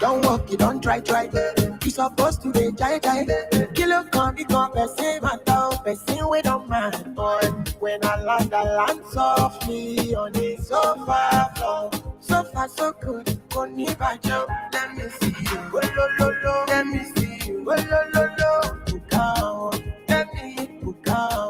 Don't walk, you don't try. You supposed to be jai. Kilo come, you come, person, man, down, person, we don't mind, boy. When I land softly on the sofa floor. So far, so good, let me see you, go lo, let me see you, go lo, look out, let me look out.